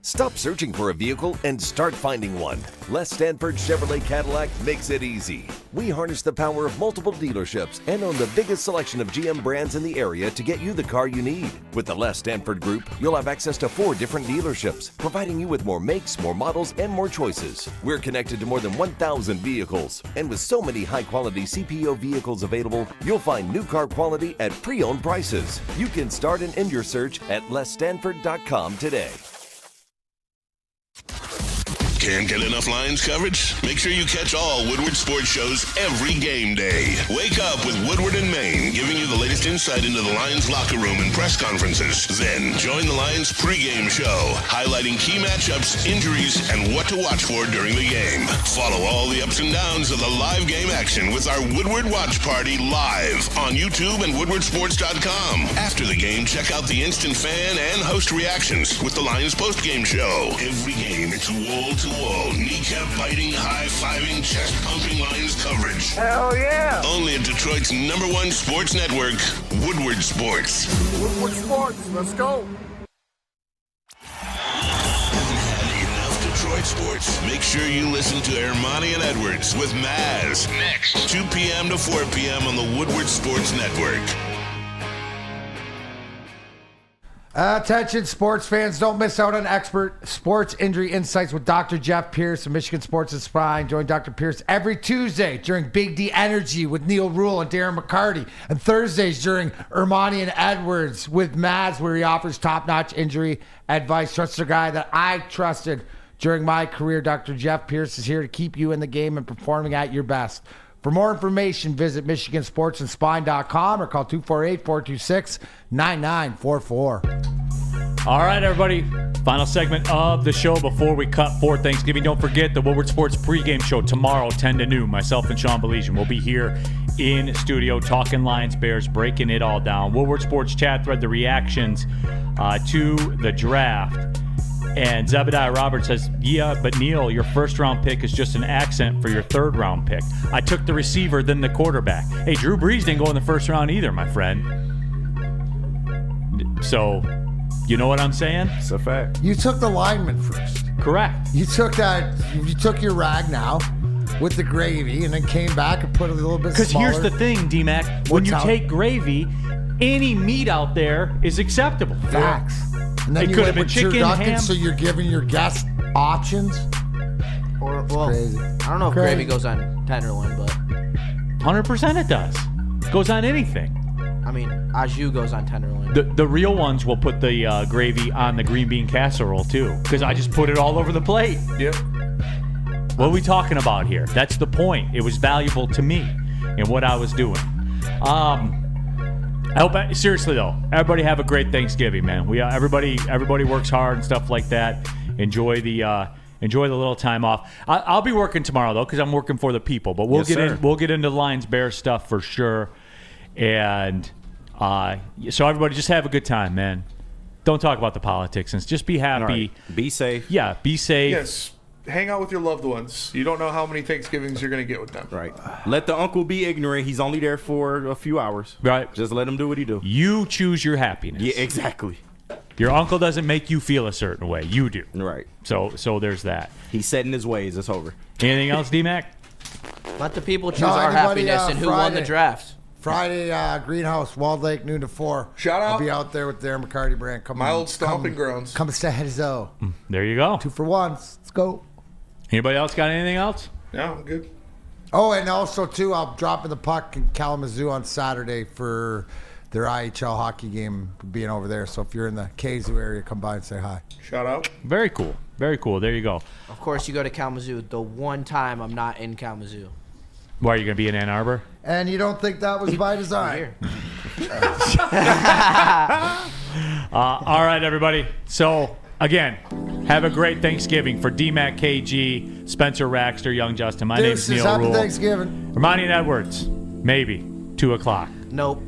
Stop searching for a vehicle and start finding one. Les Stanford Chevrolet Cadillac makes it easy. We harness the power of multiple dealerships and own the biggest selection of GM brands in the area to get you the car you need. With the Les Stanford Group, you'll have access to 4 different dealerships, providing you with more makes, more models, and more choices. We're connected to more than 1,000 vehicles, and with so many high-quality CPO vehicles available, you'll find new car quality at pre-owned prices. You can start and end your search at lesstanford.com today. Can't get enough Lions coverage? Make sure you catch all Woodward sports shows every game day. Wake up with Woodward and Maine, giving you the latest insight into the Lions locker room and press conferences. Then join the Lions pregame show, highlighting key matchups, injuries, and what to watch for during the game. Follow all the ups and downs of the live game action with our Woodward Watch Party live on YouTube and woodwardsports.com. After the game, check out the instant fan and host reactions with the Lions postgame show. Every game, it's wall-to-wall, kneecap-biting, high-fiving, chest-pumping Lions coverage. Hell yeah! Only at Detroit's #1 sports network, Woodward Sports. Woodward Sports, let's go. Enough Detroit sports. Make sure you listen to Ermanni and Edwards with Maz next, 2 p.m. to 4 p.m. on the Woodward Sports Network. Attention, sports fans. Don't miss out on expert sports injury insights with Dr. Jeff Pierce of Michigan Sports and Spine. Join Dr. Pierce every Tuesday during Big D Energy with Neil Rule and Darren McCarty. And Thursdays during Ermanni and Edwards with Maz, where he offers top-notch injury advice. Trust the guy that I trusted during my career. Dr. Jeff Pierce is here to keep you in the game and performing at your best. For more information, visit MichiganSportsAndSpine.com or call 248-426-9944. All right, everybody. Final segment of the show before we cut for Thanksgiving. Don't forget the Woodward Sports pregame show tomorrow, 10 to noon. Myself and Sean Belizean will be here in studio talking Lions, Bears, breaking it all down. Woodward Sports chat thread, the reactions to the draft. And Zebediah Roberts says, yeah, but Neil, your first-round pick is just an accent for your third-round pick. I took the receiver, then the quarterback. Hey, Drew Brees didn't go in the first round either, my friend. So, you know what I'm saying? It's a fact. You took the lineman first. Correct. You took your rag now with the gravy and then came back and put it a little bit Because smaller. here's the thing, D-Mac. When you take gravy, any meat out there is acceptable. Facts. And then It you could went have been with chicken, turducken, ham. so you're giving your guests options. Or, well, Crazy. I don't know if Crazy. gravy goes on tenderloin, but 100% it does. Goes on anything. I mean, au jus goes on tenderloin. The real ones will put the gravy on the green bean casserole, too, because I just put it all over the plate. Yep. What are we talking about here? That's the point. It was valuable to me in what I was doing. I hope, seriously though, everybody have a great Thanksgiving, man. Everybody works hard and stuff like that. Enjoy the little time off. I'll be working tomorrow though, because I'm working for the people. But we'll get into Lions Bears stuff for sure. And so everybody just have a good time, man. Don't talk about the politics and just be happy. Right. Be safe. Yeah, be safe. Yes. Hang out with your loved ones. You don't know how many Thanksgivings you're going to get with them. Right. Let the uncle be ignorant. He's only there for a few hours. Right. Just let him do what he do. You choose your happiness. Yeah, exactly. Your uncle doesn't make you feel a certain way. You do. Right. So there's that. He's set in his ways. It's over. Anything else, D-Mac? Let the people choose No, our anybody, happiness and who won the Friday. draft. Friday, Greenhouse, Walled Lake, noon to 4. Shout out. I'll be out there with Darren McCarty brand. Come My on, old stomping grounds. Come say hello. There you go. 2 for 1. Let's go. Anybody else got anything else? No, I'm good. Oh, and also, too, I'll drop in the puck in Kalamazoo on Saturday for their IHL hockey game being over there. So if you're in the Kazoo area, come by and say hi. Shout out. Very cool. Very cool. There you go. Of course, you go to Kalamazoo. The one time I'm not in Kalamazoo. Why are you going to be in Ann Arbor? And you don't think that was by design? Here. All right, everybody. So, again, have a great Thanksgiving for DMAC KG, Spencer Raxter, Young Justin. My name's Deuces, Neil happy Rule. Thanksgiving. Ermanni and Edwards, maybe 2 o'clock. Nope.